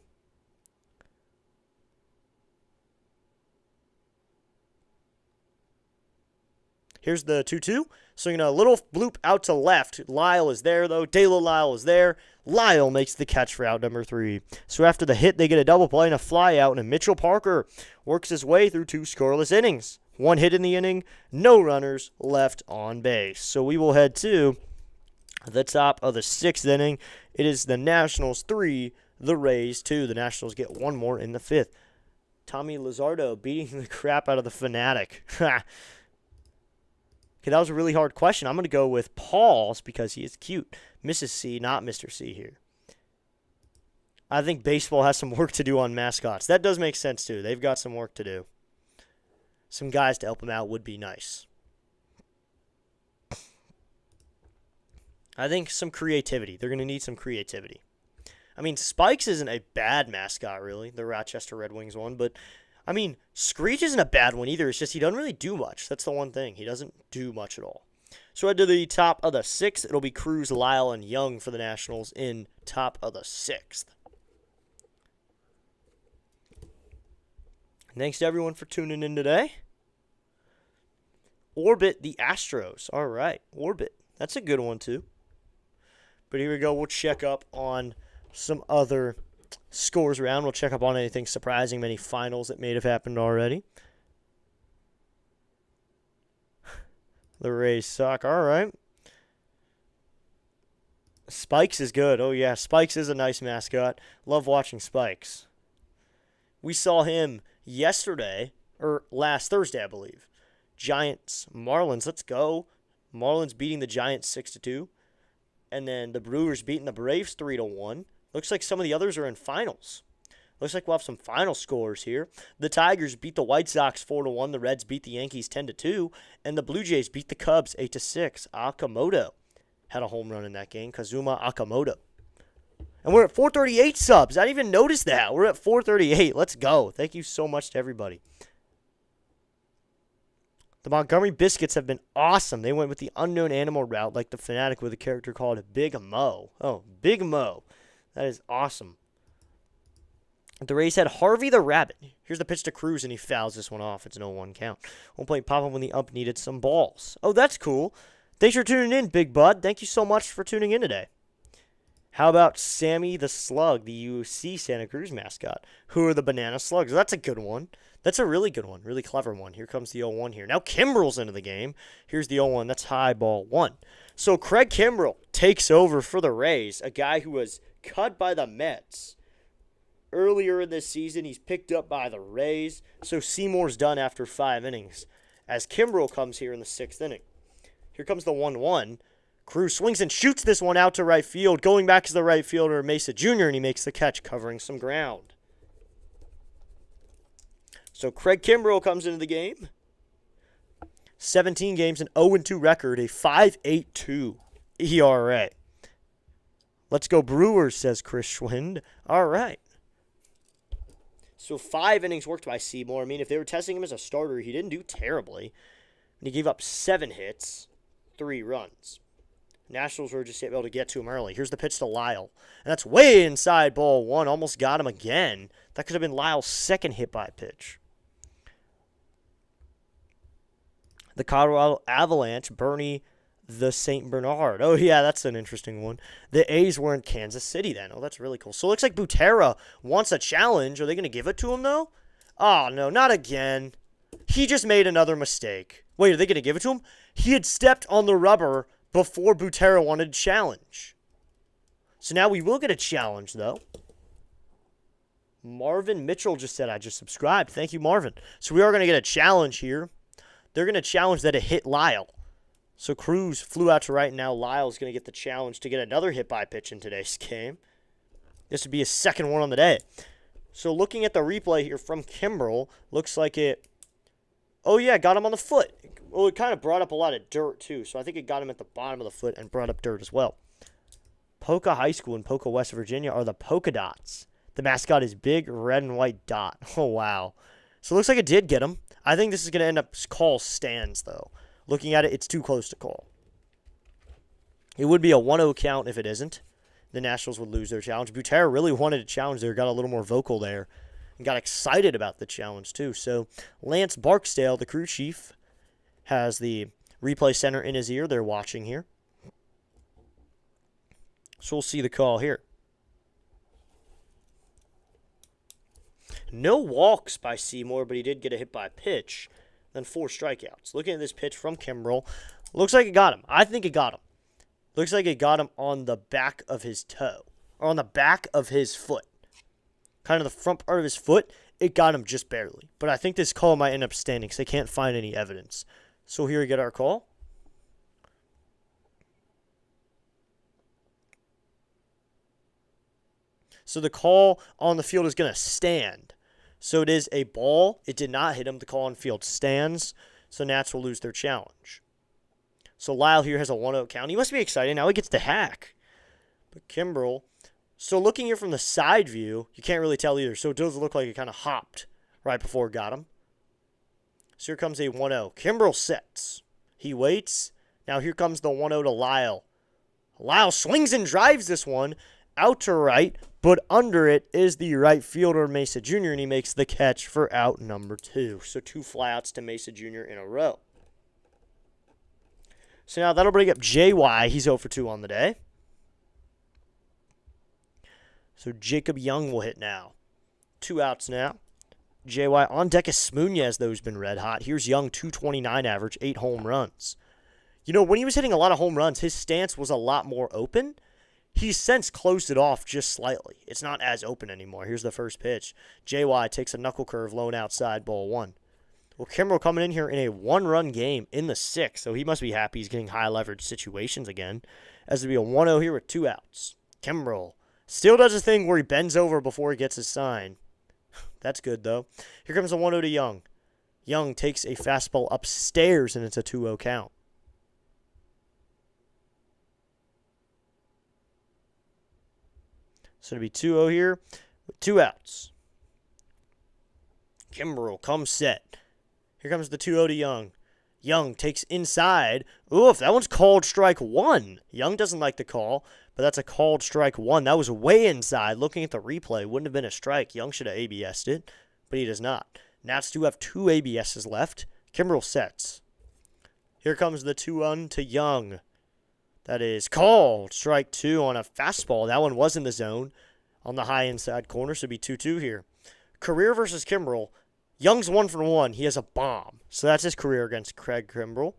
S1: Here's the 2-2. Swinging a little bloop out to left. Lyle is there, though. Dalo Lyle is there. Lyle makes the catch for out number 3. So after the hit, they get a double play and a fly out, and Mitchell Parker works his way through 2 scoreless innings. 1 hit in the inning, no runners left on base. So we will head to the top of the 6th inning. It is the Nationals 3, the Rays 2. The Nationals get 1 more in the 5th. Tommy Luzardo beating the crap out of the Fanatic. Okay, that was a really hard question. I'm going to go with Paul's because he is cute. Mrs. C, not Mr. C here. I think baseball has some work to do on mascots. That does make sense, too. They've got some work to do. Some guys to help them out would be nice. I think some creativity. They're going to need some creativity. I mean, Spikes isn't a bad mascot, really, the Rochester Red Wings one, but I mean, Screech isn't a bad one either. It's just he doesn't really do much. That's the one thing. He doesn't do much at all. So head to the top of the 6th. It'll be Cruz, Lyle, and Young for the Nationals in top of the 6th. Thanks to everyone for tuning in today. Orbit the Astros. All right, Orbit. That's a good one, too. But here we go. We'll check up on some other scores around. We'll check up on anything surprising, many finals that may have happened already. The Rays suck. All right. Spikes is good. Oh, yeah. Spikes is a nice mascot. Love watching Spikes. We saw him yesterday, or last Thursday, I believe. Giants, Marlins. Let's go. Marlins beating the Giants 6-2. And then the Brewers beating the Braves 3-1. Looks like some of the others are in finals. Looks like we'll have some final scores here. The Tigers beat the White Sox 4-1. The Reds beat the Yankees 10-2. And the Blue Jays beat the Cubs 8-6. Akamoto had a home run in that game. Kazuma Akamoto. And we're at 438 subs. I didn't even notice that. We're at 438. Let's go. Thank you so much to everybody. The Montgomery Biscuits have been awesome. They went with the unknown animal route like the Fanatic with a character called Big Mo. Oh, Big Mo. That is awesome. The Rays had Harvey the Rabbit. Here's the pitch to Cruz, and he fouls this one off. It's an 0-1 count. One plate pop-up when the ump needed some balls. Oh, that's cool. Thanks for tuning in, Big Bud. Thank you so much for tuning in today. How about Sammy the Slug, the UC Santa Cruz mascot? Who are the Banana Slugs? That's a good one. That's a really good one. Really clever one. Here comes the 0-1 here. Now Kimbrel's into the game. Here's the 0-1. That's high ball 1. So Craig Kimbrel takes over for the Rays, a guy who was cut by the Mets. Earlier in this season, he's picked up by the Rays. So Seymour's done after 5 innings as Kimbrel comes here in the 6th inning. Here comes the 1-1. Cruz swings and shoots this one out to right field. Going back to the right fielder, Mesa Jr., and he makes the catch, covering some ground. So Craig Kimbrel comes into the game. 17 games, an 0-2 record, a 5.82 ERA. Let's go Brewers, says Chris Schwind. All right. So 5 innings worked by Seymour. I mean, if they were testing him as a starter, he didn't do terribly. And he gave up 7 hits, 3 runs. Nationals were just able to get to him early. Here's the pitch to Lyle. And that's way inside ball 1. Almost got him again. That could have been Lyle's second hit by pitch. The Colorado Avalanche, Bernie the St. Bernard. Oh, yeah, that's an interesting one. The A's were in Kansas City then. Oh, that's really cool. So it looks like Butera wants a challenge. Are they going to give it to him, though? Oh, no, not again. He just made another mistake. Wait, are they going to give it to him? He had stepped on the rubber before Butera wanted a challenge. So now we will get a challenge, though. Marvin Mitchell just said, I just subscribed. Thank you, Marvin. So we are going to get a challenge here. They're going to challenge that it hit Lyle. So Cruz flew out to right, and now Lyle's going to get the challenge to get another hit by pitch in today's game. This would be his second one on the day. So looking at the replay here from Kimbrel, looks like it, oh yeah, got him on the foot. Well, it kind of brought up a lot of dirt too, so I think it got him at the bottom of the foot and brought up dirt as well. Polka High School in Polka, West Virginia are the Polka Dots. The mascot is big red and white dot. Oh, wow. So it looks like it did get him. I think this is going to end up call stands, though. Looking at it, it's too close to call. It would be a 1-0 count if it isn't. The Nationals would lose their challenge. Butera really wanted a challenge there, got a little more vocal there, and got excited about the challenge, too. So Lance Barksdale, the crew chief, has the replay center in his ear. They're watching here. So we'll see the call here. No walks by Seymour, but he did get a hit by pitch. Then 4 strikeouts. Looking at this pitch from Kimbrel, looks like it got him. I think it got him. Looks like it got him on the back of his toe. Or on the back of his foot. Kind of the front part of his foot. It got him just barely. But I think this call might end up standing because they can't find any evidence. So here we get our call. So the call on the field is going to stand. So it is a ball. It did not hit him. The call on field stands. So Nats will lose their challenge. So Lyle here has a 1-0 count. He must be excited. Now he gets the hack. But Kimbrel. So looking here from the side view, you can't really tell either. So it does look like it kind of hopped right before it got him. So here comes a 1-0. Kimbrel sets. He waits. Now here comes the 1-0 to Lyle. Lyle swings and drives this one out to right, but under it is the right fielder, Mesa Jr., and he makes the catch for out number 2. So 2 flyouts to Mesa Jr. in a row. So now that'll bring up JY. He's 0 for 2 on the day. So Jacob Young will hit now. 2 outs now. JY on deck is Smuñez, though, who's been red hot. Here's Young, 229 average, 8 home runs. You know, when he was hitting a lot of home runs, his stance was a lot more open. He's since closed it off just slightly. It's not as open anymore. Here's the first pitch. JY takes a knuckle curve, low and outside, ball 1. Well, Kimbrel coming in here in a 1-run game in the 6th, so he must be happy he's getting high-leverage situations again. As it'll be a 1-0 here with 2 outs. Kimbrel Still does a thing where he bends over before he gets his sign. That's good, though. Here comes a 1-0 to Young. Young takes a fastball upstairs, and it's a 2-0 count. So it'll be 2-0 here with 2 outs. Kimbrel comes set. Here comes the 2-0 to Young. Young takes inside. Oof, that one's called strike 1. Young doesn't like the call, but that's a called strike 1. That was way inside. Looking at the replay, wouldn't have been a strike. Young should have ABS'd it, but he does not. Nats do have 2 ABSs left. Kimbrel sets. Here comes the 2-1 to Young. That is called strike 2 on a fastball. That one was in the zone on the high inside corner, so it'll be 2-2 here. Career versus Kimbrel. Young's 1 for 1. He has a bomb. So that's his career against Craig Kimbrel.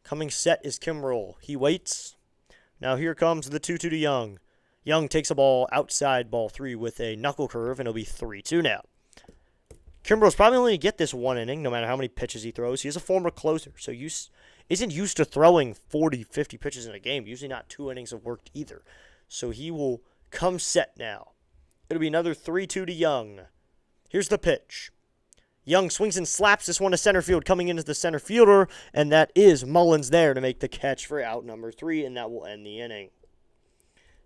S1: Coming set is Kimbrel. He waits. Now here comes the 2-2 to Young. Young takes a ball outside ball 3 with a knuckle curve, and it'll be 3-2 now. Kimbrel's probably only going to get this 1 inning, no matter how many pitches he throws. He is a former closer, so isn't used to throwing 40, 50 pitches in a game. Usually not 2 innings of work either. So he will come set now. It'll be another 3-2 to Young. Here's the pitch. Young swings and slaps this one to center field, coming into the center fielder, and that is Mullins there to make the catch for out number 3, and that will end the inning.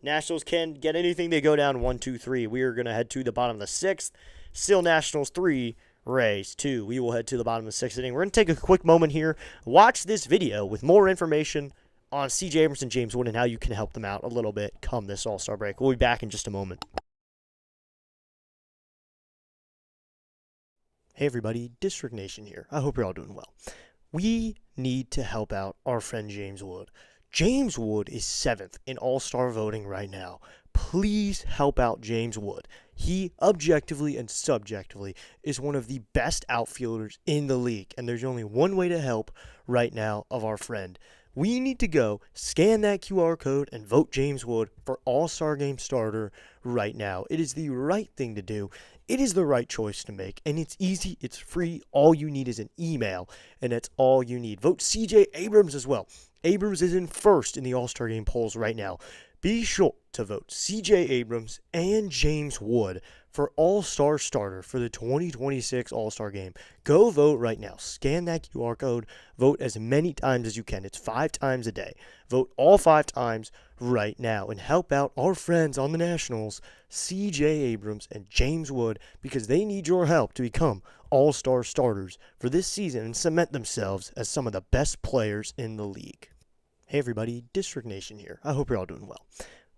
S1: Nationals can't get anything. They go down 1-2-3. We are going to head to the bottom of the 6th. Still Nationals 3, Rays 2. We will head to the bottom of the 6th inning. We're going to take a quick moment here. Watch this video with more information on C.J. Abrams and James Wood and how you can help them out a little bit come this All-Star break. We'll be back in just a moment. Hey everybody, District Nation here. I hope you're all doing well. We need to help out our friend James Wood. James Wood is 7th in All-Star voting right now. Please help out James Wood. He objectively and subjectively is one of the best outfielders in the league, and there's only one way to help right now of our friend. We need to go scan that QR code and vote James Wood for All-Star Game starter right now. It is the right thing to do. It is the right choice to make, and it's easy, it's free. All you need is an email, and that's all you need. Vote C.J. Abrams as well. Abrams is in first in the All-Star Game polls right now. Be sure to vote C.J. Abrams and James Wood for All-Star starter for the 2026 All-Star Game. Go vote right now. Scan that QR code. Vote as many times as you can. It's 5 times a day. Vote all 5 times right now and help out our friends on the Nationals, C.J. Abrams and James Wood, because they need your help to become All-Star starters for this season and cement themselves as some of the best players in the league. Hey everybody, District Nation here. I hope you're all doing well.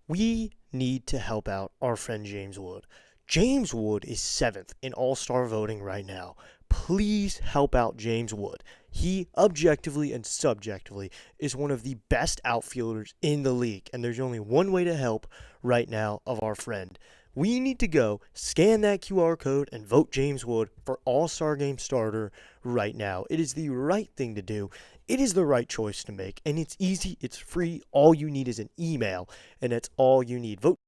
S1: We need to help out our friend James Wood. James Wood is 7th in All-Star voting right now. Please help out James Wood. He objectively and subjectively is one of the best outfielders in the league, and there's only one way to help right now of our friend. We need to go scan that QR code and vote James Wood for All-Star Game starter right now. It is the right thing to do. It is the right choice to make, and it's easy, it's free. All you need is an email, and that's all you need. Vote.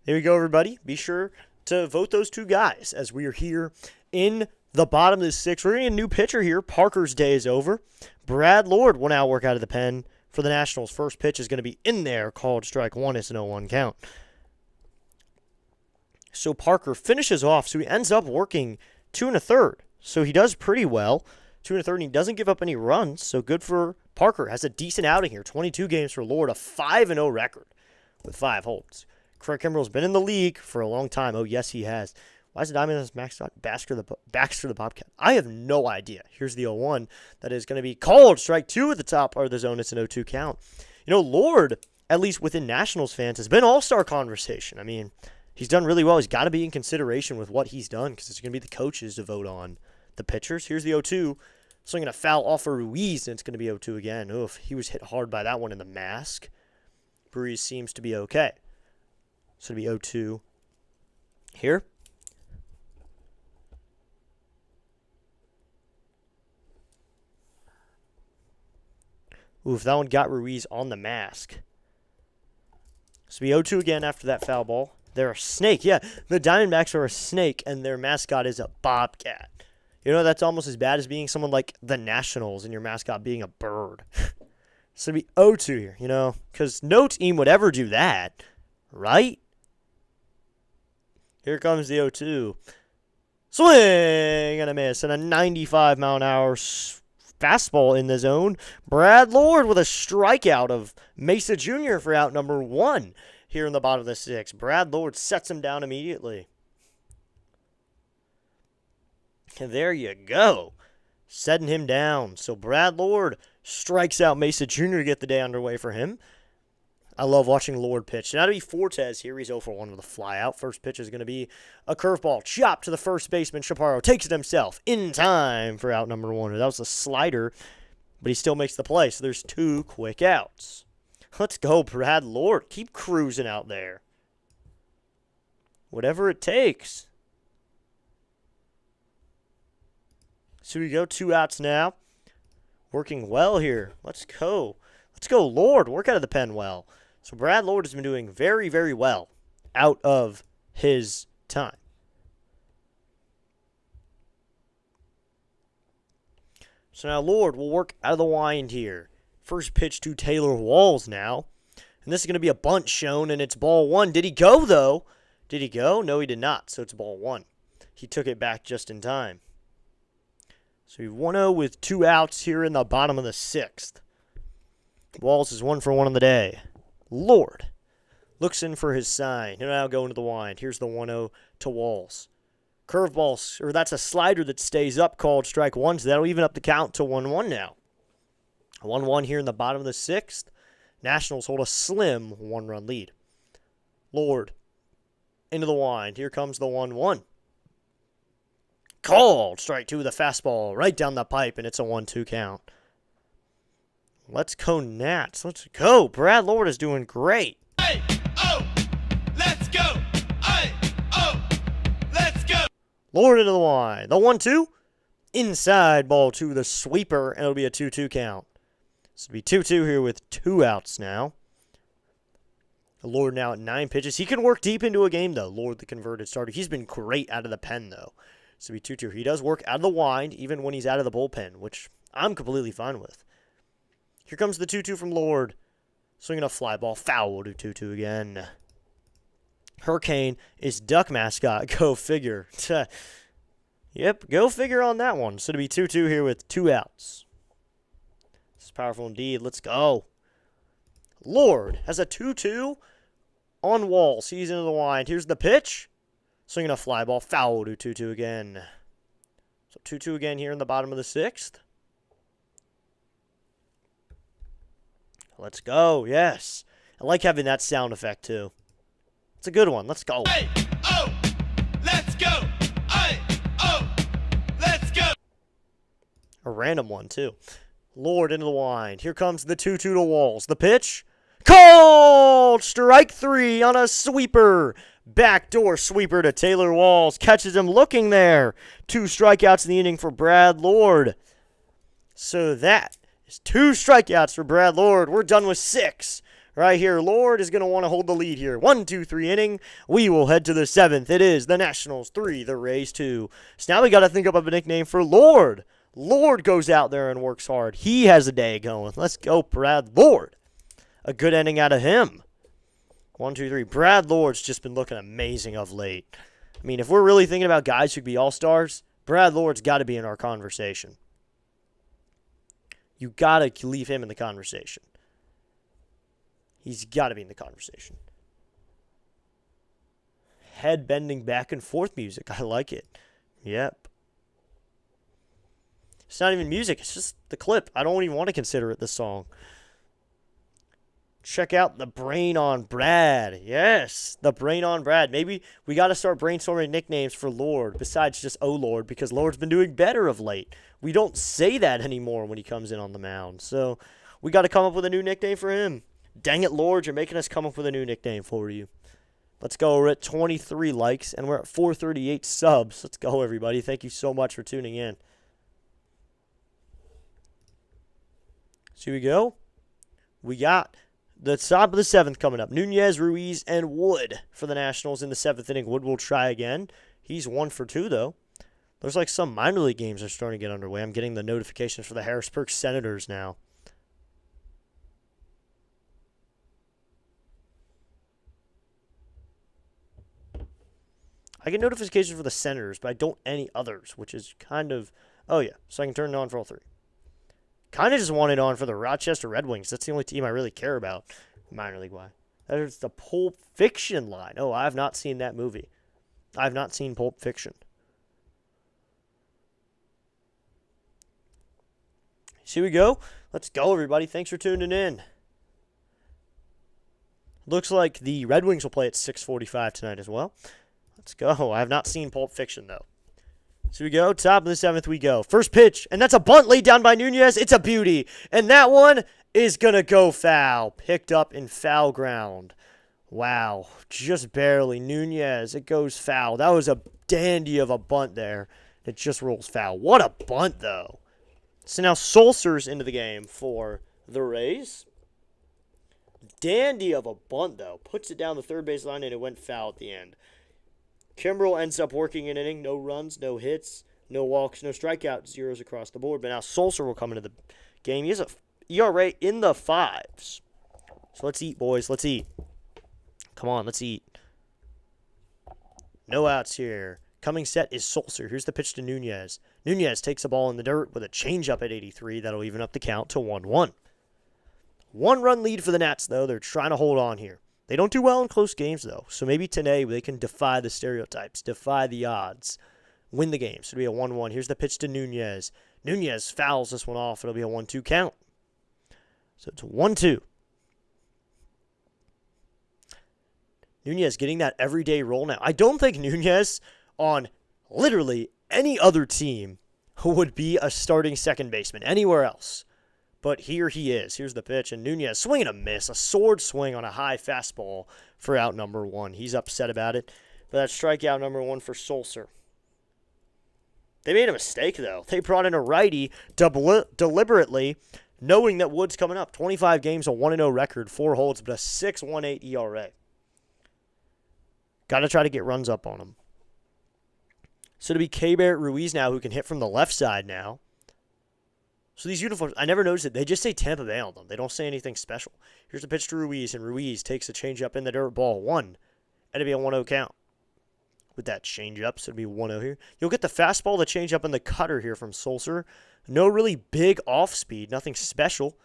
S1: There we go, everybody. Be sure to vote those 2 guys as we are here in the bottom of the 6th. We're getting a new pitcher here. Parker's day is over. Brad Lord will now work out of the pen for the Nationals. First pitch is going to be in there, called strike 1. It's an 0-1 count. So Parker finishes off, so he ends up working 2 1/3. So he does pretty well. 2 1/3, and he doesn't give up any runs, so good for Parker. Has a decent outing here. 22 games for Lord, a 5-0 record with 5 holds. Craig Kimbrel's been in the league for a long time. Oh, yes, he has. Why is the Diamondbacks mascot Baxter the Bobcat? I have no idea. Here's the 0-1. That is going to be called strike 2 at the top part of the zone. It's an 0-2 count. You know, Lord, at least within Nationals fans, has been all-star conversation. I mean, he's done really well. He's got to be in consideration with what he's done because it's going to be the coaches to vote on the pitchers. Here's the 0-2. Swinging a foul off for Ruiz, and it's going to be 0-2 again. Oof, he was hit hard by that one in the mask. Ruiz seems to be okay. So it'll be 0-2 here. Oof, that one got Ruiz on the mask. So it'll be 0-2 again after that foul ball. They're a snake. Yeah, the Diamondbacks are a snake, and their mascot is a bobcat. You know, that's almost as bad as being someone like the Nationals and your mascot being a bird. So it'd be 0-2 here, because no team would ever do that, right? Here comes the 0-2. Swing and a miss, and a 95-mile-an-hour fastball in the zone. Brad Lord with a strikeout of Mesa Jr. for out number 1 here in the bottom of the 6th. Brad Lord sets him down immediately. And there you go. Setting him down. So Brad Lord strikes out Mesa Jr. to get the day underway for him. I love watching Lord pitch. Now to be Fortes here. He's 0 for 1 with a flyout. First pitch is going to be a curveball. Chop to the first baseman. Chaparro takes it himself in time for out number 1. That was a slider, but he still makes the play. So there's 2 quick outs. Let's go, Brad Lord. Keep cruising out there. Whatever it takes. So we go 2 outs now. Working well here. Let's go. Let's go, Lord. Work out of the pen well. So Brad Lord has been doing very, very well out of his time. So now Lord will work out of the wind here. First pitch to Taylor Walls now. And this is going to be a bunt shown, and it's ball 1. Did he go, though? Did he go? No, he did not. So it's ball 1. He took it back just in time. So we 1-0 with 2 outs here in the bottom of the 6th. Walls is 1 for 1 on the day. Lord looks in for his sign. He'll now go into the wind. Here's the 1-0 to Walls. Curveball, or that's a slider that stays up, called strike 1, so that'll even up the count to 1-1 now. 1-1 here in the bottom of the 6th. Nationals hold a slim 1-run lead. Lord into the wind. Here comes the 1-1. Called strike 2 with a fastball right down the pipe, and it's a 1-2 count. Let's go, Nats. Let's go. Brad Lord is doing great.
S3: Hey, oh, let's go. Hey, oh, let's go.
S1: Lord into the line. The 1-2. Inside ball 2, the sweeper, and it'll be a 2-2 count. So it'll be 2-2 here with 2 outs now. Lord now at 9 pitches. He can work deep into a game, though. Lord, the converted starter. He's been great out of the pen, though. So it'll be 2-2. He does work out of the wind, even when he's out of the bullpen, which I'm completely fine with. Here comes the 2-2 from Lord. Swinging a fly ball. Foul to 2-2 again. Hurricane is Duck mascot. Go figure. Yep, go figure on that one. So to be 2-2 here with 2 outs. This is powerful indeed. Let's go. Lord has a 2-2 on Walls. He's into the wind. Here's the pitch. Swinging a fly ball. Foul to 2-2 again. So 2-2 again here in the bottom of the 6th. Let's go. Yes. I like having that sound effect, too. It's a good one. Let's go.
S3: Hey, oh, let's go. Hey, oh, let's go.
S1: A random one, too. Lord into the wind. Here comes the 2-2 to Walls. The pitch. Called! Strike 3 on a sweeper. Backdoor sweeper to Taylor Walls. Catches him looking there. 2 strikeouts in the inning for Brad Lord. So that is 2 strikeouts for Brad Lord. We're done with 6. Right here, Lord is going to want to hold the lead here. 1, 2, 3 inning. We will head to the 7th. It is the Nationals 3, the Rays 2. So now we got to think up of a nickname for Lord. Lord goes out there and works hard. He has a day going. Let's go, Brad Lord. A good ending out of him. 1, 2, 3. Brad Lord's just been looking amazing of late. I mean, if we're really thinking about guys who could be all-stars, Brad Lord's got to be in our conversation. You got to leave him in the conversation. He's got to be in the conversation. Head bending back and forth music. I like it. Yep. It's not even music. It's just the clip. I don't even want to consider it the song. Check out the Brain on Brad. Yes, the Brain on Brad. Maybe we got to start brainstorming nicknames for Lord besides just Oh Lord, because Lord's been doing better of late. We don't say that anymore when he comes in on the mound. So we got to come up with a new nickname for him. Dang it, Lord, you're making us come up with a new nickname for you. Let's go. We're at 23 likes, and we're at 438 subs. Let's go, everybody. Thank you so much for tuning in. So here we go. We got the top of the 7th coming up. Nunez, Ruiz, and Wood for the Nationals in the 7th inning. Wood will try again. He's 1 for 2, though. Looks like some minor league games are starting to get underway. I'm getting the notifications for the Harrisburg Senators now. I get notifications for the Senators, but I don't any others, which is kind of... Oh, yeah. So I can turn it on for all 3. Kind of just want it on for the Rochester Red Wings. That's the only team I really care about, minor league-wise. There's the Pulp Fiction line. Oh, I have not seen that movie. I have not seen Pulp Fiction. So here we go. Let's go, everybody. Thanks for tuning in. Looks like the Red Wings will play at 6:45 tonight as well. Let's go. I have not seen Pulp Fiction, though. So we go. Top of the 7th we go. First pitch, and that's a bunt laid down by Nunez. It's a beauty. And that one is going to go foul. Picked up in foul ground. Wow. Just barely. Nunez, it goes foul. That was a dandy of a bunt there. It just rolls foul. What a bunt, though. So now Sulcer's into the game for the Rays. Dandy of a bunt, though. Puts it down the third base line, and it went foul at the end. Kimbrel ends up working an inning. No runs, no hits, no walks, no strikeouts, zeros across the board. But now Sulcer will come into the game. He has a ERA in the 5s. So let's eat, boys. Let's eat. Come on, let's eat. No outs here. Coming set is Sulcer. Here's the pitch to Nunez. Nunez takes the ball in the dirt with a changeup at 83. That'll even up the count to 1-1. 1-run lead for the Nats, though. They're trying to hold on here. They don't do well in close games, though. So maybe today they can defy the stereotypes, defy the odds, win the game. So it'll be a 1-1. Here's the pitch to Nunez. Nunez fouls this one off. It'll be a 1-2 count. So it's 1-2. Nunez getting that everyday role now. I don't think Nunez on literally any other team would be a starting second baseman anywhere else. But here he is. Here's the pitch, and Nunez swing and a miss. A sword swing on a high fastball for out number 1. He's upset about it. But that's strikeout number 1 for Sulcer. They made a mistake, though. They brought in a righty deliberately, knowing that Wood's coming up. 25 games, a 1-0 record, 4 holds, but a 6.18 ERA. Got to try to get runs up on him. So to be K-Barrett Ruiz now, who can hit from the left side now. So these uniforms, I never noticed it. They just say Tampa Bay on them. They don't say anything special. Here's the pitch to Ruiz, and Ruiz takes a changeup in the dirt, ball 1. And it'll be a 1-0 count. With that changeup, so it'll be 1-0 here. You'll get the fastball, the changeup, and the cutter here from Sulcer. No really big off speed, nothing special.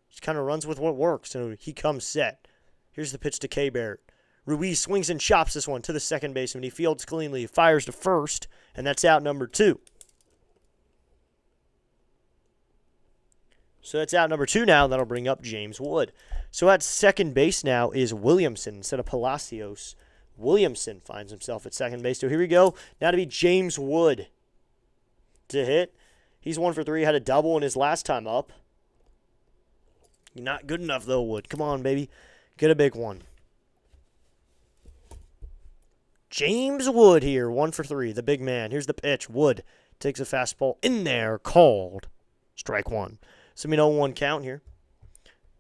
S1: Just kind of runs with what works, and he comes set. Here's the pitch to K-Barrett. Ruiz swings and chops this one to the second baseman. He fields cleanly, fires to first, and that's out number 2. So that's out number 2 now. That'll bring up James Wood. So at second base now is Williamson instead of Palacios. Williamson finds himself at second base. So here we go. Now to be James Wood to hit. He's 1 for 3. Had a double in his last time up. Not good enough, though, Wood. Come on, baby. Get a big one. James Wood here, 1 for 3. The big man. Here's the pitch. Wood takes a fastball in there. Called. Strike 1. So we know 1 count here.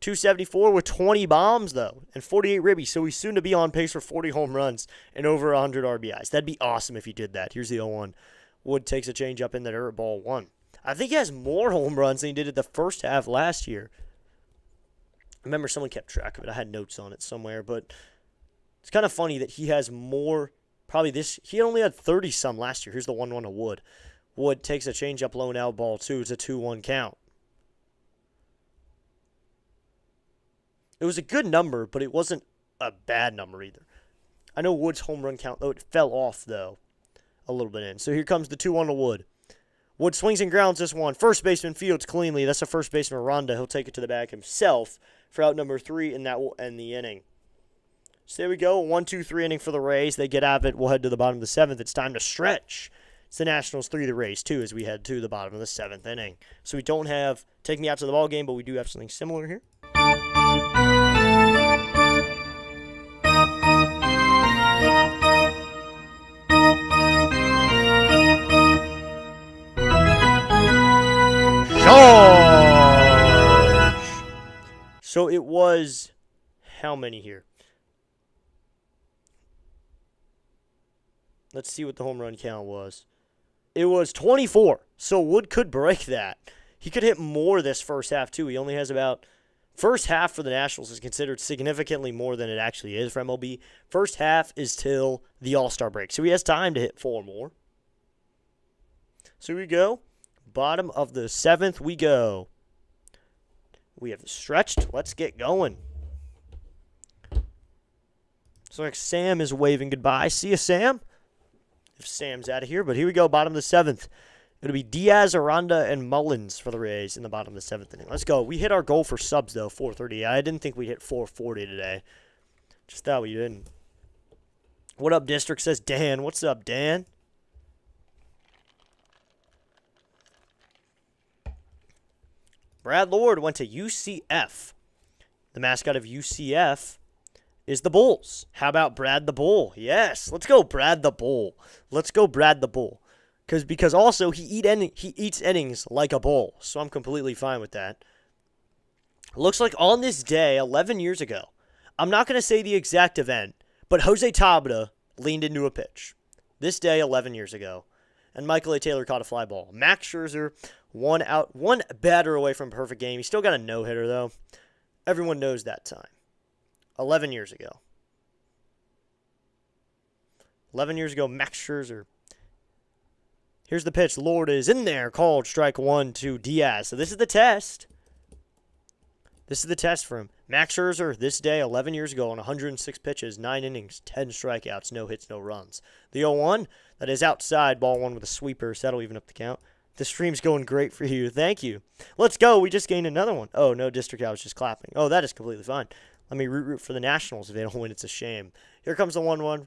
S1: 274 with 20 bombs, though, and 48 ribbies. So he's soon to be on pace for 40 home runs and over 100 RBIs. That'd be awesome if he did that. Here's the 0-1. Wood takes a changeup in the dirt, ball 1. I think he has more home runs than he did at the first half last year. I remember someone kept track of it. I had notes on it somewhere, but it's kind of funny that he has more. Probably this. He only had 30-some last year. Here's the 1-1 to Wood. Wood takes a changeup, low and out, ball 2. It's a 2-1 count. It was a good number, but it wasn't a bad number either. I know Wood's home run count, though, it fell off, though, a little bit in. So here comes the 2-1 to Wood. Wood swings and grounds this one. First baseman fields cleanly. That's the first baseman, Ronda. He'll take it to the bag himself for out number 3, and that will end the inning. So there we go, 1-2-3 inning for the Rays. They get out of it. We'll head to the bottom of the 7th. It's time to stretch. It's the Nationals 3, the Rays 2, as we head to the bottom of the 7th inning. So we don't have Take Me Out to the Ball Game, but we do have something similar here. So it was, how many here? Let's see what the home run count was. It was 24, so Wood could break that. He could hit more this first half, too. He only has about First half for the Nationals is considered significantly more than it actually is for MLB. First half is till the All-Star break, so he has time to hit 4 more. So here we go. Bottom of the 7th we go. We have stretched. Let's get going. So like Sam is waving goodbye. See you, Sam. If Sam's out of here, but here we go. Bottom of the 7th. It'll be Diaz, Aranda, and Mullins for the Rays in the bottom of the 7th inning. Let's go. We hit our goal for subs, though, 430. I didn't think we'd hit 440 today. Just thought we didn't. What up, District, says Dan. What's up, Dan? Brad Lord went to UCF. The mascot of UCF is the Bulls. How about Brad the Bull? Yes. Let's go, Brad the Bull. Let's go, Brad the Bull. Because also he eats innings like a bull, so I'm completely fine with that. Looks like on this day, 11 years ago, I'm not going to say the exact event, but Jose Tabata leaned into a pitch. This day, 11 years ago, and Michael A. Taylor caught a fly ball. Max Scherzer, one batter away from a perfect game. He still got a no-hitter, though. Everyone knows that time. 11 years ago. 11 years ago, Max Scherzer. Here's the pitch. Lord is in there. Called strike 1 to Diaz. So this is the test. This is the test for him. Max Scherzer, this day, 11 years ago, on 106 pitches, 9 innings, 10 strikeouts, no hits, no runs. The 0-1, that is outside, ball 1 with a sweeper, so that'll even up the count. The stream's going great for you. Thank you. Let's go. We just gained another one. Oh, no, District, I was just clapping. Oh, that is completely fine. Let me root for the Nationals. If they don't win, it's a shame. Here comes the 1-1.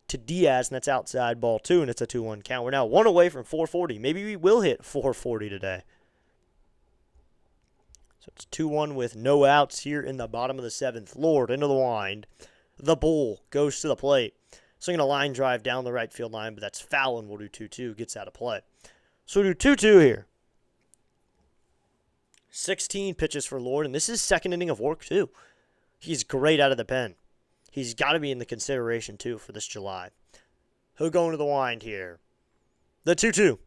S1: To Diaz, and that's outside, ball 2, and it's a 2-1 count. We're now 1 away from 440. Maybe we will hit 440 today. So it's 2-1 with no outs here in the bottom of the 7th. Lord into the wind. The Bull goes to the plate. Swinging a line drive down the right field line, but that's foul, and we'll do 2-2. Gets out of play. So we'll do 2-2 here. 16 pitches for Lord, and this is second inning of work, too. He's great out of the pen. He's got to be in the consideration, too, for this July. He'll go into the wind here. The 2-2.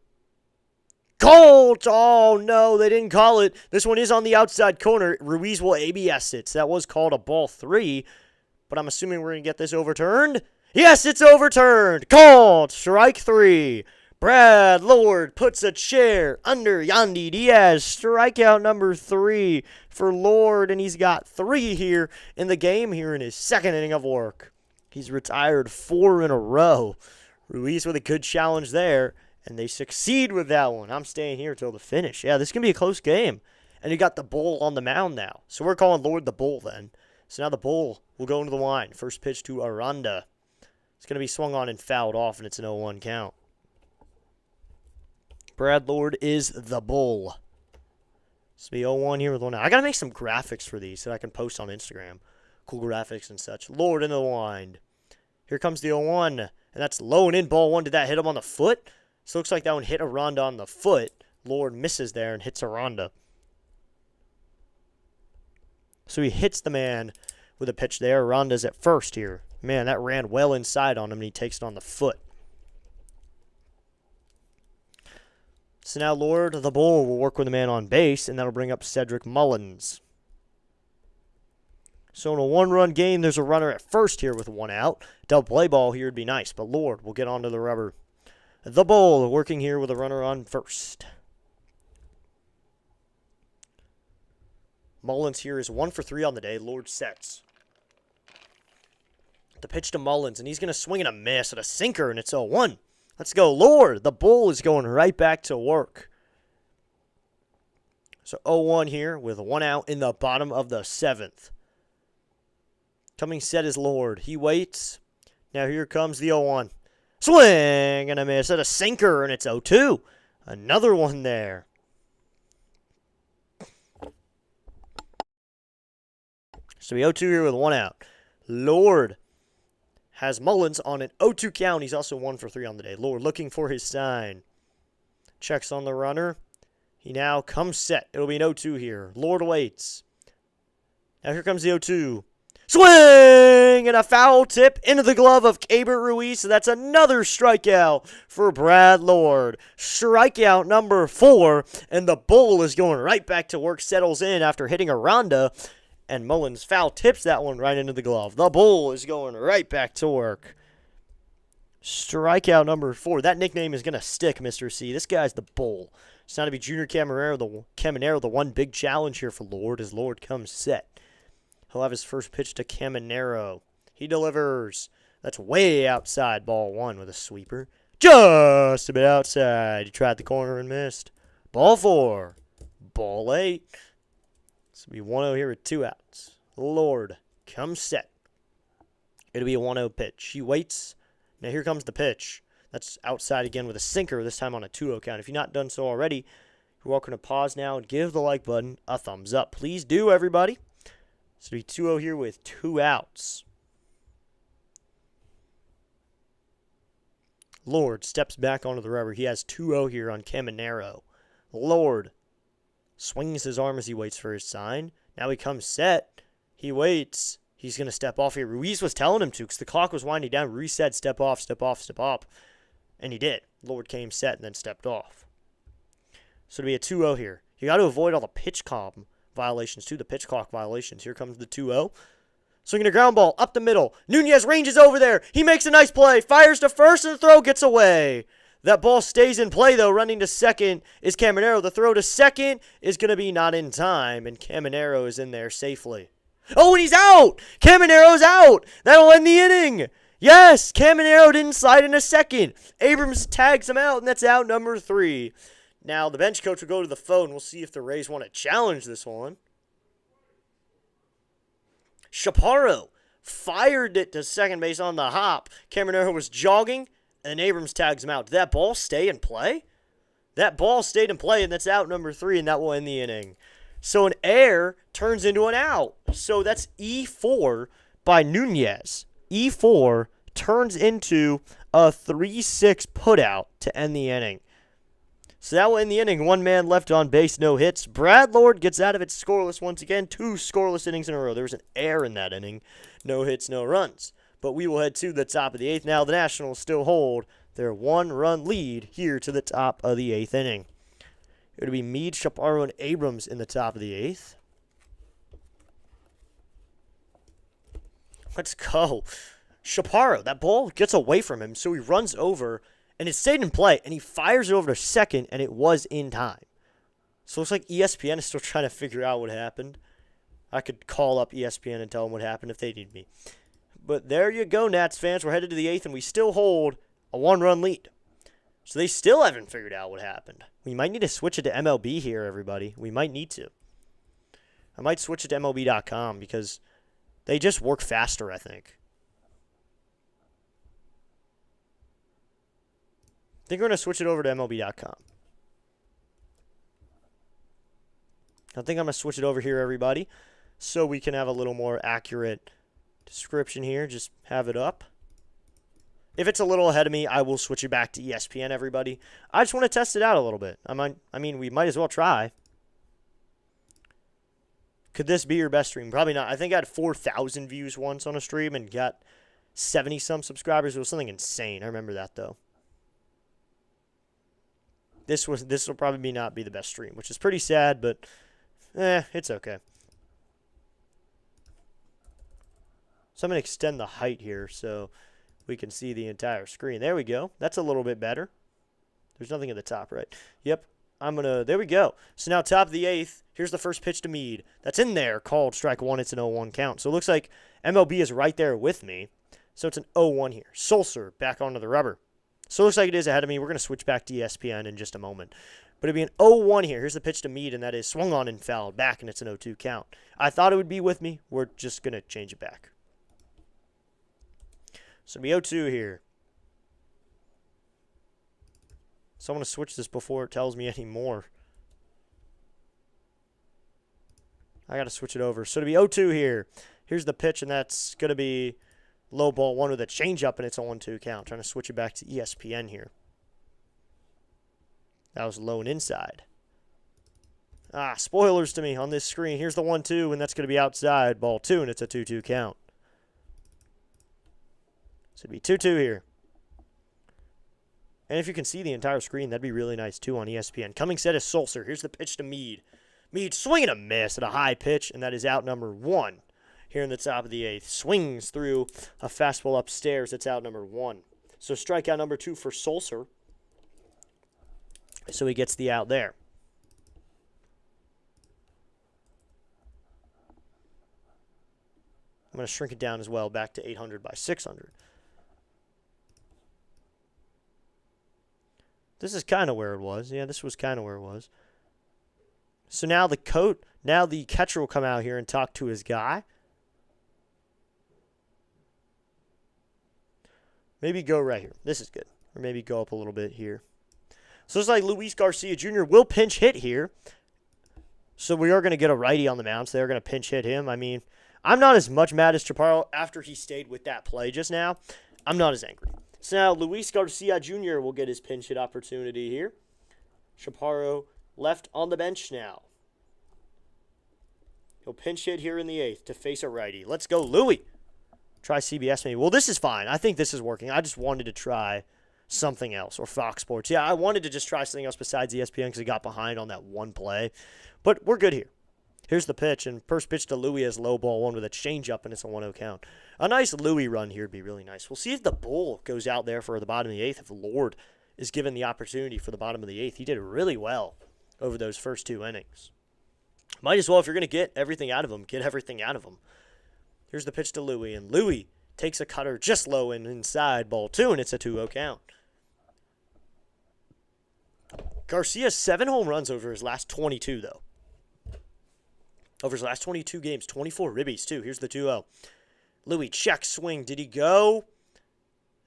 S1: Called! Oh, no, they didn't call it. This one is on the outside corner. Ruiz will ABS it. So that was called a ball 3. But I'm assuming we're going to get this overturned. Yes, it's overturned. Called! Strike 3. Brad Lord puts a chair under Yandy Diaz. Strikeout number 3 for Lord, and he's got 3 here in the game here in his second inning of work. He's retired 4 in a row. Ruiz with a good challenge there, and they succeed with that one. I'm staying here till the finish. Yeah, this can be a close game. And you got the Bull on the mound now. So we're calling Lord the Bull then. So now the Bull will go into the line. First pitch to Aranda. It's going to be swung on and fouled off, and it's an 0-1 count. Brad Lord is the Bull. It's the 0-1 here with 1 out. I got to make some graphics for these so I can post on Instagram. Cool graphics and such. Lord in the wind. Here comes the 0-1. And that's low and in, ball 1. Did that hit him on the foot? So it looks like that one hit Aranda on the foot. Lord misses there and hits Aranda. So he hits the man with a pitch there. Aranda's at first here. Man, that ran well inside on him, and he takes it on the foot. So now Lord the Bull will work with a man on base, and that'll bring up Cedric Mullins. So in a 1-run game, there's a runner at first here with 1 out. Double play ball here would be nice, but Lord will get onto the rubber. The Bull working here with a runner on first. Mullins here is 1 for 3 on the day. Lord sets. The pitch to Mullins, and he's going to swing and a miss at a sinker, and it's 0-1. Let's go, Lord. The Bull is going right back to work. So 0-1 here with 1 out in the bottom of the 7th. Coming set is Lord. He waits. Now here comes the 0-1. Swing and a miss at a sinker, and it's 0-2. Another one there. So we 0-2 here with 1 out. Lord has Mullins on an 0-2 count. He's also 1 for 3 on the day. Lord looking for his sign. Checks on the runner. He now comes set. It'll be an 0-2 here. Lord waits. Now here comes the 0-2. Swing! And a foul tip into the glove of Keibert Ruiz. So that's another strikeout for Brad Lord. Strikeout number 4. And the Bull is going right back to work. Settles in after hitting a ronda. And Mullins foul tips that one right into the glove. The Bull is going right back to work. Strikeout number 4. That nickname is going to stick, Mr. C. This guy's the Bull. It's not to be Junior Caminero, the one big challenge here for Lord as Lord comes set. He'll have his first pitch to Caminero. He delivers. That's way outside, ball 1 with a sweeper. Just a bit outside. He tried the corner and missed. Ball 4. Ball 8. This will be 1-0 here with 2 outs. Lord comes set. It'll be a 1-0 pitch. He waits. Now here comes the pitch. That's outside again with a sinker, this time on a 2-0 count. If you've not done so already, you're welcome to pause now and give the like button a thumbs up. Please do, everybody. So it'll be 2-0 here with 2 outs. Lord steps back onto the rubber. He has 2-0 here on Caminero. Lord swings his arm as he waits for his sign. Now he comes set. He waits. He's going to step off here. Ruiz was telling him to because the clock was winding down. Ruiz said, step off, step off, step off. And he did. Lord came set and then stepped off. So it'll be a 2-0 here. You got to avoid all the pitch clock violations too, the pitch clock violations. Here comes the 2-0. Swinging a ground ball up the middle. Nunez ranges over there. He makes a nice play. Fires to first and the throw gets away. That ball stays in play, though. Running to second is Caminero. The throw to second is going to be not in time, and Caminero is in there safely. Oh, and he's out! Caminero's out! That'll end the inning! Yes, Caminero didn't slide in a second. Abrams tags him out, and that's out number 3. Now, the bench coach will go to the phone. We'll see if the Rays want to challenge this one. Chaparro fired it to second base on the hop. Caminero was jogging, and Abrams tags him out. Did that ball stay in play? That ball stayed in play, and that's out number 3, and that will end the inning. So an error turns into an out. So that's E4 by Nunez. E4 turns into a 3-6 putout to end the inning. So that will end the inning. 1 man left on base, no hits. Brad Lord gets out of it scoreless once again. 2 scoreless innings in a row. There was an error in that inning. No hits, no runs. But we will head to the top of the 8th. Now the Nationals still hold their 1-run lead here to the top of the 8th inning. It would be Meade, Chaparro, and Abrams in the top of the 8th. Let's go. Chaparro, that ball gets away from him, so he runs over, and it stayed in play, and he fires it over to second, and it was in time. So it looks like ESPN is still trying to figure out what happened. I could call up ESPN and tell them what happened if they need me. But there you go, Nats fans. We're headed to the 8th, and we still hold a 1-run lead. So they still haven't figured out what happened. We might need to switch it to MLB here, everybody. We might need to. I might switch it to MLB.com because they just work faster, I think. I think we're going to switch it over to MLB.com. I think I'm going to switch it over here, everybody, so we can have a little more accurate description here. Just have it up. If it's a little ahead of me, I will switch it back to ESPN, everybody. I just want to test it out a little bit. I mean, we might as well try. Could this be your best stream? Probably not. I think I had 4,000 views once on a stream and got 70-some subscribers. It was something insane. I remember that, though. This will probably not be the best stream, which is pretty sad, but it's okay. So I'm going to extend the height here so we can see the entire screen. There we go. That's a little bit better. There's nothing at the top, right? Yep. There we go. So now top of the 8th, here's the first pitch to Meade. That's in there, called strike 1. It's an 0-1 count. So it looks like MLB is right there with me. So it's an 0-1 here. Sulcer back onto the rubber. So it looks like it is ahead of me. We're going to switch back to ESPN in just a moment. But it'll be an 0-1 here. Here's the pitch to Meade, and that is swung on and fouled back, and it's an 0-2 count. I thought it would be with me. We're just going to change it back. So it'll be 0-2 here. So I'm going to switch this before it tells me any more. I got to switch it over. So it'll be 0-2 here. Here's the pitch, and that's going to be low ball 1 with a changeup, and it's a 1-2 count. Trying to switch it back to ESPN here. That was low and inside. Spoilers to me on this screen. Here's the 1-2, and that's going to be outside. Ball 2, and it's a 2-2 count. So it'd be 2-2 here. And if you can see the entire screen, that'd be really nice, too, on ESPN. Coming set is Sulcer. Here's the pitch to Mead. Mead swinging a miss at a high pitch, and that is out number 1 here in the top of the 8th. Swings through a fastball upstairs. That's out number 1. So strikeout number 2 for Sulcer. So he gets the out there. I'm going to shrink it down as well, back to 800 by 600. This is kind of where it was. Yeah, this was kind of where it was. So now the catcher will come out here and talk to his guy. Maybe go right here. This is good. Or maybe go up a little bit here. So it's like Luis Garcia Jr. will pinch hit here. So we are going to get a righty on the mound. So they're going to pinch hit him. I mean, I'm not as much mad as Chaparro after he stayed with that play just now. I'm not as angry. So now Luis Garcia Jr. will get his pinch hit opportunity here. Chaparro left on the bench now. He'll pinch hit here in the 8th to face a righty. Let's go, Louie. Try CBS maybe. Well, this is fine. I think this is working. I just wanted to try something else, or Fox Sports. Yeah, I wanted to just try something else besides ESPN because he got behind on that one play. But we're good here. Here's the pitch, and first pitch to Louie is low ball 1 with a changeup, and it's a 1-0 count. A nice Louie run here would be really nice. We'll see if the bull goes out there for the bottom of the 8th. If Lord is given the opportunity for the bottom of the 8th, he did really well over those first 2 innings. Might as well, if you're going to get everything out of him, get everything out of him. Here's the pitch to Louie, and Louie takes a cutter just low and inside, ball 2, and it's a 2-0 count. Garcia 7 home runs over his last 22, though. Over his last 22 games, 24 ribbies, too. Here's the 2-0. Louie, check swing. Did he go?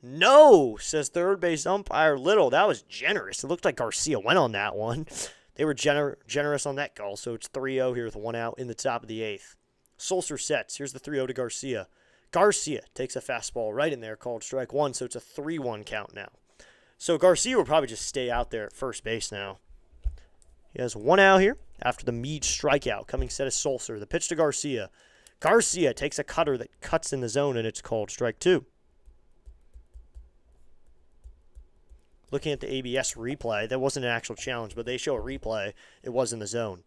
S1: No, says third base umpire Little. That was generous. It looked like Garcia went on that one. They were generous on that call, so it's 3-0 here with 1 out in the top of the 8th. Sulcer sets. Here's the 3-0 to Garcia. Garcia takes a fastball right in there, called strike 1, so it's a 3-1 count now. So Garcia will probably just stay out there at first base now. He has 1 out here after the Meade strikeout. Coming set is Sulcer. The pitch to Garcia. Garcia takes a cutter that cuts in the zone, and it's called strike 2. Looking at the ABS replay, that wasn't an actual challenge, but they show a replay. It was in the zone.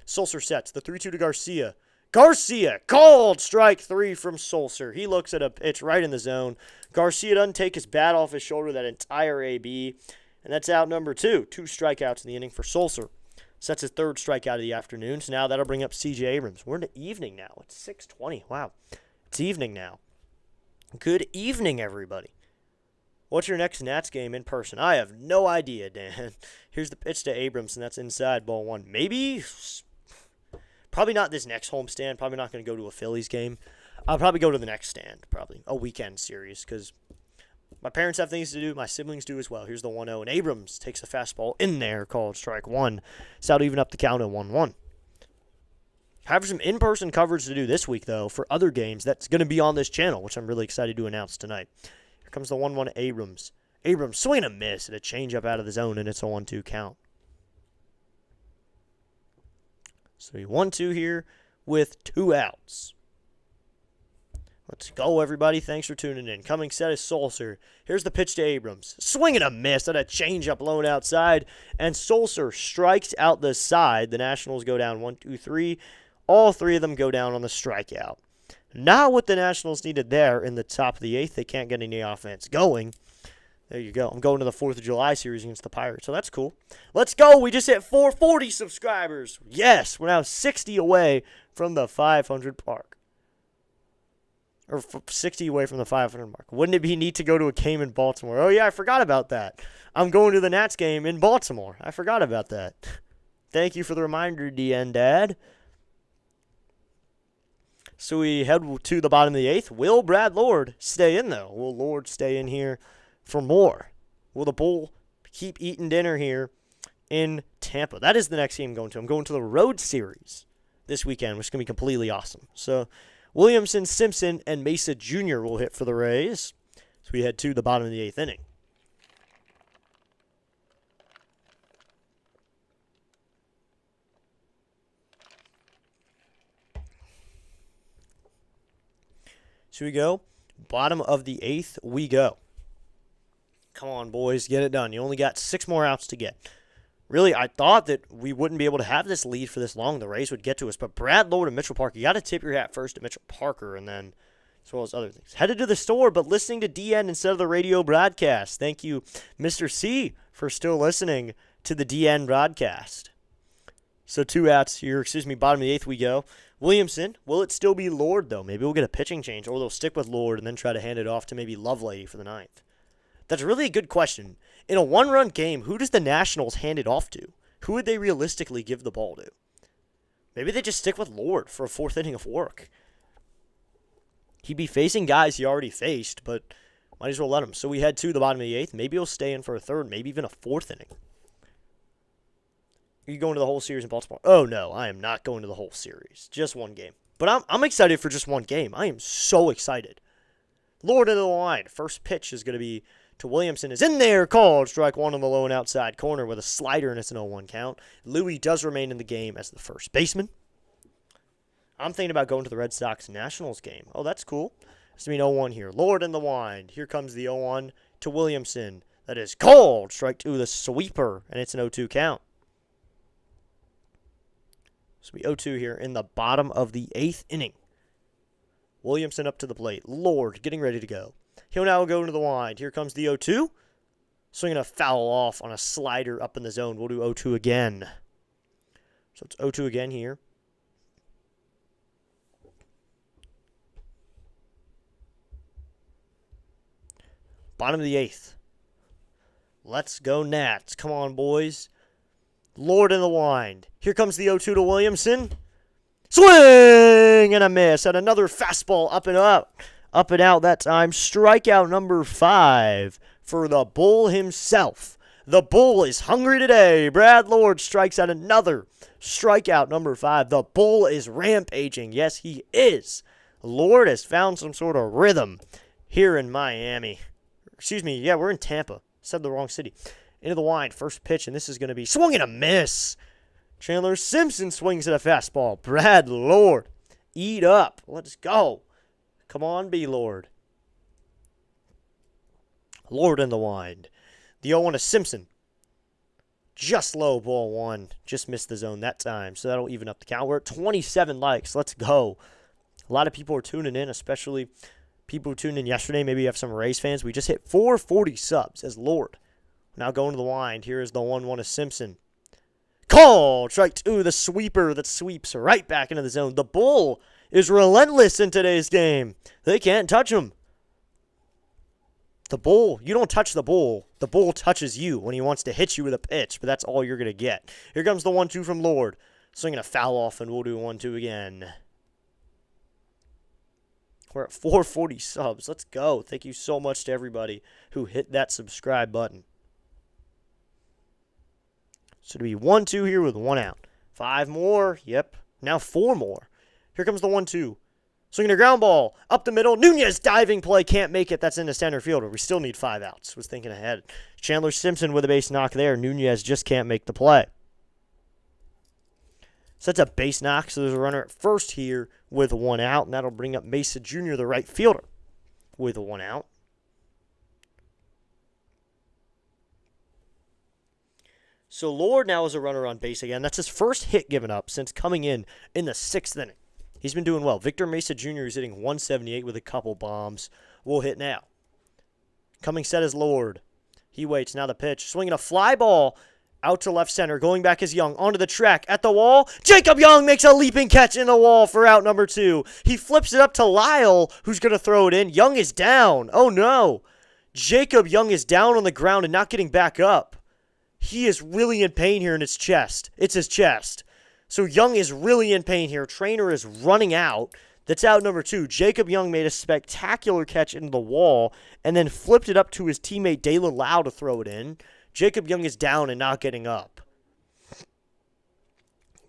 S1: Sulcer sets. The 3-2 to Garcia. Garcia called strike 3 from Sulcer. He looks at a pitch right in the zone. Garcia doesn't take his bat off his shoulder that entire AB, and that's out number 2. 2 strikeouts in the inning for Sulcer. Sets his 3rd strikeout of the afternoon, so now that'll bring up C.J. Abrams. We're in the evening now. It's 6:20. Wow. It's evening now. Good evening, everybody. What's your next Nats game in person? I have no idea, Dan. Here's the pitch to Abrams, and that's inside, ball 1. Maybe, probably not this next homestand. Probably not going to go to a Phillies game. I'll probably go to the next stand, probably. A weekend series, because my parents have things to do. My siblings do as well. Here's the 1-0, and Abrams takes a fastball in there, called strike 1. So to even up the count at 1-1. Have some in-person coverage to do this week, though, for other games that's going to be on this channel, which I'm really excited to announce tonight. Here comes the 1-1 Abrams. Abrams swing and a miss at a changeup out of the zone, and it's a 1-2 count. So he 1-2 here with 2 outs. Let's go, everybody. Thanks for tuning in. Coming set is Sulcer. Here's the pitch to Abrams. Swing and a miss at a changeup blown outside, and Sulcer strikes out the side. The Nationals go down 1-2-3. All 3 of them go down on the strikeout. Not what the Nationals needed there in the top of the 8th. They can't get any offense going. There you go. I'm going to the 4th of July series against the Pirates, so that's cool. Let's go. We just hit 440 subscribers. Yes, we're now 60 away from the 500 mark. Or 60 away from the 500 mark. Wouldn't it be neat to go to a game in Baltimore? Oh, yeah, I forgot about that. I'm going to the Nats game in Baltimore. I forgot about that. Thank you for the reminder, DN Dad. So we head to the bottom of the 8th. Will Brad Lord stay in, though? Will Lord stay in here for more? Will the Bull keep eating dinner here in Tampa? That is the next game I'm going to. I'm going to the road series this weekend, which is going to be completely awesome. So Williamson, Simpson, and Mesa Jr. will hit for the Rays. So we head to the bottom of the 8th inning. So we go. Bottom of the 8th, we go. Come on, boys, get it done. You only got 6 more outs to get. Really, I thought that we wouldn't be able to have this lead for this long. The Rays would get to us. But Brad Lord and Mitchell Parker, you got to tip your hat first to Mitchell Parker and then as well as other things. Headed to the store, but listening to DN instead of the radio broadcast. Thank you, Mr. C, for still listening to the DN broadcast. So 2 outs here. Bottom of the 8th we go. Williamson, will it still be Lord, though? Maybe we'll get a pitching change, or they'll stick with Lord and then try to hand it off to maybe Lovelady for the 9th. That's really a good question. In a one-run game, who does the Nationals hand it off to? Who would they realistically give the ball to? Maybe they just stick with Lord for a 4th inning of work. He'd be facing guys he already faced, but might as well let him. So we head to the bottom of the 8th. Maybe he'll stay in for a 3rd, maybe even a 4th inning. Are you going to the whole series in Baltimore? Oh, no, I am not going to the whole series. Just one game. But I'm excited for just one game. I am so excited. Lord of the line. First pitch is going to be to Williamson. Is in there. Called. Strike 1 on the low and outside corner with a slider, and it's an 0-1 count. Louis does remain in the game as the first baseman. I'm thinking about going to the Red Sox Nationals game. Oh, that's cool. It's going to be an 0-1 here. Lord in the wind. Here comes the 0-1 to Williamson. That is called. Strike 2, the sweeper, and it's an 0-2 count. So we 0-2 here in the bottom of the 8th inning. Williamson up to the plate. Lord getting ready to go. He'll now go into the wind. Here comes the 0-2. Swinging a foul off on a slider up in the zone. We'll do 0-2 again. So it's 0-2 again here. Bottom of the 8th. Let's go Nats. Come on, boys. Lord in the wind. Here comes the 0-2 to Williamson. Swing and a miss. And another fastball up and up. Up and out that time. Strikeout number 5 for the Bull himself. The Bull is hungry today. Brad Lord strikes out another. Strikeout number 5. The Bull is rampaging. Yes, he is. Lord has found some sort of rhythm here in Miami. We're in Tampa. Said the wrong city. Into the wind, first pitch, and this is going to be swung and a miss. Chandler Simpson swings at a fastball. Brad Lord, eat up. Let's go. Come on, B-Lord. Lord in the wind. The 0-1 to Simpson. Just low, ball 1. Just missed the zone that time, so that'll even up the count. We're at 27 likes. Let's go. A lot of people are tuning in, especially people who tuned in yesterday. Maybe you have some Rays fans. We just hit 440 subs as Lord. Now going to the wind. Here is the 1-1 to Simpson. Called. Strike 2, the sweeper that sweeps right back into the zone. The Bull is relentless in today's game. They can't touch him. The Bull, you don't touch the Bull. The Bull touches you when he wants to hit you with a pitch, but that's all you're going to get. Here comes the 1-2 from Lord. Swinging a foul off, and we'll do 1-2 again. We're at 440 subs. Let's go. Thank you so much to everybody who hit that subscribe button. So it'll be 1-2 here with 1 out. 5 more. Yep. Now 4 more. Here comes the 1-2. Swinging a ground ball. Up the middle. Nunez diving play. Can't make it. That's into center fielder. We still need 5 outs. Was thinking ahead. Chandler Simpson with a base knock there. Nunez just can't make the play. So that's a base knock. So there's a runner at first here with 1 out. And that'll bring up Mesa Jr., the right fielder, with 1 out. So Lord now is a runner on base again. That's his first hit given up since coming in the 6th inning. He's been doing well. Victor Mesa Jr. is hitting 178 with a couple bombs. We'll hit now. Coming set is Lord. He waits. Now the pitch. Swinging a fly ball out to left center. Going back is Young. Onto the track. At the wall. Jacob Young makes a leaping catch in the wall for out number 2. He flips it up to Lyle, who's going to throw it in. Young is down. Oh, no. Jacob Young is down on the ground and not getting back up. He is really in pain here in his chest. It's his chest. So Young is really in pain here. Trainer is running out. That's out number 2. Jacob Young made a spectacular catch into the wall and then flipped it up to his teammate De La Lau to throw it in. Jacob Young is down and not getting up.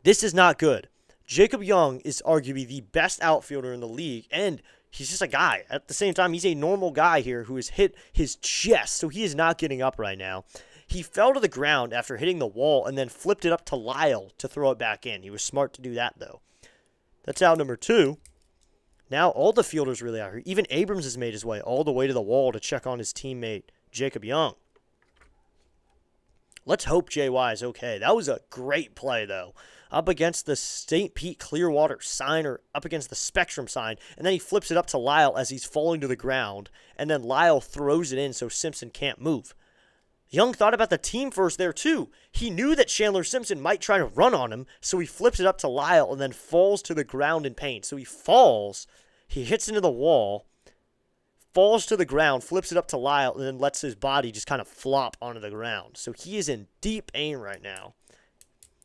S1: This is not good. Jacob Young is arguably the best outfielder in the league, and he's just a guy. At the same time, he's a normal guy here who has hit his chest, so he is not getting up right now. He fell to the ground after hitting the wall and then flipped it up to Lyle to throw it back in. He was smart to do that, though. That's out number 2. Now all the fielders really out here. Even Abrams has made his way all the way to the wall to check on his teammate, Jacob Young. Let's hope JY is okay. That was a great play, though. Up against the St. Pete Clearwater sign, or up against the Spectrum sign, and then he flips it up to Lyle as he's falling to the ground, and then Lyle throws it in so Simpson can't move. Young thought about the team first there, too. He knew that Chandler Simpson might try to run on him, so he flips it up to Lyle and then falls to the ground in pain. So he falls, he hits into the wall, falls to the ground, flips it up to Lyle, and then lets his body just kind of flop onto the ground. So he is in deep pain right now.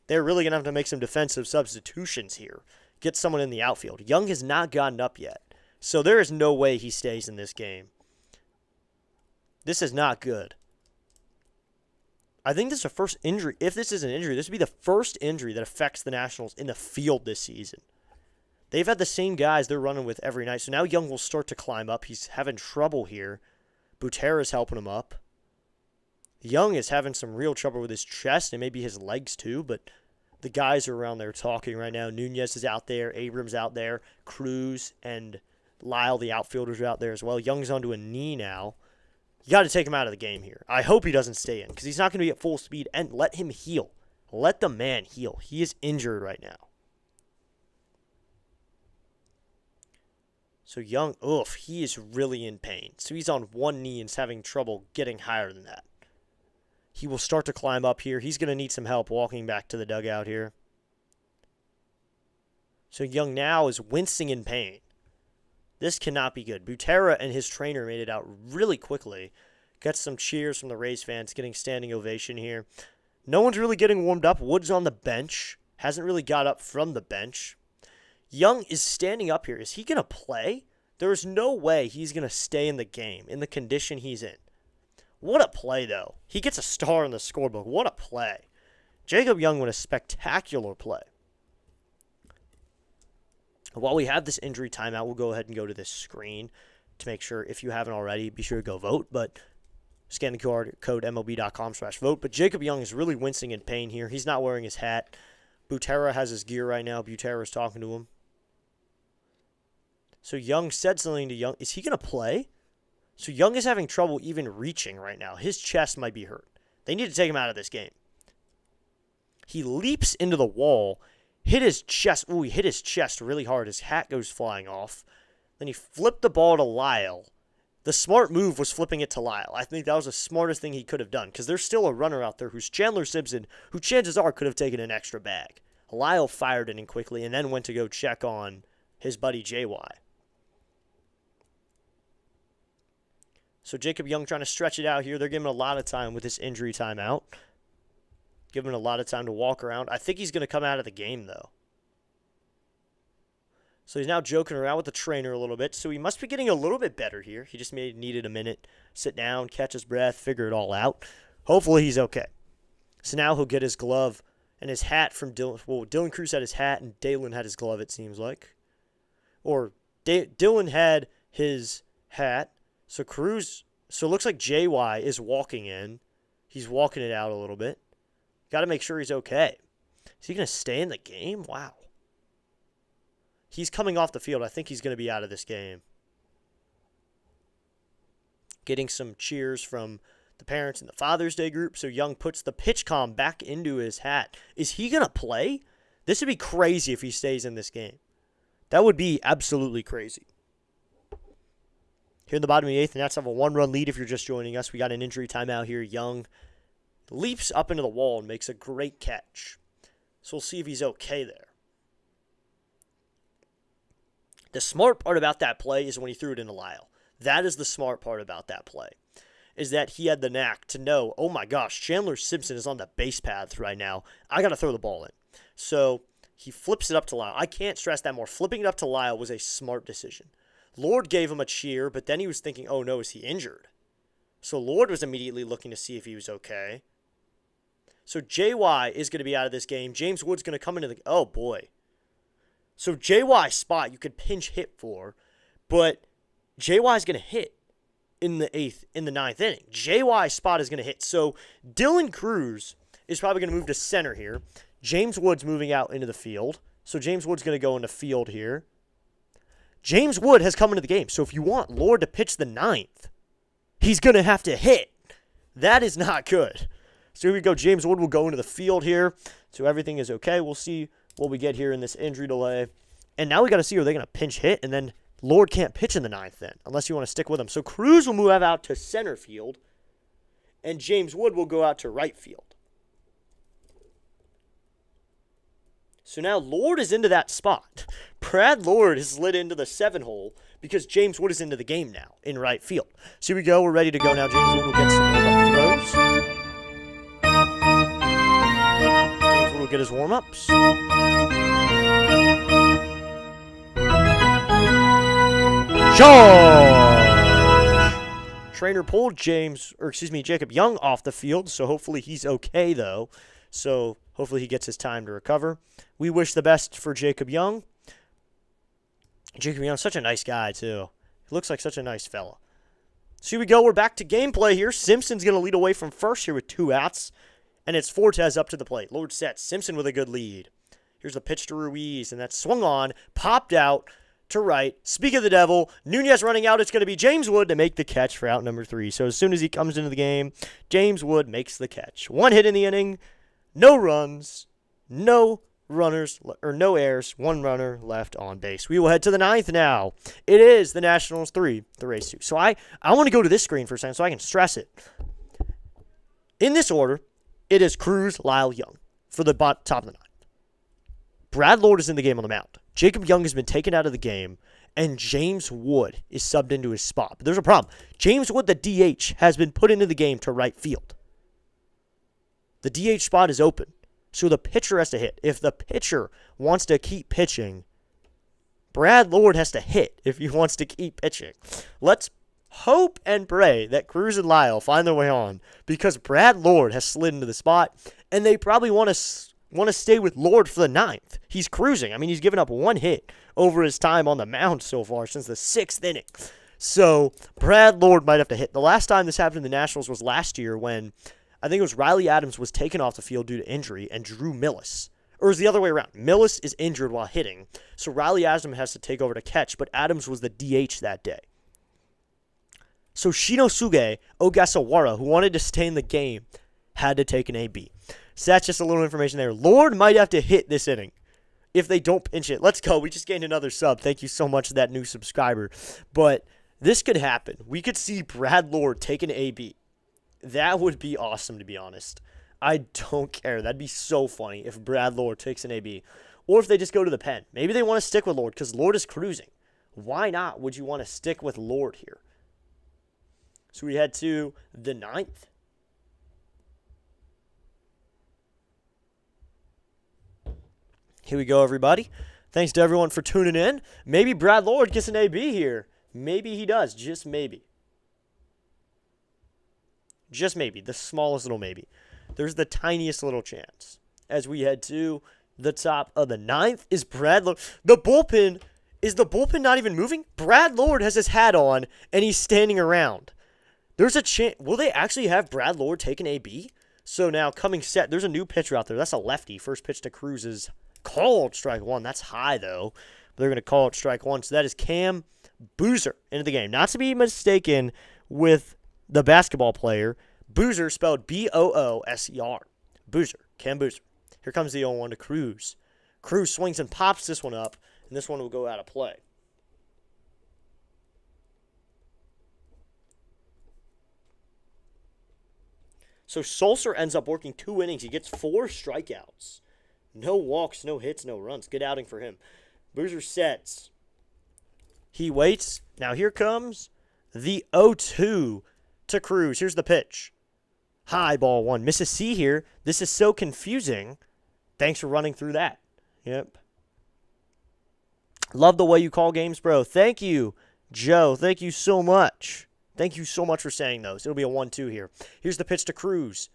S1: They're really going to have to make some defensive substitutions here. Get someone in the outfield. Young has not gotten up yet. So there is no way he stays in this game. This is not good. I think this is the first injury. If this is an injury, this would be the first injury that affects the Nationals in the field this season. They've had the same guys they're running with every night. So now Young will start to climb up. He's having trouble here. Butera's helping him up. Young is having some real trouble with his chest and maybe his legs too, but the guys are around there talking right now. Nunez is out there. Abrams out there. Cruz and Lyle, the outfielders, are out there as well. Young's onto a knee now. You got to take him out of the game here. I hope he doesn't stay in because he's not going to be at full speed, and let him heal. Let the man heal. He is injured right now. So Young, he is really in pain. So he's on one knee and is having trouble getting higher than that. He will start to climb up here. He's going to need some help walking back to the dugout here. So Young now is wincing in pain. This cannot be good. Butera and his trainer made it out really quickly. Got some cheers from the Rays fans, getting standing ovation here. No one's really getting warmed up. Wood's on the bench. Hasn't really got up from the bench. Young is standing up here. Is he going to play? There is no way he's going to stay in the game in the condition he's in. What a play, though. He gets a star in the scorebook. What a play. Jacob Young with a spectacular play. While we have this injury timeout, we'll go ahead and go to this screen to make sure, if you haven't already, be sure to go vote. But scan the QR code MLB.com/vote. But Jacob Young is really wincing in pain here. He's not wearing his hat. Butera has his gear right now. Butera is talking to him. So Young said something to Young. Is he going to play? So Young is having trouble even reaching right now. His chest might be hurt. They need to take him out of this game. He leaps into the wall. Hit his chest. He hit his chest really hard. His hat goes flying off. Then he flipped the ball to Lyle. The smart move was flipping it to Lyle. I think that was the smartest thing he could have done because there's still a runner out there who's Chandler Simpson, who chances are could have taken an extra bag. Lyle fired it in quickly and then went to go check on his buddy JY. So Jacob Young trying to stretch it out here. They're giving him a lot of time with this injury timeout. Giving him a lot of time to walk around. I think he's going to come out of the game, though. So he's now joking around with the trainer a little bit. So he must be getting a little bit better here. He just needed a minute. Sit down, catch his breath, figure it all out. Hopefully he's okay. So now he'll get his glove and his hat from Dylan. Well, Dylan Cruz had his hat and Dalen had his glove, it seems like. Or Dylan had his hat. So Cruz, so it looks like JY is walking in. He's walking it out a little bit. Got to make sure he's okay. Is he going to stay in the game? Wow. He's coming off the field. I think he's going to be out of this game. Getting some cheers from the parents in the Father's Day group. So Young puts the pitch comm back into his hat. Is he going to play? This would be crazy if he stays in this game. That would be absolutely crazy. Here in the bottom of the eighth, the Nats have a one-run lead if you're just joining us. We got an injury timeout here. Young leaps up into the wall and makes a great catch. So we'll see if he's okay there. The smart part about that play is when he threw it into Lyle. That is the smart part about that play, is that he had the knack to know, oh my gosh, Chandler Simpson is on the base paths right now. I got to throw the ball in. So he flips it up to Lyle. I can't stress that more. Flipping it up to Lyle was a smart decision. Lord gave him a cheer, but then he was thinking, oh no, is he injured? So Lord was immediately looking to see if he was okay. So JY is going to be out of this game. James Wood's going to come into the... Oh, boy. So JY spot you could pinch hit for, but JY is going to hit in the ninth inning. JY spot is going to hit. So Dylan Cruz is probably going to move to center here. James Wood's moving out into the field. So James Wood's going to go into field here. James Wood has come into the game. So if you want Lord to pitch the 9th, he's going to have to hit. That is not good. So here we go. James Wood will go into the field here. So everything is okay. We'll see what we get here in this injury delay. And now we got to see, are they going to pinch hit? And then Lord can't pitch in the 9th then, unless you want to stick with him. So Cruz will move out to center field. And James Wood will go out to right field. So now Lord is into that spot. Brad Lord has slid into the 7 hole because James Wood is into the game now in right field. So here we go. We're ready to go now. James Wood will get some warm-up throws. James Wood will get his warm-ups. Charge! Trainer pulled Jacob Young off the field, so hopefully he's okay, though. So hopefully he gets his time to recover. We wish the best for Jacob Young. Jacob Young's such a nice guy, too. He looks like such a nice fella. So here we go. We're back to gameplay here. Simpson's going to lead away from first here with 2 outs. And it's Fortes up to the plate. Lord sets. Simpson with a good lead. Here's the pitch to Ruiz, and that's swung on, popped out to right. Speak of the devil, Nunez running out. It's going to be James Wood to make the catch for out number 3. So as soon as he comes into the game, James Wood makes the catch. 1 hit in the inning, no runs, no errors, 1 runner left on base. We will head to the 9th now. It is the Nationals 3, the Rays 2. So I want to go to this screen for a second so I can stress it. In this order, it is Cruz, Lyle, Young for the top of the 9th. Brad Lord is in the game on the mound. Jacob Young has been taken out of the game, and James Wood is subbed into his spot. But there's a problem. James Wood, the DH, has been put into the game to right field. The DH spot is open, so the pitcher has to hit. If the pitcher wants to keep pitching, Brad Lord has to hit if he wants to keep pitching. Let's hope and pray that Cruz and Lyle find their way on, because Brad Lord has slid into the spot, and they probably want to stay with Lord for the 9th. He's cruising. I mean, he's given up 1 hit over his time on the mound so far since the 6th inning. So Brad Lord might have to hit. The last time this happened in the Nationals was last year when I think it was Riley Adams was taken off the field due to injury and Drew Millis. Or is the other way around. Millis is injured while hitting, so Riley Adams has to take over to catch, but Adams was the DH that day. So Shinosuke Ogasawara, who wanted to stay in the game, had to take an AB. So that's just a little information there. Lord might have to hit this inning if they don't pinch it. Let's go. We just gained another sub. Thank you so much to that new subscriber. But this could happen. We could see Brad Lord take an AB. That would be awesome, to be honest. I don't care. That'd be so funny if Brad Lord takes an AB. Or if they just go to the pen. Maybe they want to stick with Lord because Lord is cruising. Why not would you want to stick with Lord here? So we head to the 9th. Here we go, everybody. Thanks to everyone for tuning in. Maybe Brad Lord gets an AB here. Maybe he does. Just maybe. Just maybe. The smallest little maybe. There's the tiniest little chance. As we head to the top of the 9th is Brad Lord. The bullpen, is the bullpen not even moving? Brad Lord has his hat on, and he's standing around. There's a chance. Will they actually have Brad Lord take an AB? So now coming set. There's a new pitcher out there. That's a lefty. First pitch to Cruz is called strike 1. That's high, though. But they're going to call it strike 1. So that is Cam Boozer into the game. Not to be mistaken with the basketball player. Boozer spelled Booser. Boozer. Cam Boozer. Here comes the 0-1 to Cruz. Cruz swings and pops this one up, and this one will go out of play. So Sulcer ends up working 2 innings. He gets 4 strikeouts. No walks, no hits, no runs. Good outing for him. Boozer sets. He waits. Now here comes the 0-2 to Cruz. Here's the pitch. High ball 1. Misses C here. This is so confusing. Thanks for running through that. Yep. Love the way you call games, bro. Thank you, Joe. Thank you so much. Thank you so much for saying those. It'll be a 1-2 here. Here's the pitch to Cruz.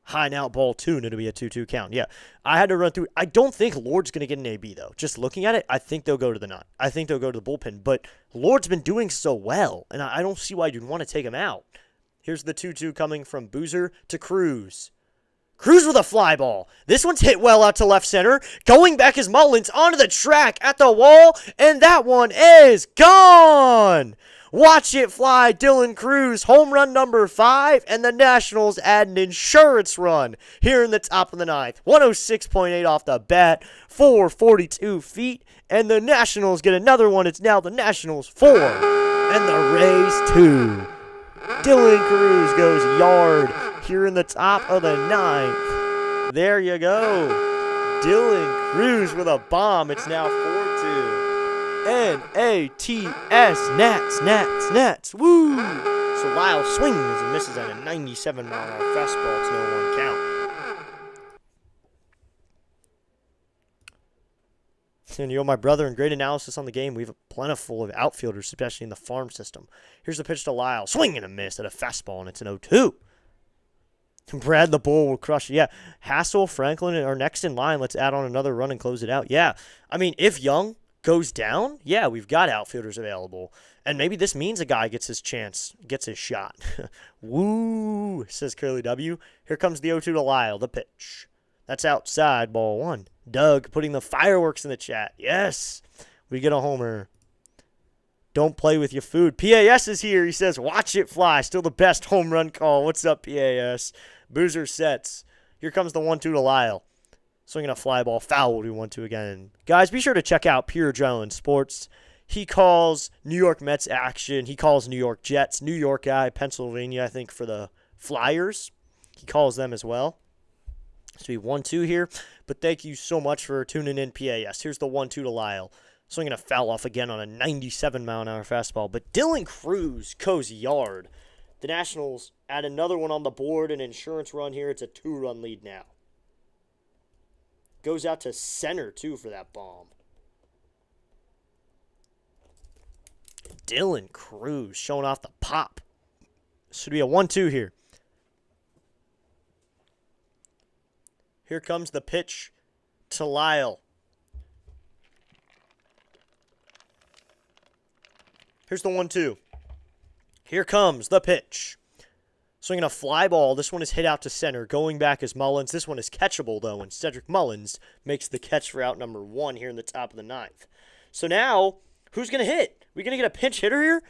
S1: High and out ball 2, and it'll be a 2-2 count. Yeah, I had to run through. I don't think Lord's going to get an AB, though. Just looking at it, I think they'll go to the 9. I think they'll go to the bullpen. But Lord's been doing so well, and I don't see why you'd want to take him out. Here's the 2-2 coming from Boozer to Cruz. Cruz with a fly ball. This one's hit well out to left center. Going back is Mullins onto the track at the wall, and that one is gone. Watch it fly, Dylan Cruz, home run number 5, and the Nationals add an insurance run here in the top of the ninth. 106.8 off the bat, 442 feet, and the Nationals get another one. It's now the Nationals 4 and the Rays 2. Dylan Cruz goes yard here in the top of the ninth. There you go. Dylan Cruz with a bomb. It's now 4-2. N-A-T-S, Nats, woo! So Lyle swings and misses at a 97-mile-an-hour fastball. It's no 1 count. And you know, my brother, and great analysis on the game. We have a plentiful of outfielders, especially in the farm system. Here's the pitch to Lyle. Swing and a miss at a fastball, and it's an 0-2. Brad the Bull will crush it. Yeah, Hassel, Franklin are next in line. Let's add on another run and close it out. Yeah, I mean, if Young goes down, yeah, we've got outfielders available. And maybe this means a guy gets his chance, gets his shot. Woo, says Curly W. Here comes the 0-2 to Lyle, the pitch. That's outside, ball 1. Doug putting the fireworks in the chat. Yes, we get a homer. Don't play with your food. PAS is here. He says, watch it fly. Still the best home run call. What's up, PAS? Boozer sets. Here comes the 1-2 to Lyle. Swinging a fly ball. Foul. We'll do 1-2 again. Guys, be sure to check out Pure Adrenaline Sports. He calls New York Mets action. He calls New York Jets. New York guy, Pennsylvania, I think, for the Flyers. He calls them as well. So we 1-2 here. But thank you so much for tuning in, PAS. Here's the 1-2 to Lyle. Swinging a foul off again on a 97-mile-an-hour fastball. But Dylan Cruz goes yard. The Nationals add another one on the board, an insurance run here. It's a 2-run lead now. Goes out to center, too, for that bomb. Dylan Cruz showing off the pop. Should be a 1-2 here. Here comes the pitch to Lyle. Here's the 1-2. Here comes the pitch. Swinging a fly ball. This one is hit out to center. Going back is Mullins. This one is catchable, though, and Cedric Mullins makes the catch for out number 1 here in the top of the ninth. So now, who's going to hit? We going to get a pinch hitter here?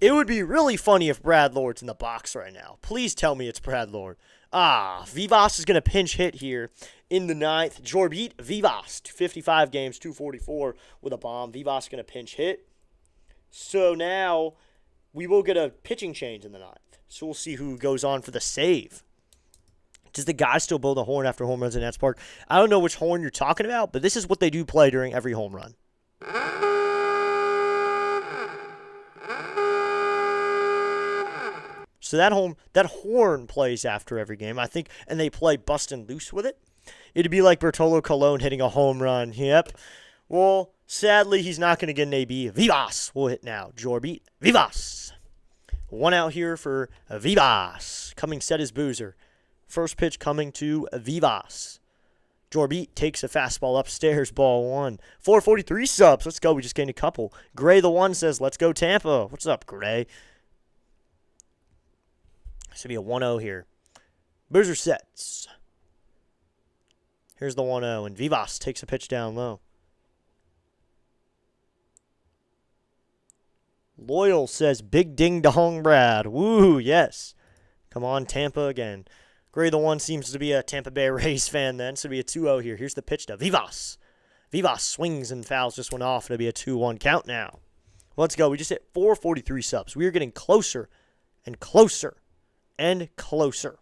S1: It would be really funny if Brad Lord's in the box right now. Please tell me it's Brad Lord. Vivas is going to pinch hit here in the ninth. Jorbit Vivas, 55 games, 244 with a bomb. Vivas going to pinch hit. So now we will get a pitching change in the ninth. So we'll see who goes on for the save. Does the guy still blow the horn after home runs in Nats Park? I don't know which horn you're talking about, but this is what they do play during every home run. So that horn plays after every game, I think, and they play Bustin' Loose with it. It'd be like Bertolo Colon hitting a home run. Yep. Well, sadly, he's not going to get an AB. Vivas will hit now. Jorbit Vivas. 1 out here for Vivas. Coming set is Boozer. First pitch coming to Vivas. Jorbit takes a fastball upstairs, ball 1. 443 subs. Let's go. We just gained a couple. Gray the 1 says, let's go Tampa. What's up, Gray? This should be a 1-0 here. Boozer sets. Here's the 1-0, and Vivas takes a pitch down low. Loyal says, big ding-dong Brad. Woo, yes. Come on, Tampa again. Gray the 1 seems to be a Tampa Bay Rays fan then, so it'll be a 2-0 here. Here's the pitch to Vivas. Vivas swings and fouls this one off. It'll be a 2-1 count now. Let's go. We just hit 443 subs. We are getting closer and closer and closer.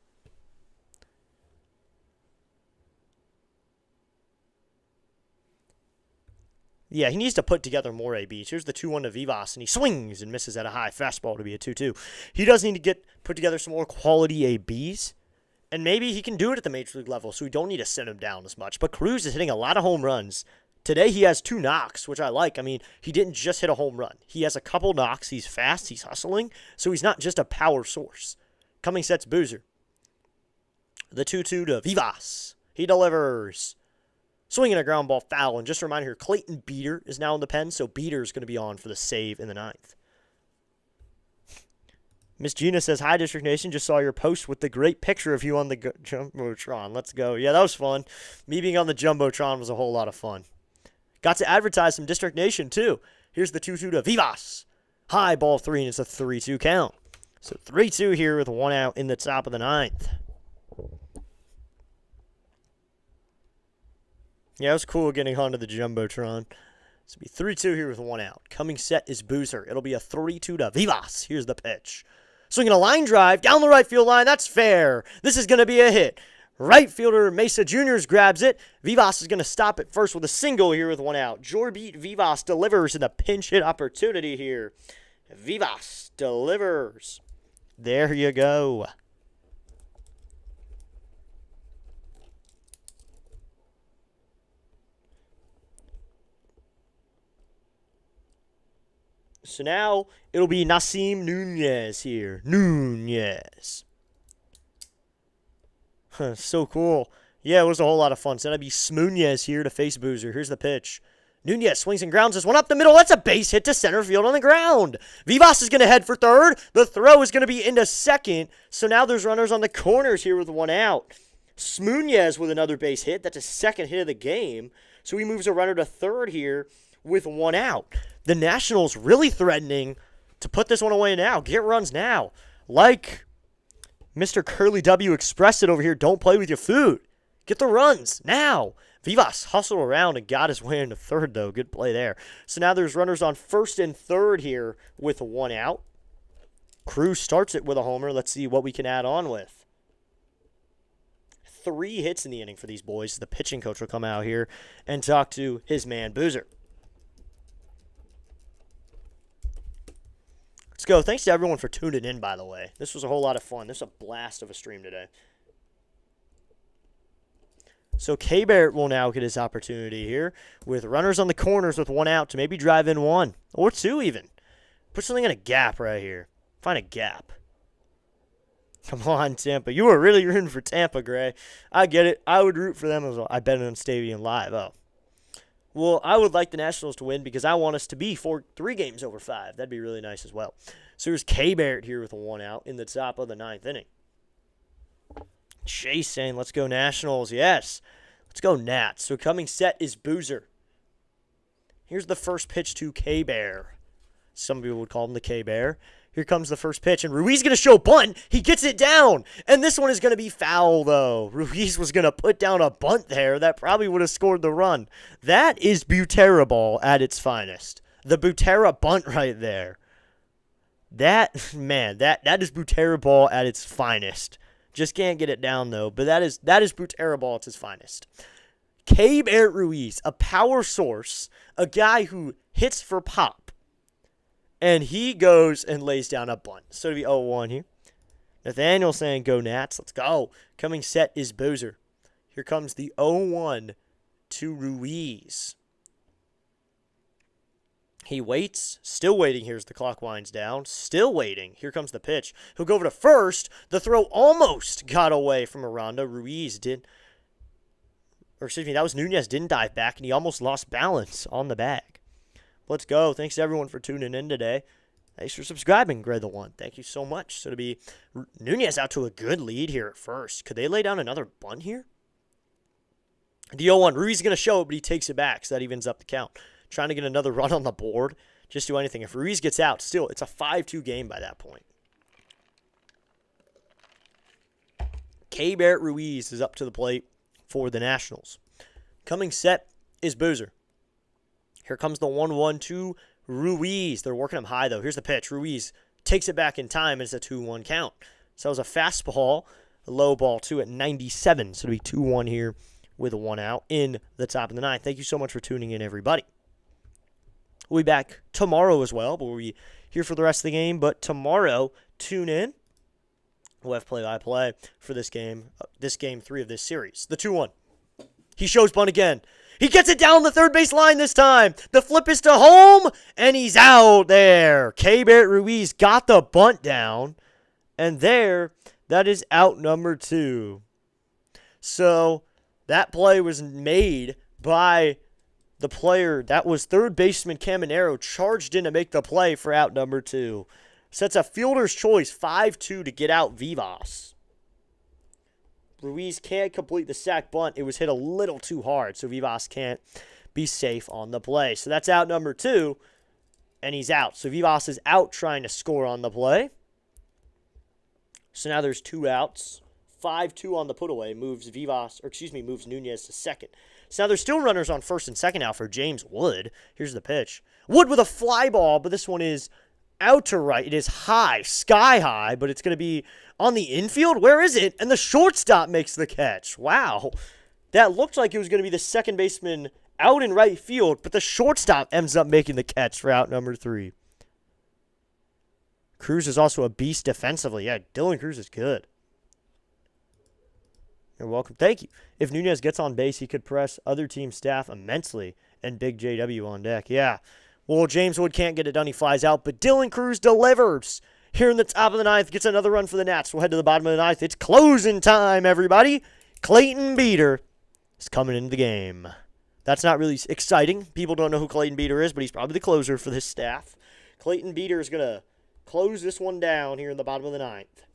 S1: Yeah, he needs to put together more ABs. Here's the 2-1 to Vivas, and he swings and misses at a high fastball to be a 2-2. He does need to put together some more quality ABs, and maybe he can do it at the major league level, so we don't need to send him down as much. But Cruz is hitting a lot of home runs. Today he has 2 knocks, which I like. I mean, he didn't just hit a home run. He has a couple knocks. He's fast. He's hustling, so he's not just a power source. Coming sets Boozer. The 2-2 to Vivas. He delivers. Swinging a ground ball foul. And just a reminder here, Clayton Beater is now in the pen, so Beater is going to be on for the save in the ninth. Miss Gina says, hi, District Nation. Just saw your post with the great picture of you on the Jumbotron. Let's go. Yeah, that was fun. Me being on the Jumbotron was a whole lot of fun. Got to advertise some District Nation, too. Here's the 2-2 to Vivas. High ball 3, and it's a 3-2 count. So 3-2 here with 1 out in the top of the 9th. Yeah, it was cool getting onto the Jumbotron. So it'll be 3-2 here with 1 out. Coming set is Boozer. It'll be a 3-2 to Vivas. Here's the pitch. Swinging a line drive down the right field line. That's fair. This is going to be a hit. Right fielder Mesa Juniors grabs it. Vivas is going to stop it first with a single here with 1 out. Jorbeat Vivas delivers in a pinch hit opportunity here. Vivas delivers. There you go. So now it'll be Nasim Nunez here. Nunez. So cool. Yeah, it was a whole lot of fun. So that'd be Smoonez here to face Boozer. Here's the pitch. Nunez swings and grounds this one up the middle. That's a base hit to center field on the ground. Vivas is going to head for third. The throw is going to be into second. So now there's runners on the corners here with 1 out. Smoonez with another base hit. That's his second hit of the game. So he moves a runner to third here with 1 out. The Nationals really threatening to put this one away now. Get runs now. Like Mr. Curly W expressed it over here, don't play with your food. Get the runs now. Vivas hustled around and got his way into third, though. Good play there. So now there's runners on first and third here with 1 out. Cruz starts it with a homer. Let's see what we can add on with. 3 hits in the inning for these boys. The pitching coach will come out here and talk to his man, Boozer. Let's go. Thanks to everyone for tuning in, by the way. This was a whole lot of fun. This was a blast of a stream today. So K-Barrett will now get his opportunity here with runners on the corners with 1 out to maybe drive in 1 or 2 even. Put something in a gap right here. Find a gap. Come on, Tampa. You were really rooting for Tampa, Gray. I get it. I would root for them as well. I bet on Stadium Live. Oh. Well, I would like the Nationals to win because I want us to be 3 games over 5. That'd be really nice as well. So here's K-Barrett here with 1 out in the top of the 9th inning. Chase saying, let's go Nationals. Yes. Let's go Nats. So coming set is Boozer. Here's the first pitch to K-Bear. Some people would call him the K-Bear. Here comes the first pitch, and Ruiz going to show bunt. He gets it down, and this one is going to be foul, though. Ruiz was going to put down a bunt there. That probably would have scored the run. That is Butera ball at its finest. The Butera bunt right there. That is Butera ball at its finest. Just can't get it down, though, but that is Butera ball at its finest. K-Bear Ruiz, a power source, a guy who hits for pop. And he goes and lays down a bunt. So it'll be 0-1 here. Nathaniel saying, go Nats. Let's go. Coming set is Boozer. Here comes the 0-1 to Ruiz. He waits. Still waiting. Here's the clock winds down. Still waiting. Here comes the pitch. He'll go over to first. The throw almost got away from Aranda. Ruiz did. Or excuse me, that was Nunez. Didn't dive back, and he almost lost balance on the bag. Let's go. Thanks to everyone for tuning in today. Thanks for subscribing, Gray the One. Thank you so much. So to be Nunez out to a good lead here at first. Could they lay down another bunt here? The 0-1. Ruiz is going to show it, but he takes it back, so that evens up the count. Trying to get another run on the board. Just do anything. If Ruiz gets out, still, it's a 5-2 game by that point. K-Barrett Ruiz is up to the plate for the Nationals. Coming set is Boozer. Here comes the 1-1 to Ruiz. They're working him high, though. Here's the pitch. Ruiz takes it back in time. It's a 2-1 count. So it was a fastball, a low ball, too, at 97. So it'll be 2-1 here with a 1 out in the top of the 9th. Thank you so much for tuning in, everybody. We'll be back tomorrow as well, but we'll be here for the rest of the game. But tomorrow, tune in. We'll have play-by-play for this game 3 of this series. The 2-1. He shows bunt again. He gets it down the third base line this time. The flip is to home, and he's out there. K-Barrett Ruiz got the bunt down, and there, that is out number 2. So that play was made by the player. That was third baseman Caminero charged in to make the play for out number 2. Sets a fielder's choice 5-2 to get out Vivas. Ruiz can't complete the sac bunt. It was hit a little too hard, so Vivas can't be safe on the play. So that's out number 2, and he's out. So Vivas is out trying to score on the play. So now there's 2 outs. 5-2 on the putaway moves moves Nunez to second. So now there's still runners on first and second out for James Wood. Here's the pitch. Wood with a fly ball, but this one is out to right. It is high, sky high, but it's going to be on the infield. Where is it? And the shortstop makes the catch. Wow. That looked like it was going to be the second baseman out in right field, but the shortstop ends up making the catch for out number 3. Cruz is also a beast defensively. Yeah, Dylan Cruz is good. You're welcome. Thank you. If Nunez gets on base, he could press other team staff immensely, and Big JW on deck. Yeah. Well, James Wood can't get it done. He flies out, but Dylan Cruz delivers. Here in the top of the 9th, gets another run for the Nats. We'll head to the bottom of the 9th. It's closing time, everybody. Clayton Beeter is coming into the game. That's not really exciting. People don't know who Clayton Beeter is, but he's probably the closer for this staff. Clayton Beeter is going to close this one down here in the bottom of the 9th.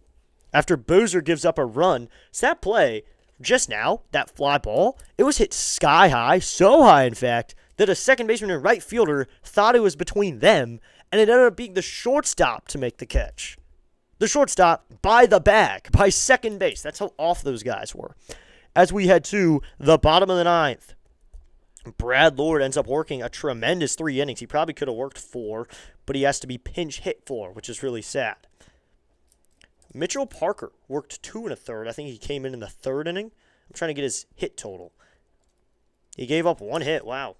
S1: After Boozer gives up a run, so that play, just now, that fly ball, it was hit sky high, so high, in fact, that a second baseman and right fielder thought it was between them, and it ended up being the shortstop to make the catch. The shortstop by the bag, by second base. That's how off those guys were. As we head to the bottom of the 9th, Brad Lord ends up working a tremendous 3 innings. He probably could have worked 4, but he has to be pinch hit for, which is really sad. Mitchell Parker worked 2 1/3. I think he came in the 3rd inning. I'm trying to get his hit total. He gave up 1 hit. Wow.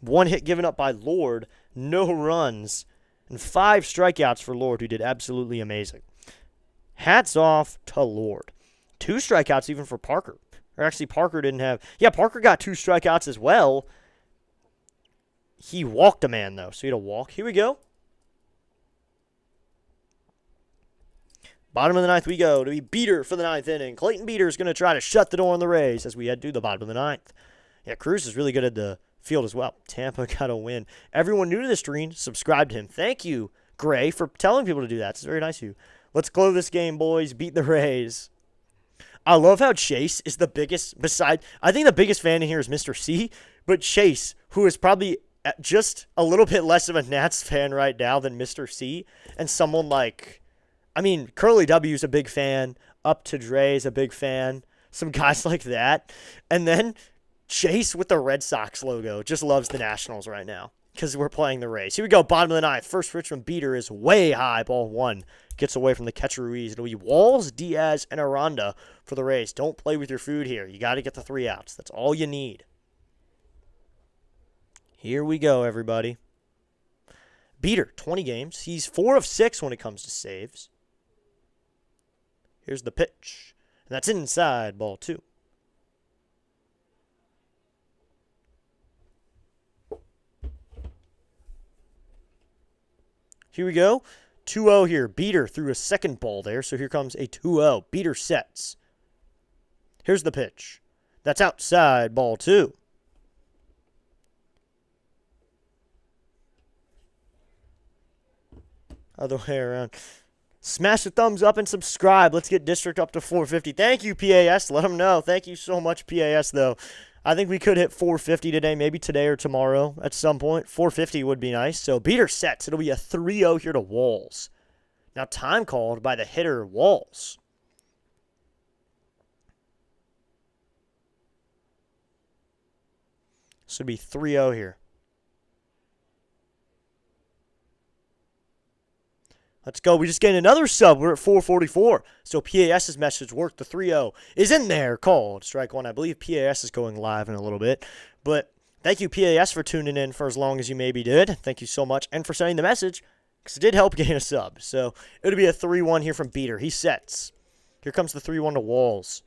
S1: 1 hit given up by Lord. No runs. And 5 strikeouts for Lord, who did absolutely amazing. Hats off to Lord. 2 strikeouts even for Parker. Or actually, Parker didn't have... Yeah, Parker got 2 strikeouts as well. He walked a man, though, so he had a walk. Here we go. Bottom of the 9th we go to be Beeter for the 9th inning. Clayton Beeter is going to try to shut the door on the Rays as we head to the bottom of the 9th. Yeah, Cruz is really good at the field as well. Tampa got a win. Everyone new to the stream, subscribe to him. Thank you, Gray, for telling people to do that. It's very nice of you. Let's close this game, boys. Beat the Rays. I love how Chase is the biggest, I think the biggest fan in here is Mr. C, but Chase, who is probably just a little bit less of a Nats fan right now than Mr. C, and someone like... Curly W's a big fan. Up to Dre's a big fan. Some guys like that. And then Chase with the Red Sox logo just loves the Nationals right now because we're playing the Rays. Here we go, bottom of the 9th. First Richmond Beeter is way high. Ball 1. Gets away from the catcher Ruiz. It'll be Walls, Diaz, and Aranda for the Rays. Don't play with your food here. You got to get the 3 outs. That's all you need. Here we go, everybody. Beeter, 20 games. He's 4 of 6 when it comes to saves. Here's the pitch. And that's inside, ball 2. Here we go. 2-0 here. Beeter threw a second ball there, so here comes a 2-0. Beeter sets. Here's the pitch. That's outside, ball 2. Other way around. Smash the thumbs up and subscribe. Let's get District up to 450. Thank you, PAS. Let them know. Thank you so much, PAS, though. I think we could hit 450 today, maybe today or tomorrow at some point. 450 would be nice. So Beeter sets. It'll be a 3-0 here to Walls. Now time called by the hitter, Walls. This would be 3-0 here. Let's go. We just gained another sub. We're at 444. So PAS's message worked. The 3-0 is in there. Called. Strike 1. I believe PAS is going live in a little bit. But thank you, PAS, for tuning in for as long as you maybe did. Thank you so much. And for sending the message, because it did help gain a sub. So it'll be a 3-1 here from Beeter. He sets. Here comes the 3-1 to Walls.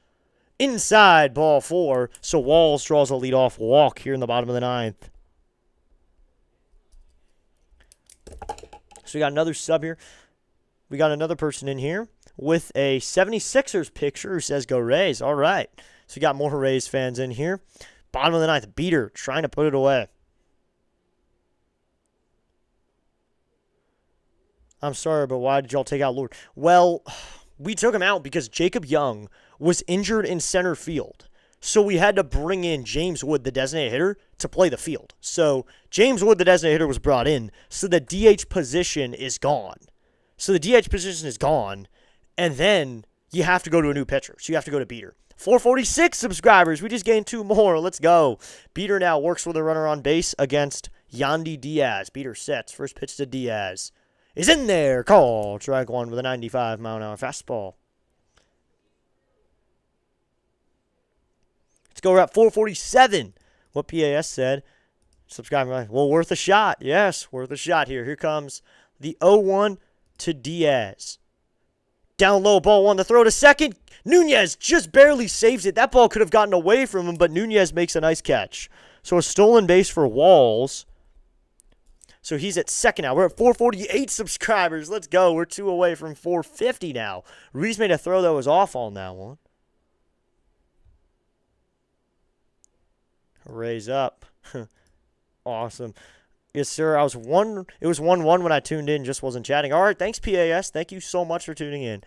S1: Inside, ball 4. So Walls draws a leadoff walk here in the bottom of the 9th. So we got another sub here. We got another person in here with a 76ers picture who says, go Rays. All right. So we got more Rays fans in here. Bottom of the 9th, Beeter trying to put it away. I'm sorry, but why did y'all take out Lord? Well, we took him out because Jacob Young was injured in center field. So we had to bring in James Wood, the designated hitter, to play the field. So James Wood, the designated hitter, was brought in. So the DH position is gone. So the DH position is gone. And then you have to go to a new pitcher. So you have to go to Beater. 446 subscribers. We just gained 2 more. Let's go. Beater now works with a runner on base against Yandy Diaz. Beater sets. First pitch to Diaz. Is in there. Call. Strike one with a 95-mile-an-hour fastball. Let's go. We're at 447. What PAS said. Subscribe. Well, worth a shot. Yes, worth a shot here. Here comes the 0-1 to Diaz. Down low, ball one. The throw to second. Nunez just barely saves it. That ball could have gotten away from him, but Nunez makes a nice catch. So a stolen base for Walls. So he's at second now. We're at 448 subscribers. Let's go. We're 2 away from 450 now. Ruiz made a throw that was off on that one. Raise up. Awesome. Yes, sir. It was 1-1 when I tuned in. Just wasn't chatting. All right. Thanks, PAS. Thank you so much for tuning in.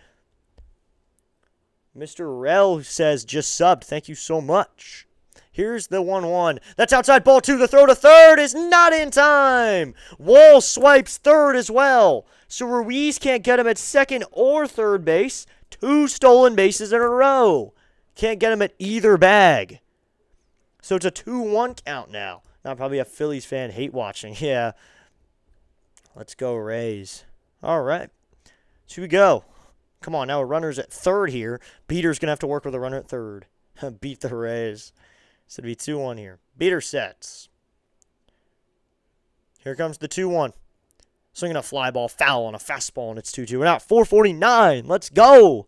S1: Mr. Rel says just subbed. Thank you so much. Here's the 1-1. That's outside ball 2. The throw to third is not in time. Wall swipes third as well. So Ruiz can't get him at second or third base. 2 stolen bases in a row. Can't get him at either bag. So it's a 2-1 count now. Now probably a Phillies fan hate watching. Yeah. Let's go Rays. All right. So we go. Come on, now a runner's at third here. Beater's going to have to work with a runner at third. Beat the Rays. So it'll be 2-1 here. Beater sets. Here comes the 2-1. Swinging a fly ball, foul on a fastball, and it's 2-2. We're out 449. Let's go.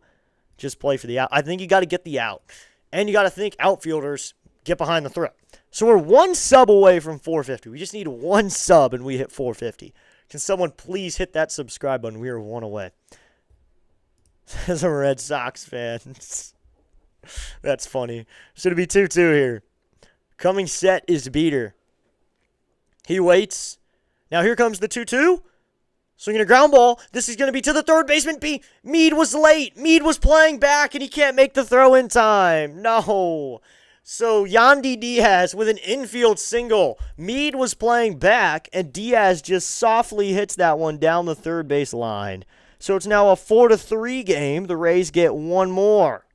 S1: Just play for the out. I think you got to get the out. And you got to think outfielders get behind the throw. So we're 1 sub away from 450. We just need 1 sub, and we hit 450. Can someone please hit that subscribe button? We are 1 away. As a Red Sox fan. That's funny. So it'll be 2-2 here. Coming set is Beater. He waits. Now here comes the 2-2. Swinging a ground ball. This is going to be to the third baseman. Meade was late. Meade was playing back, and he can't make the throw in time. No. So Yandy Diaz with an infield single. Meade was playing back, and Diaz just softly hits that one down the third base line. So it's now a 4-3 game. The Rays get 1 more.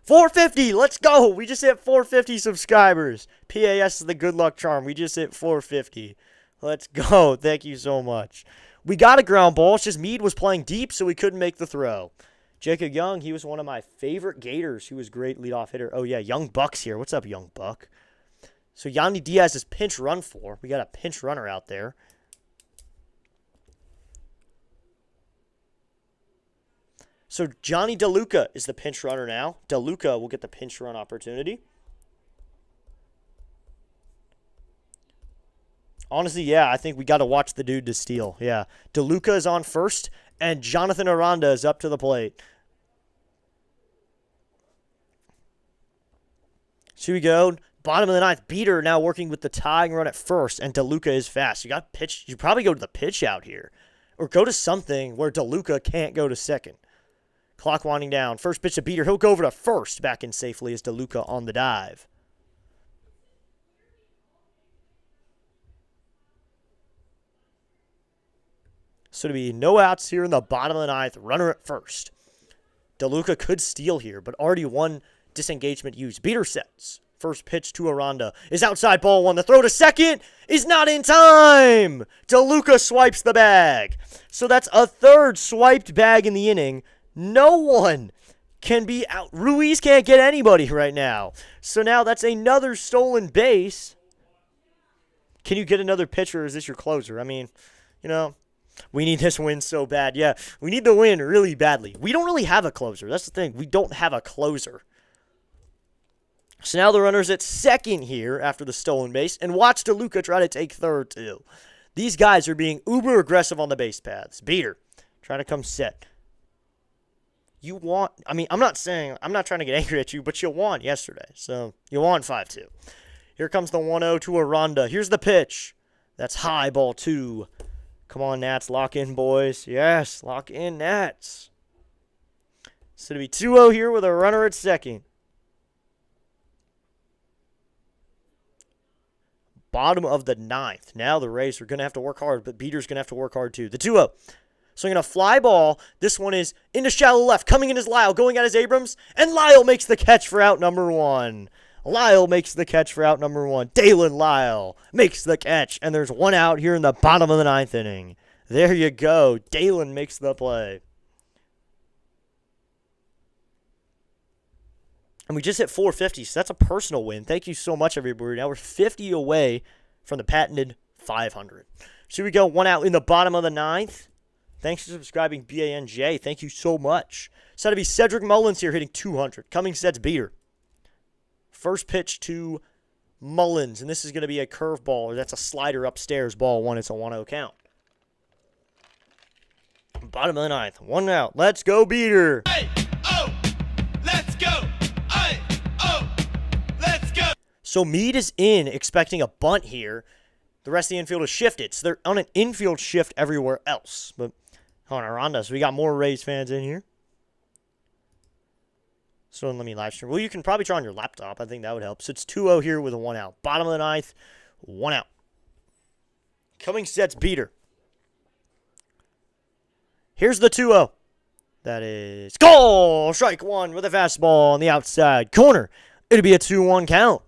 S1: 450, let's go. We just hit 450 subscribers. PAS is the good luck charm. We just hit 450. Let's go. Thank you so much. We got a ground ball. It's just Meade was playing deep, so we couldn't make the throw. Jacob Young, he was one of my favorite Gators. He was a great leadoff hitter. Oh, yeah, Young Buck's here. What's up, Young Buck? So Yandy Diaz is pinch run for. We got a pinch runner out there. So Johnny DeLuca is the pinch runner now. DeLuca will get the pinch run opportunity. Honestly, yeah, I think we got to watch the dude to steal. Yeah, DeLuca is on first, and Jonathan Aranda is up to the plate. So we go. Bottom of the ninth, Beater now working with the tying run at first, and DeLuca is fast. You got pitch. You probably go to the pitch out here, or go to something where DeLuca can't go to second. Clock winding down. First pitch to Beater. He'll go over to first. Back in safely as DeLuca on the dive. So to be no outs here in the bottom of the ninth. Runner at first. DeLuca could steal here, but already 1 disengagement used. Beater sets. First pitch to Aranda is outside ball 1. The throw to second is not in time. DeLuca swipes the bag. So that's a 3rd swiped bag in the inning. No one can be out. Ruiz can't get anybody right now. So now that's another stolen base. Can you get another pitcher, or is this your closer? I mean, you know, we need this win so bad. Yeah, we need the win really badly. We don't really have a closer. That's the thing. We don't have a closer. So now the runner's at second here after the stolen base. And watch DeLuca try to take third, too. These guys are being uber aggressive on the base paths. Beater trying to come set. You won. I mean, I'm not trying to get angry at you, but you won yesterday. So you won 5-2. Here comes the 1-0 to Aranda. Here's the pitch. That's high, ball 2. Come on, Nats. Lock in, boys. Yes, lock in, Nats. So it'll be 2-0 here with a runner at second. Bottom of the ninth. Now the Rays are going to have to work hard, but Beater's going to have to work hard too. The 2-0. Swinging a fly ball. This one is into shallow left. Coming in is Lyle. Going out is Abrams. And Lyle makes the catch for out number one. Lyle makes the catch for out number one. Dalen Lyle makes the catch. And there's one out here in the bottom of the ninth inning. There you go. Dalen makes the play. And we just hit 450, so that's a personal win. Thank you so much, everybody. Now we're 50 away from the patented 500. So we go one out in the bottom of the ninth. Thanks for subscribing, BANJ. Thank you so much. So that'll be Cedric Mullins here hitting 200. Cummings sets Beater. First pitch to Mullins, and this is going to be a curveball, or that's a slider upstairs, ball one. It's a 1-0 count. Bottom of the ninth, one out. Let's go, Beater.
S3: Hey, oh, let's go. Hey, oh, let's go.
S1: So Meade is in, expecting a bunt here. The rest of the infield is shifted, so they're on an infield shift everywhere else. But on around us, we got more Rays fans in here. So let me live stream. Well, you can probably try on your laptop. I think that would help. So it's 2-0 here with a 1 out. Bottom of the ninth, 1 out. Cummings sets Beater. Here's the 2-0. That is goal! Strike one with a fastball on the outside corner. It'll be a 2-1 count.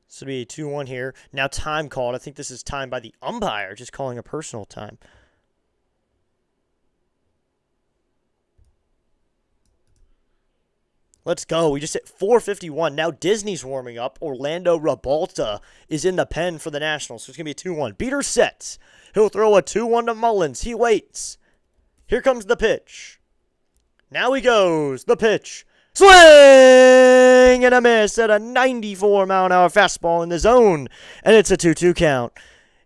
S1: So it'll be a 2-1 here. Now time called. I think this is time by the umpire, just calling a personal time. Let's go. We just hit 451. Now Disney's warming up. Orlando Rabalta is in the pen for the Nationals. So it's going to be a 2-1. Beater sets. He'll throw a 2-1 to Mullins. He waits. Here comes the pitch. Now he goes. The pitch. Swing and a miss at a 94-mile-an-hour fastball in the zone. And it's a 2-2 count.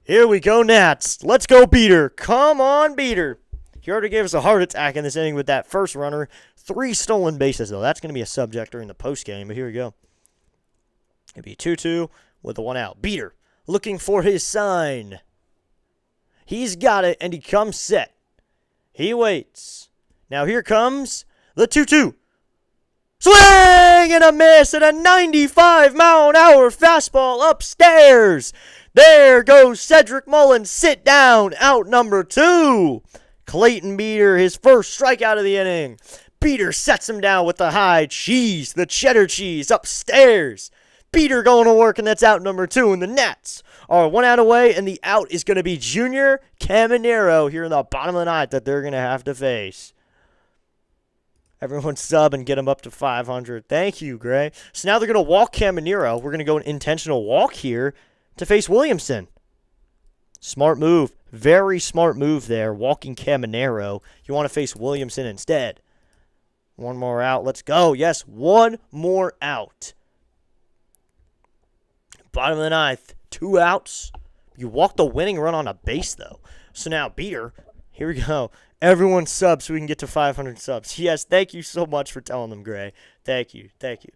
S1: Here we go, Nats. Let's go, Beater. Come on, Beater. He already gave us a heart attack in this inning with that first runner. 3 stolen bases, though. That's going to be a subject during the postgame, but here we go. It'll be 2-2 with the 1 out. Beater looking for his sign. He's got it, and he comes set. He waits. Now here comes the 2-2. Swing and a miss at a 95-mile-an-hour fastball upstairs. There goes Cedric Mullins. Sit down. Out number 2. Clayton Beater, his first strikeout of the inning. Beater sets him down with the high cheese, the cheddar cheese, upstairs. Beater going to work, and that's out number 2. And the Nats are 1 out away, and the out is going to be Junior Caminero here in the bottom of the ninth that they're going to have to face. Everyone sub and get him up to 500. Thank you, Gray. So now they're going to walk Caminero. We're going to go an intentional walk here to face Williamson. Smart move. Very smart move there. Walking Caminero. You want to face Williamson instead. 1 more out. Let's go. Yes, 1 more out. Bottom of the ninth. 2 outs. You walk the winning run on a base, though. So now, Beater. Here we go. Everyone sub so we can get to 500 subs. Yes, thank you so much for telling them, Gray. Thank you. Thank you.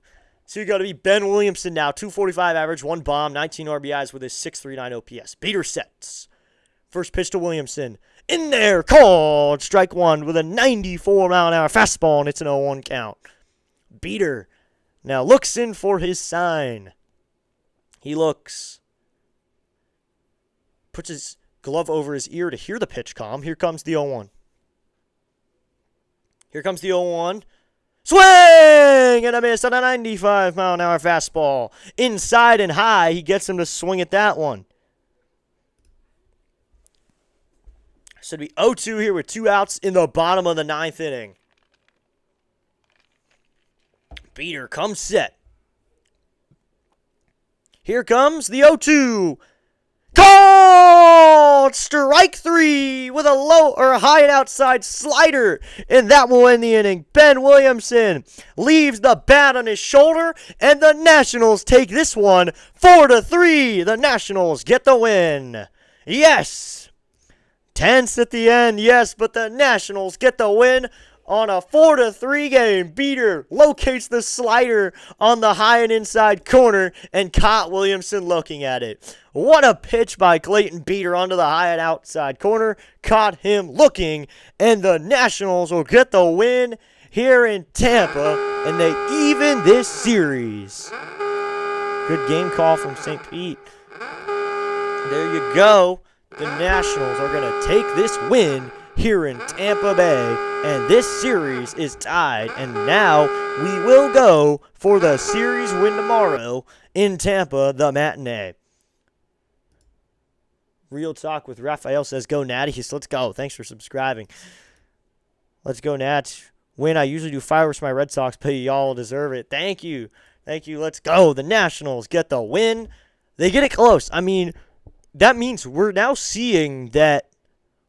S1: So you got to be Ben Williamson now. 245 average, 1 bomb, 19 RBIs with his 639 OPS. Beater sets. First pitch to Williamson. In there, called strike 1 with a 94-mile-an-hour fastball, and it's an 0-1 count. Beater now looks in for his sign. He looks. Puts his glove over his ear to hear the pitch come. Here comes the 0-1. Here comes the 0-1. Swing and a miss on a 95-mile-an-hour fastball. Inside and high, he gets him to swing at that one. So it'll be 0-2 here with 2 outs in the bottom of the ninth inning. Beater comes set. Here comes the 0-2. Called strike 3 with a low or a high and outside slider, and that will end the inning. Ben Williamson leaves the bat on his shoulder, and the Nationals take this one 4-3. The Nationals get the win. Yes. Tense at the end, yes, but the Nationals get the win on a 4-3 game. Beater locates the slider on the high and inside corner and caught Williamson looking at it. What a pitch by Clayton Beater onto the high and outside corner. Caught him looking, and the Nationals will get the win here in Tampa, and they even this series. Good game call from St. Pete. There you go. The Nationals are going to take this win here in Tampa Bay, and this series is tied, and now we will go for the series win tomorrow in Tampa, the matinee. Real Talk with Raphael says, go Natties. Let's go. Thanks for subscribing. Let's go, Nats. Win. I usually do fireworks for my Red Sox, but y'all deserve it. Thank you. Thank you. Let's go. The Nationals get the win. They get it close. I mean, that means we're now seeing that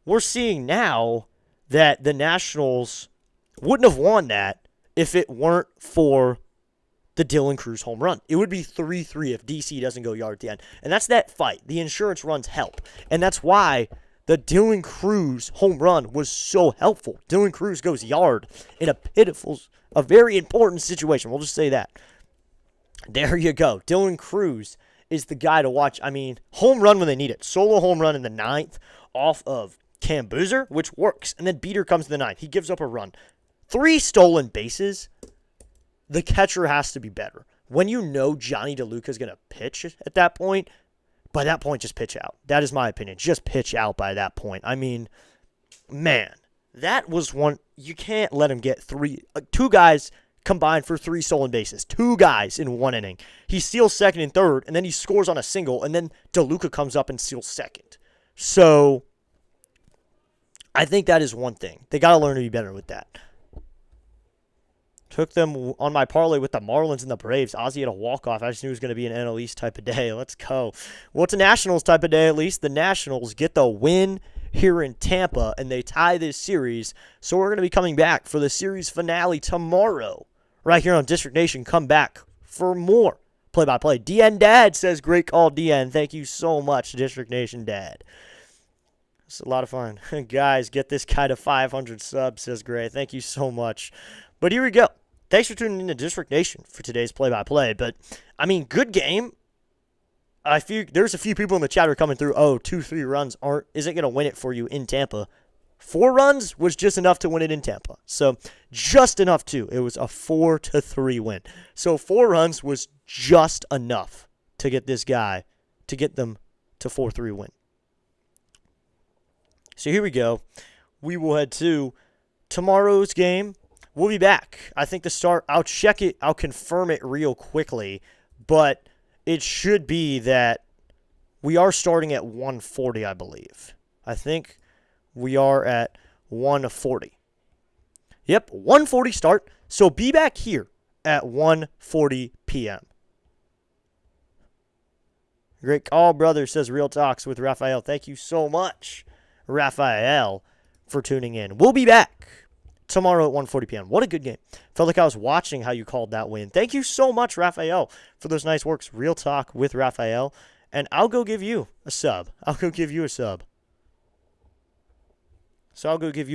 S1: now that the Nationals wouldn't have won that if it weren't for the Dylan Cruz home run. It would be 3-3 if DC doesn't go yard at the end. And that's that fight. The insurance runs help. And that's why the Dylan Cruz home run was so helpful. Dylan Cruz goes yard in a very important situation. We'll just say that. There you go. Dylan Cruz is the guy to watch. I mean, home run when they need it. Solo home run in the 9th off of Cam Boozer, which works. And then Beater comes in the 9th. He gives up a run. 3 stolen bases. The catcher has to be better. When you know Johnny DeLuca is going to pitch at that point, by that point, just pitch out. That is my opinion. Just pitch out by that point. I mean, man, that was one. You can't let him get 2 guys combined for 3 stolen bases. 2 guys in 1 inning. He steals second and third, and then he scores on a single, and then DeLuca comes up and steals second. So, I think that is one thing. They got to learn to be better with that. Took them on my parlay with the Marlins and the Braves. Ozzie had a walk-off. I just knew it was going to be an NL East type of day. Let's go. Well, it's a Nationals type of day at least. The Nationals get the win here in Tampa, and they tie this series. So we're going to be coming back for the series finale tomorrow. Right here on District Nation. Come back for more play-by-play. DN Dad says, great call, DN. Thank you so much, District Nation Dad. It's a lot of fun. Guys, get this guy to 500 subs, says Gray. Thank you so much. But here we go. Thanks for tuning in to District Nation for today's play-by-play. But, I mean, good game. I feel there's a few people in the chat who are coming through. 2-3 runs isn't going to win it for you in Tampa. 4 runs was just enough to win it in Tampa. So, just enough to. It was a 4-3 win. So, 4 runs was just enough to get them to 4-3 win. So, here we go. We will head to tomorrow's game. We'll be back. I think I'll check it. I'll confirm it real quickly. But it should be that we are starting at 1:40, I believe. I think we are at 1:40. Yep, 1:40 start. So be back here at 1:40 p.m. Great call, brother, says Real Talks with Raphael. Thank you so much, Raphael, for tuning in. We'll be back tomorrow at 1:40 p.m. What a good game. Felt like I was watching how you called that win. Thank you so much, Raphael, for those nice works. Real Talk with Raphael. And I'll go give you a sub. So I'll go give you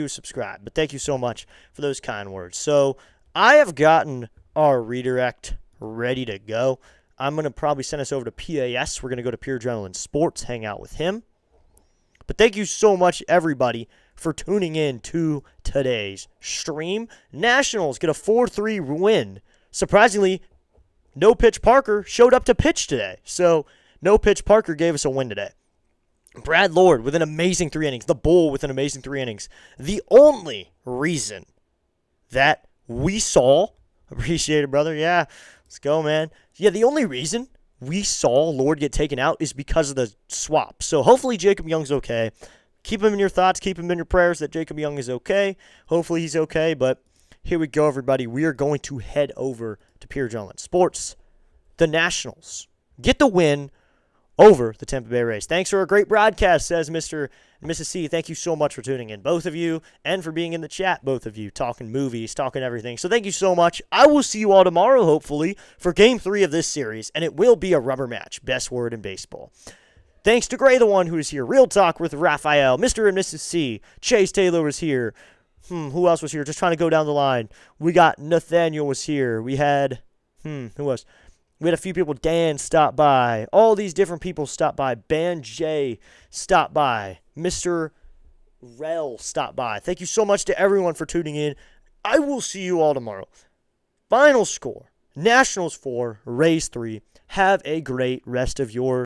S1: a subscribe. But thank you so much for those kind words. So I have gotten our redirect ready to go. I'm going to probably send us over to PAS. We're going to go to Pure Adrenaline Sports, hang out with him. But thank you so much, everybody, for tuning in to today's stream. Nationals get a 4-3 win. Surprisingly, No Pitch Parker showed up to pitch today. So No Pitch Parker gave us a win today. Brad Lord with an amazing 3 innings. The Bull with an amazing 3 innings. The only reason that we saw, appreciate it, brother. Yeah, let's go, man. Yeah, the only reason we saw Lord get taken out is because of the swap. So hopefully Jacob Young's okay. Keep him in your thoughts. Keep him in your prayers that Jacob Young is okay. Hopefully he's okay. But here we go, everybody. We are going to head over to Pure Adrenaline Sports. The Nationals get the win over the Tampa Bay Rays. Thanks for a great broadcast, says Mr. and Mrs. C. Thank you so much for tuning in, both of you, and for being in the chat, both of you, talking movies, talking everything. So thank you so much. I will see you all tomorrow, hopefully, for Game 3 of this series, and it will be a rubber match. Best word in baseball. Thanks to Gray, the one who is here. Real Talk with Raphael. Mr. and Mrs. C. Chase Taylor was here. Who else was here? Just trying to go down the line. We got Nathaniel was here. We had, who else? We had a few people. Dan stopped by. All these different people stopped by. Ban J stopped by. Mr. Rel stopped by. Thank you so much to everyone for tuning in. I will see you all tomorrow. Final score, Nationals 4, Rays 3. Have a great rest of your